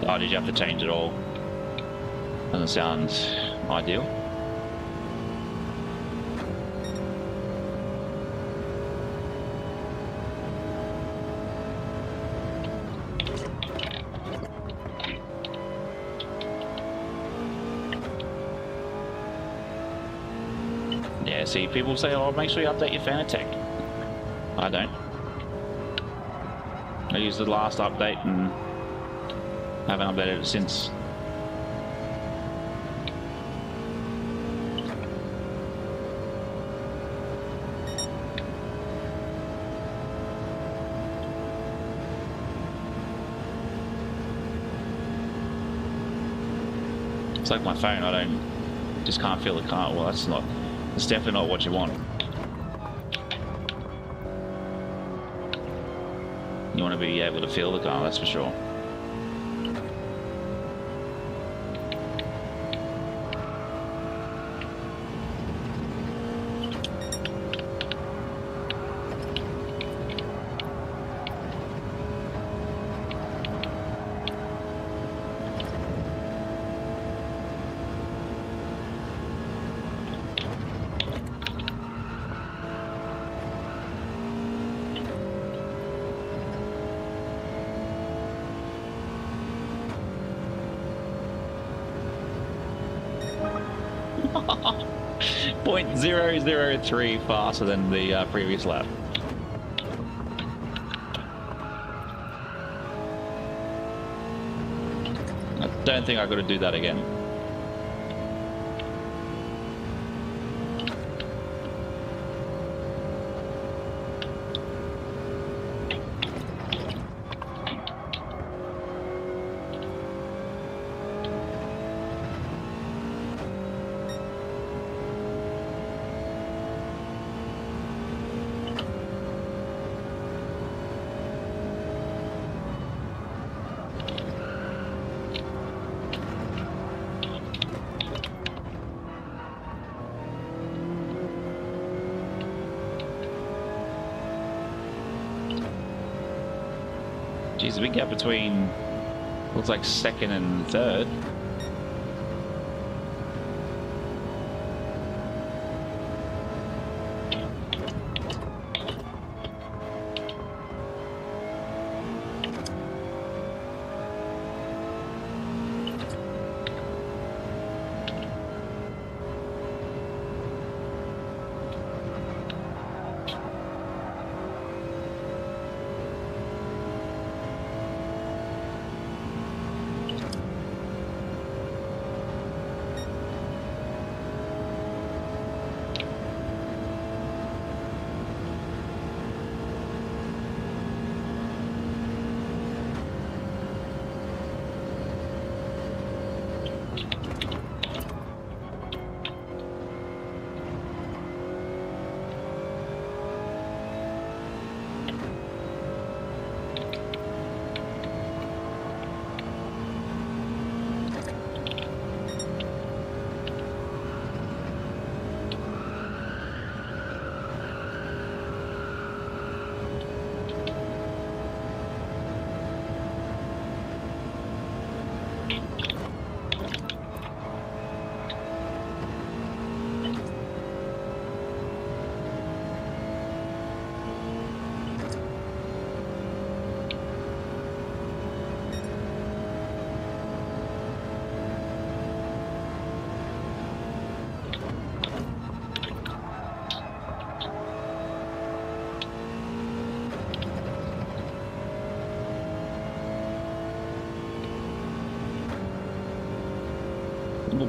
Oh, did you have to change it all? Doesn't sound ideal. Yeah, see, people say, oh, make sure you update your Fanatec. I don't. I used the last update and haven't updated it since. It's like my phone, just can't feel the car. Well, that's definitely not what you want. You want to be able to feel the car, that's for sure. .003 faster than the previous lap. I don't think I've got to do that again. Geez, a big gap between, looks like second and third.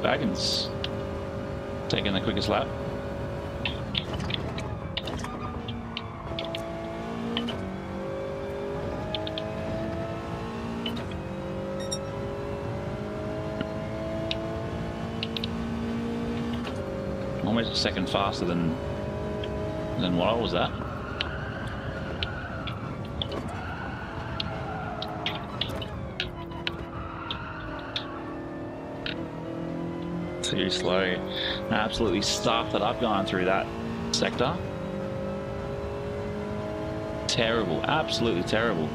Baggins taking the quickest lap. Almost a second faster than what I was at. Too slow. Absolutely stuffed it up going through that sector. Terrible. Absolutely terrible.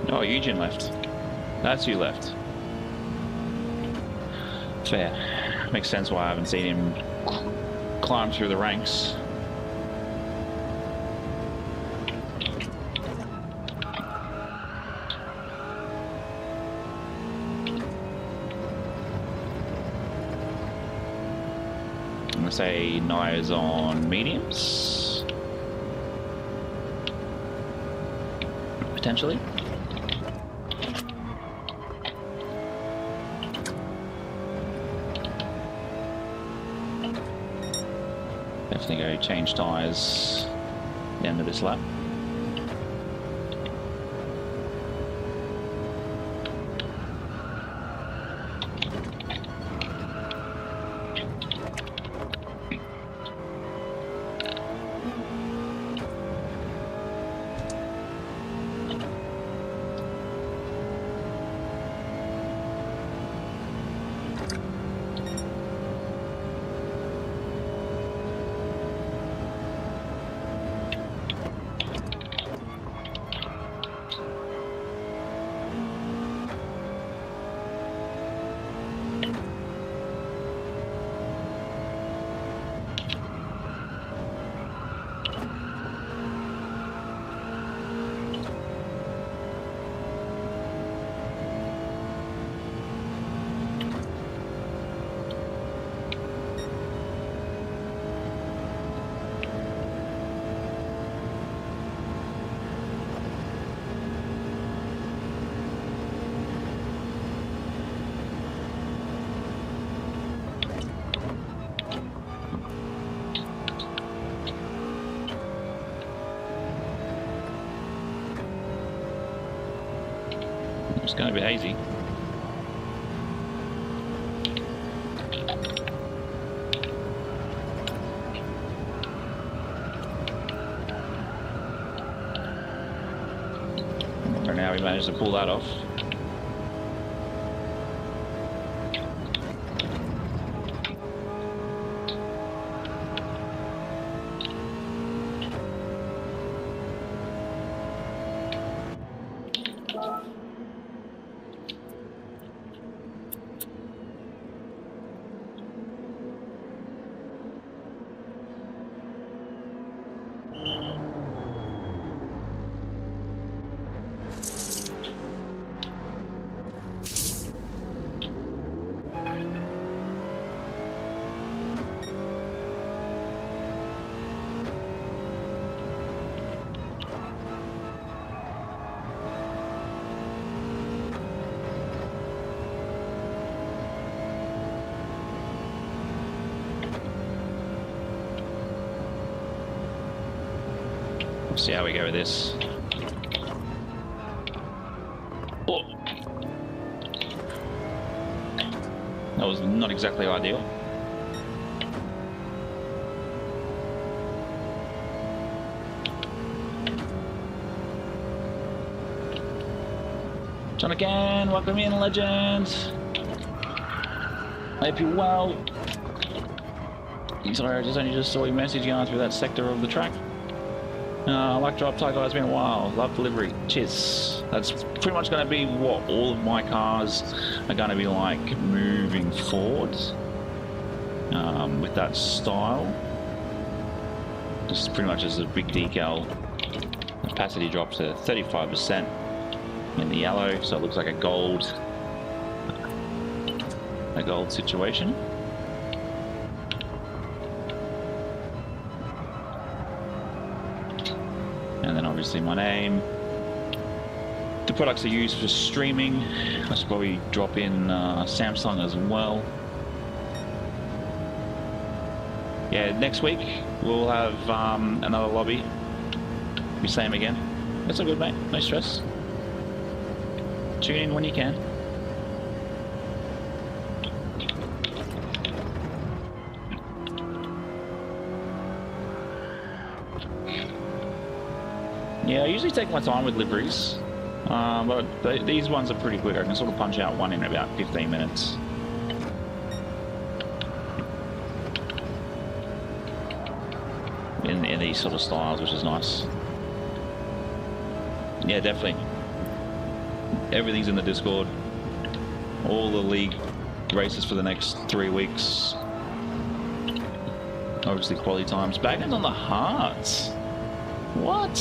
Oh, Eugene left. That's who left. Fair. Makes sense why I haven't seen him climb through the ranks. I'm gonna say Nia's on mediums. Potentially. Definitely go change tyres at the end of this lap. It's going to be hazy. For now, we managed to pull that off. See how we go with this. Oh. That was not exactly ideal. John again, welcome in, legend. Hope you're well. Sorry, I just saw your message going through that sector of the track. I like drop tight, guys. It's been a while. Love delivery. Cheers. That's pretty much going to be what all of my cars are going to be like moving forward with that style. Just pretty much as a big decal. Opacity drops to 35% in the yellow, so it looks like a gold situation. And then obviously my name. The products are used for streaming. I should probably drop in Samsung as well. Yeah, next week we'll have another lobby. Be same again. That's all good, mate. No stress. Tune in when you can. Yeah, I usually take my time with liveries, but these ones are pretty quick. I can sort of punch out one in about 15 minutes. In these sort of styles, which is nice. Yeah, definitely. Everything's in the Discord. All the league races for the next 3 weeks. Obviously quality times. Baggins on the hearts. What?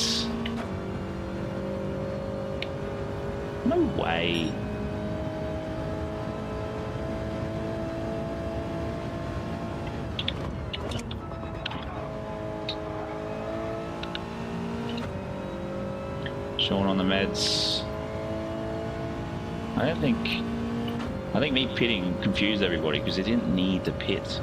No way. Sean on the meds. I think me pitting confused everybody because they didn't need to pit.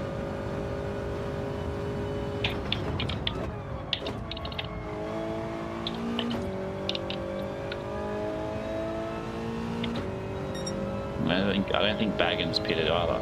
I don't think Baggins pitted either.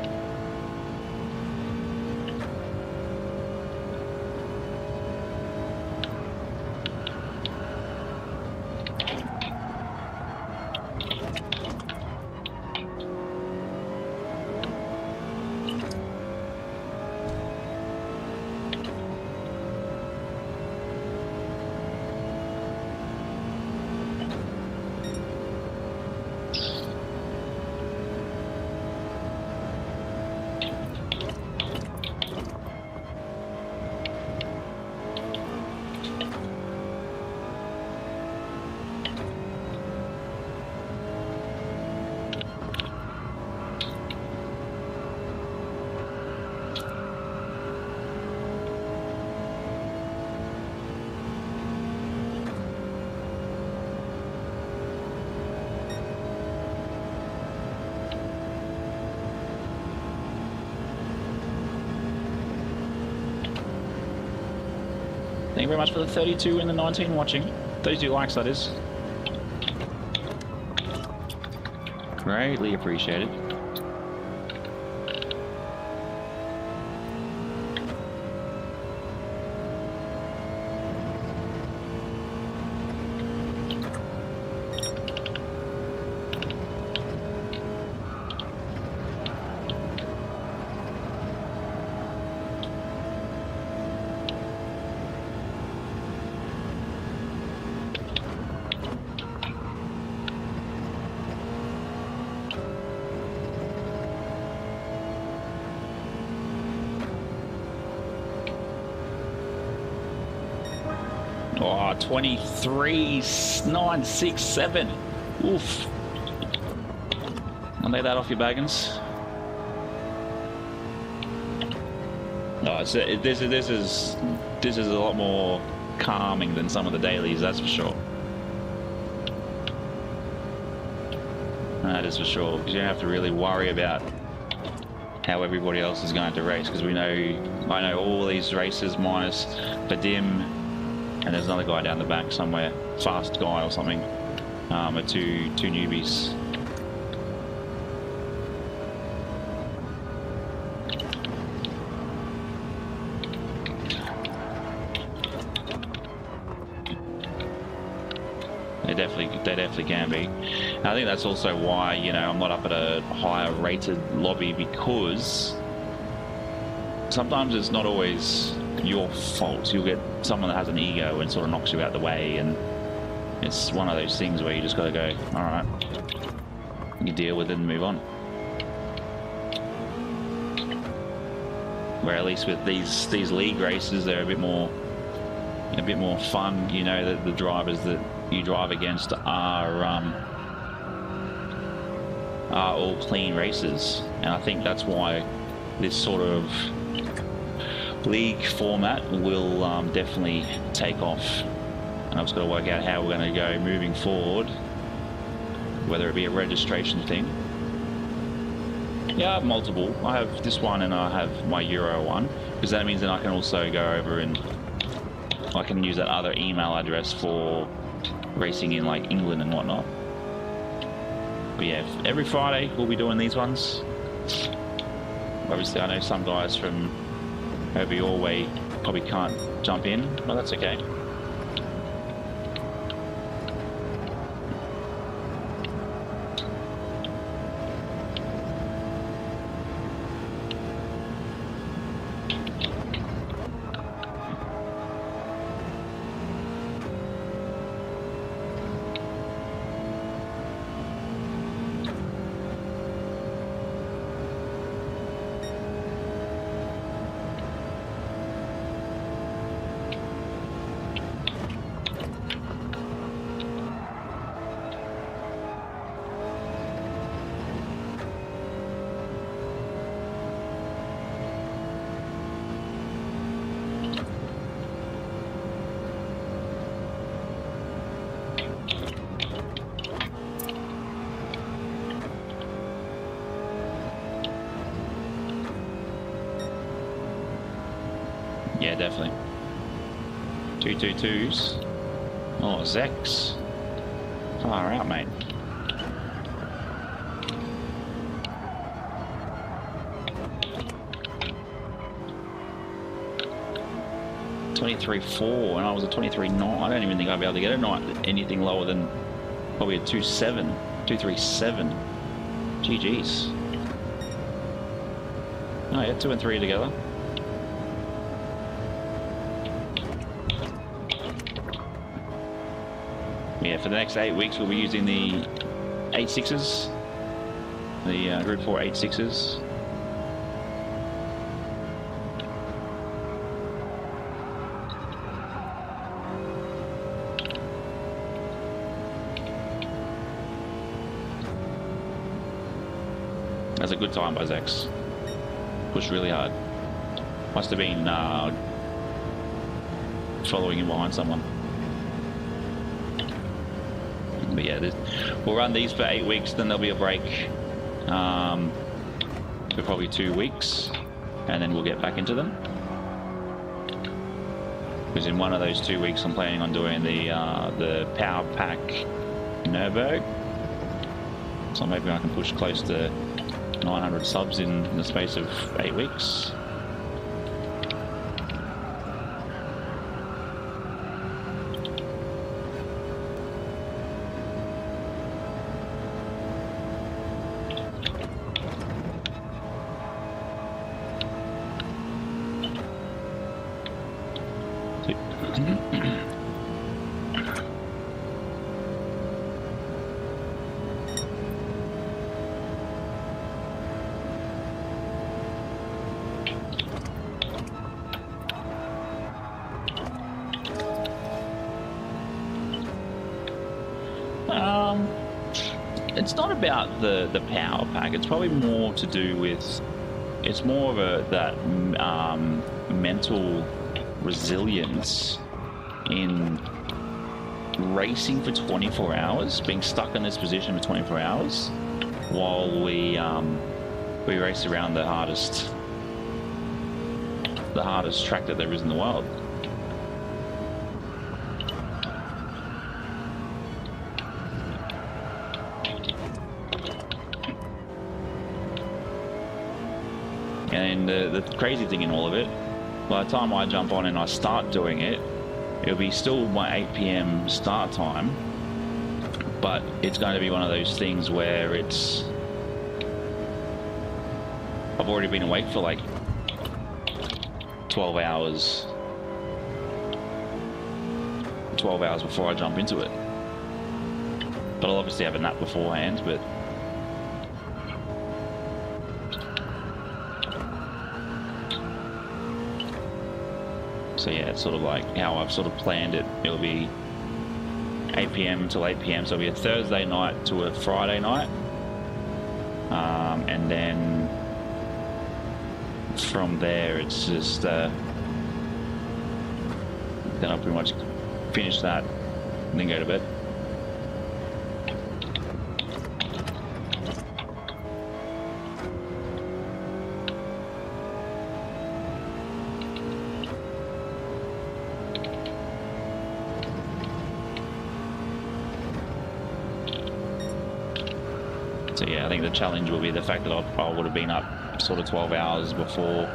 Thank you very much for the 32 and the 19 watching. 32 likes, that is. Greatly appreciated. Oh, 23,967. Oof. I'll lay that off your Baggins. No, this is a lot more calming than some of the dailies, that's for sure. That is for sure, because you don't have to really worry about how everybody else is going to race, because I know all these races minus Vadim, and there's another guy down the back somewhere, fast guy or something, are two newbies. They definitely can be. And I think that's also why, you know, I'm not up at a higher rated lobby, because sometimes it's not always your fault. You'll get someone that has an ego and sort of knocks you out the way, and it's one of those things where you just got to go, all right, you deal with it and move on. Where at least with these league races, they're a bit more fun. You know, that the drivers that you drive against are all clean races, and I think that's why this sort of league format will definitely take off. And I've just got to work out how we're going to go moving forward, whether it be a registration thing. Yeah, I have multiple. I have this one and I have my Euro one, because that means then I can also go over and I can use that other email address for racing in like England and whatnot. But yeah, every Friday we'll be doing these ones. Obviously I know some guys from over your way probably can't jump in, but that's okay. Yeah, definitely. 222s. Oh, Zex. Far out, mate. .23.4, and I was a 23.9. I don't even think I'd be able to get a night anything lower than probably a 2.7, 2.37. GG's. Oh yeah, 2 and 3 together. Yeah, for the next 8 weeks we'll be using the 8.6s, the Group 4 8.6s. That's a good time by Zex. Pushed really hard. Must have been following him behind someone. But yeah, we'll run these for 8 weeks, then there'll be a break for probably 2 weeks, and then we'll get back into them. Because in one of those 2 weeks, I'm planning on doing the Power Pack Nürburgring. So maybe I can push close to 900 subs in the space of 8 weeks. It's not about the power pack. It's probably more to do with, it's more of that mental resilience in racing for 24 hours, being stuck in this position for 24 hours while we race around the hardest track that there is in the world. And the crazy thing in all of it, by the time I jump on and I start doing it, it'll be still my 8 PM start time, but it's going to be one of those things where it's... I've already been awake for like 12 hours. 12 hours before I jump into it. But I'll obviously have a nap beforehand, but... So yeah, it's sort of like how I've sort of planned it. It'll be 8 p.m. till 8 p.m. So it'll be a Thursday night to a Friday night. And then from there, it's just... then I'll pretty much finish that and then go to bed. So yeah, I think the challenge will be the fact that I would have been up sort of 12 hours before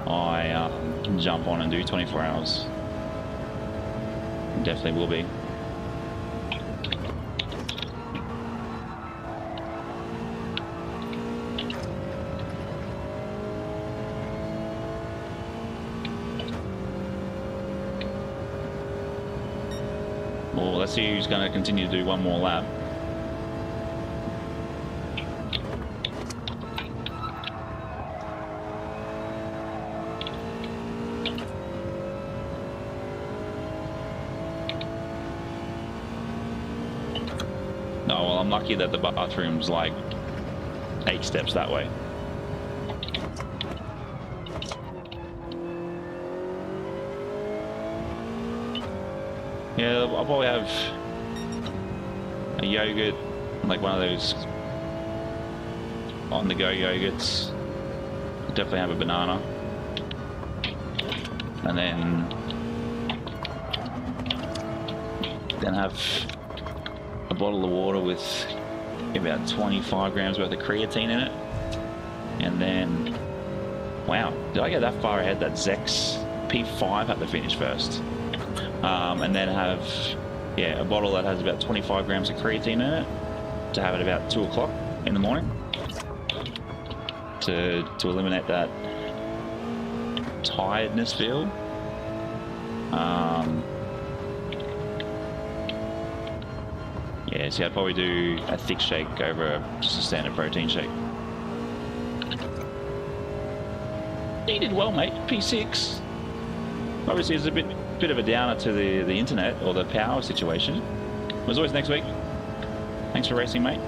I jump on and do 24 hours. Definitely will be. Well, let's see who's going to continue to do one more lap. Oh, well, I'm lucky that the bathroom's like 8 steps that way. Yeah, I'll probably have a yogurt, like one of those on-the-go yogurts. Definitely have a banana. And then have a bottle of water with about 25 grams worth of creatine in it. And then, wow, did I get that far ahead that Zex P5 had to finish first? And then have, yeah, a bottle that has about 25 grams of creatine in it to have it about 2 o'clock in the morning to eliminate that tiredness feel. Yeah, see, I'd probably do a thick shake over just a standard protein shake. You did well, mate. P6. Obviously, it's a bit of a downer to the internet or the power situation. As always, next week. Thanks for racing, mate.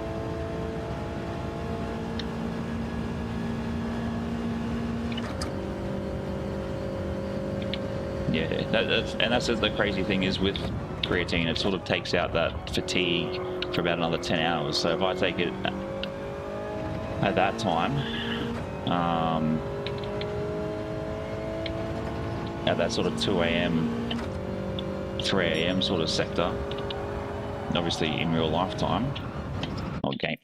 Yeah, that's the crazy thing is with creatine, it sort of takes out that fatigue for about another 10 hours. So if I take it at that time, at that sort of 2 a.m., 3 a.m. sort of sector, obviously in real lifetime. Okay.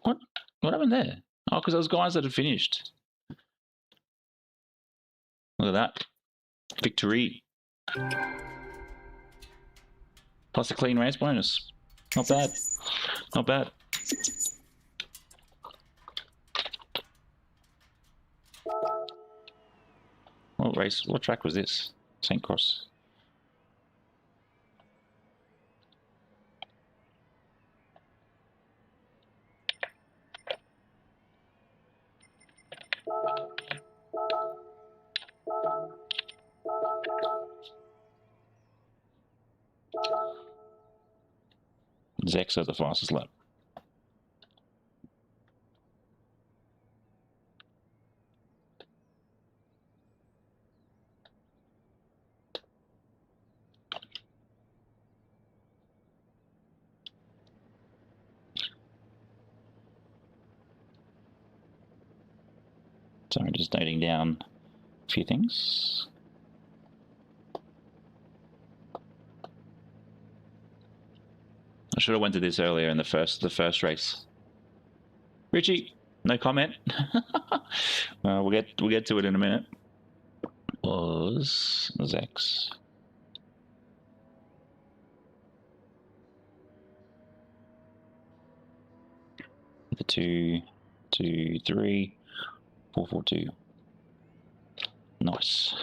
What happened there? Oh, because those guys that had finished. Look at that. Victory. Plus a clean race bonus. Not bad. Not bad. What race? What track was this? St. Cross. Zex at the fastest lap. So I'm just noting down a few things. I should have went to this earlier in the first race. Richie, no comment. We'll get to it in a minute. Was Zex. 2, 2, 3, 4, 4, 2. Nice.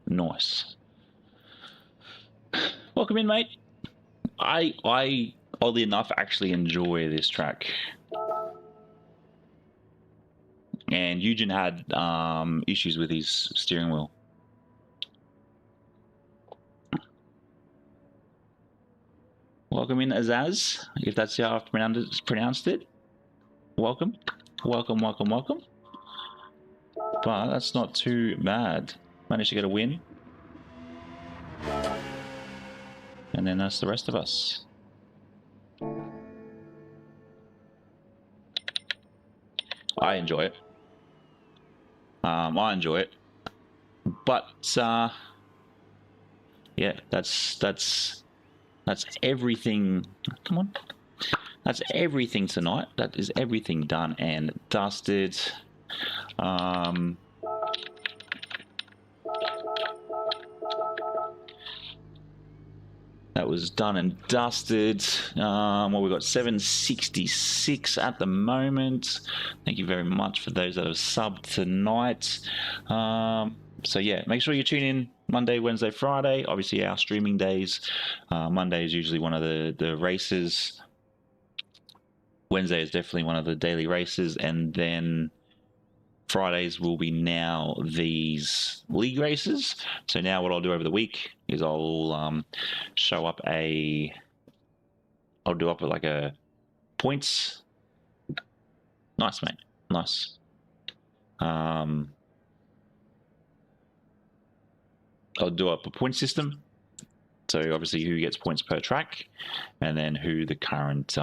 Nice. Welcome in, mate. I oddly enough actually enjoy this track. And Eugen had issues with his steering wheel. Welcome in, Azaz, if that's how I've pronounced it. Welcome. Welcome, welcome, welcome. But that's not too bad. Managed to get a win. And then that's the rest of us. I enjoy it. I enjoy it. But yeah, that's everything. Come on. That's everything tonight. That is everything done and dusted. That was done and dusted. Well, we've got 766 at the moment. Thank you very much for those that have subbed tonight. So yeah, make sure you tune in Monday, Wednesday, Friday. Obviously our streaming days. Monday is usually one of the races. Wednesday is definitely one of the daily races, and then Fridays will be now these league races. So now what I'll do over the week is I'll show up I'll do up like a points. Nice, mate. Nice. I'll do up a point system. So obviously who gets points per track, and then who the current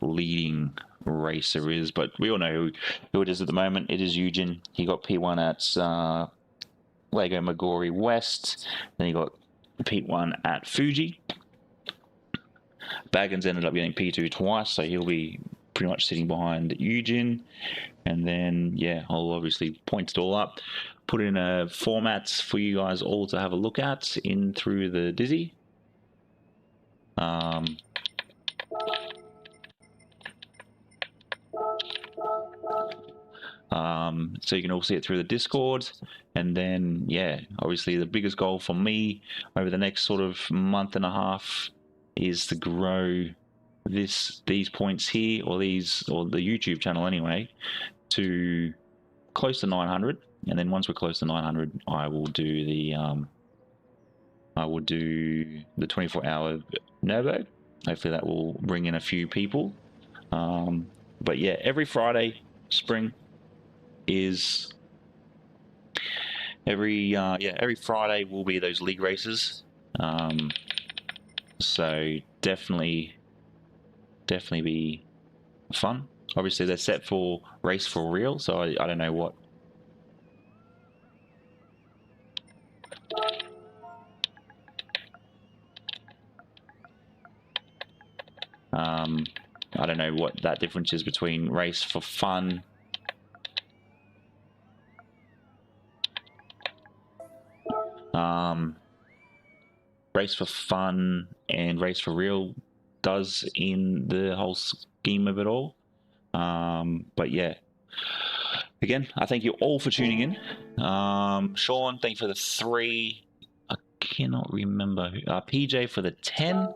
leading racer is. But we all know who it is at the moment. It is Eugen. He got P1 at Lago Maggiore West. Then he got P1 at Fuji. Baggins ended up getting P2 twice, so he'll be pretty much sitting behind Eugen. And then, yeah, I'll obviously point it all up, put in a format for you guys all to have a look at in through the Dizzy. So you can all see it through the Discord. And then, yeah, obviously the biggest goal for me over the next sort of month and a half is to grow these points here, or the YouTube channel anyway, to close to 900. And then once we're close to 900, I will do the 24-hour Nervo. Hopefully that will bring in a few people. But yeah, every Friday, spring is every Friday will be those league races. So definitely be fun. Obviously they're set for race for real, so I don't know what that difference is between race for fun race for fun and race for real does in the whole scheme of it all. But yeah, again, I thank you all for tuning in. Sean, thank you for the 3. I cannot remember who, PJ for the 10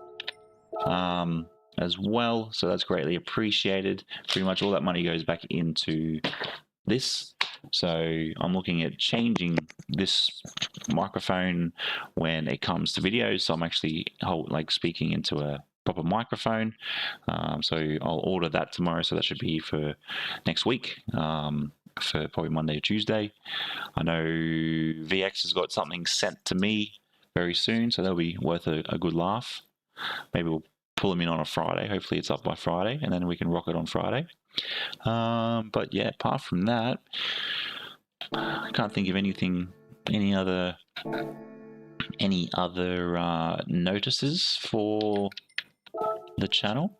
as well, so that's greatly appreciated. Pretty much all that money goes back into this. So I'm looking at changing this microphone when it comes to videos, so I'm actually speaking into a proper microphone. So I'll order that tomorrow, so that should be for next week, for probably Monday or Tuesday. I know VX has got something sent to me very soon, so that'll be worth a good laugh. Maybe we'll pull them in on a Friday. Hopefully it's up by Friday, and then we can rock it on Friday. But yeah, apart from that, I can't think of any other notices for the channel.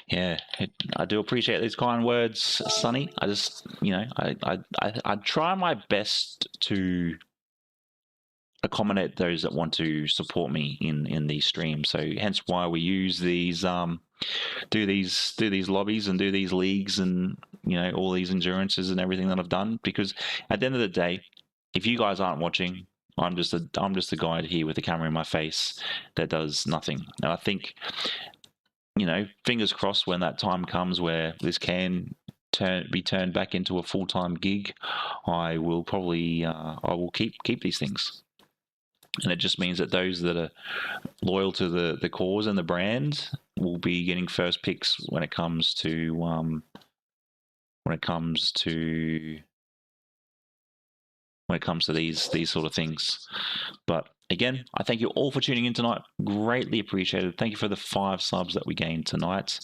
Yeah, I do appreciate these kind words, Sonny. I just, I try my best to accommodate those that want to support me in these streams. So hence why we use these do these lobbies and do these leagues and all these endurances and everything that I've done, because at the end of the day, if you guys aren't watching, I'm just a guide here with the camera in my face that does nothing. And I think, fingers crossed, when that time comes where this can be turned back into a full-time gig, I will probably I will keep these things. And it just means that those that are loyal to the cause and the brand will be getting first picks when it comes to these sort of things. But again, I thank you all for tuning in tonight. Greatly appreciated. Thank you for the 5 subs that we gained tonight.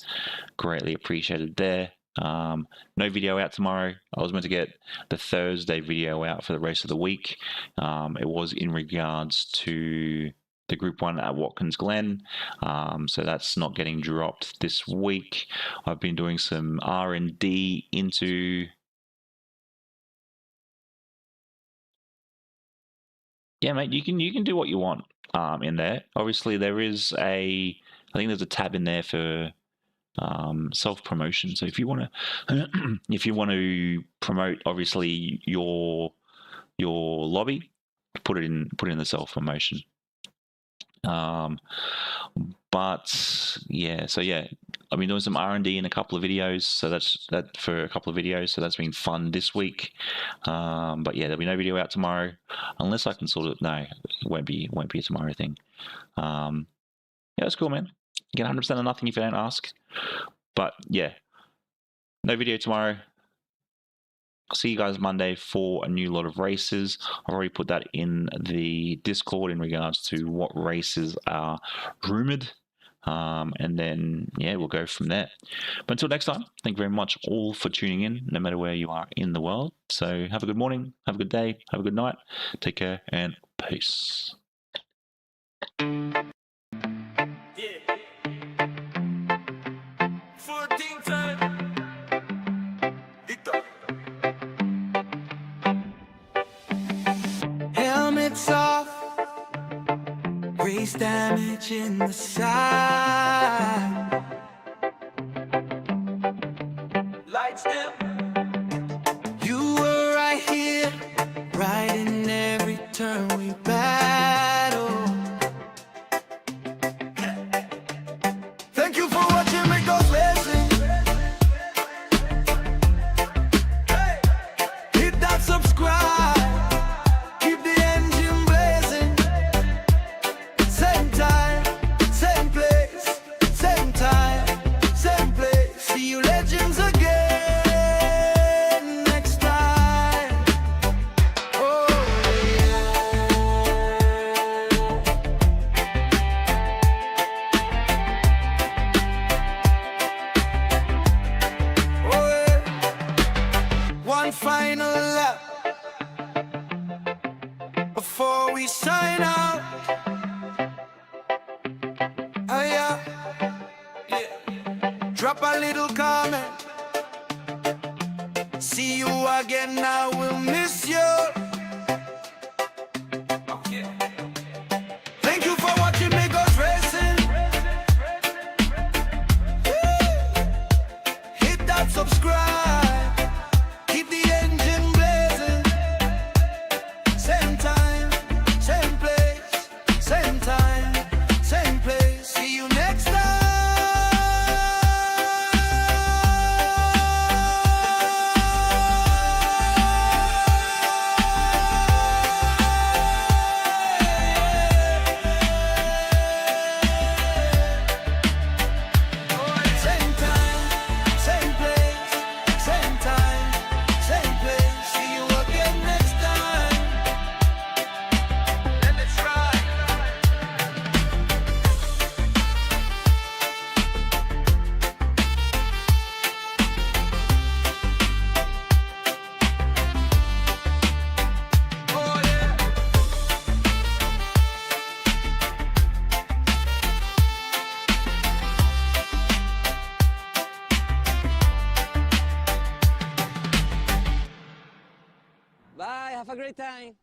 Greatly appreciated there. No video out tomorrow. I was meant to get the Thursday video out for the rest of the week. It was in regards to the Group 1 at Watkins Glen, so that's not getting dropped this week. I've been doing some R&D into mate, you can do what you want in there. Obviously there is I think there's a tab in there for self-promotion. So if you want to promote obviously your lobby, put it in the self-promotion. But yeah, so yeah, I've been doing some R&D in a couple of videos, so that's for a couple of videos, so that's been fun this week. But yeah, there'll be no video out tomorrow unless I can sort of, no, it won't be a tomorrow thing. Yeah, that's cool, man. You get 100% of nothing if you don't ask. But yeah, no video tomorrow. I'll see you guys Monday for a new lot of races. I've already put that in the Discord in regards to what races are rumored. And then, yeah, we'll go from there. But until next time, thank you very much all for tuning in, no matter where you are in the world. So have a good morning, have a good day, have a good night. Take care and peace. Helmets off, race damage in the side. Lights dim. You were right here, right in every turn we battle. Thank you for watching, make those blessings. Hit that subscribe. Keep the engine blazing. Same time, same place. Same time, same place. See you legends again next time. Oh yeah. Oh yeah. One final lap before we sign out. Oh yeah, yeah. Drop a little comment. See you again, I will miss you. Thank you for watching me go racing. Hit that subscribe. Keep the engine blazing. Same time, same place. Same time, same place. See you next time. Same time, same place. Same time, same place. See you again next time. Let it try. Oh yeah. Bye, have a great time.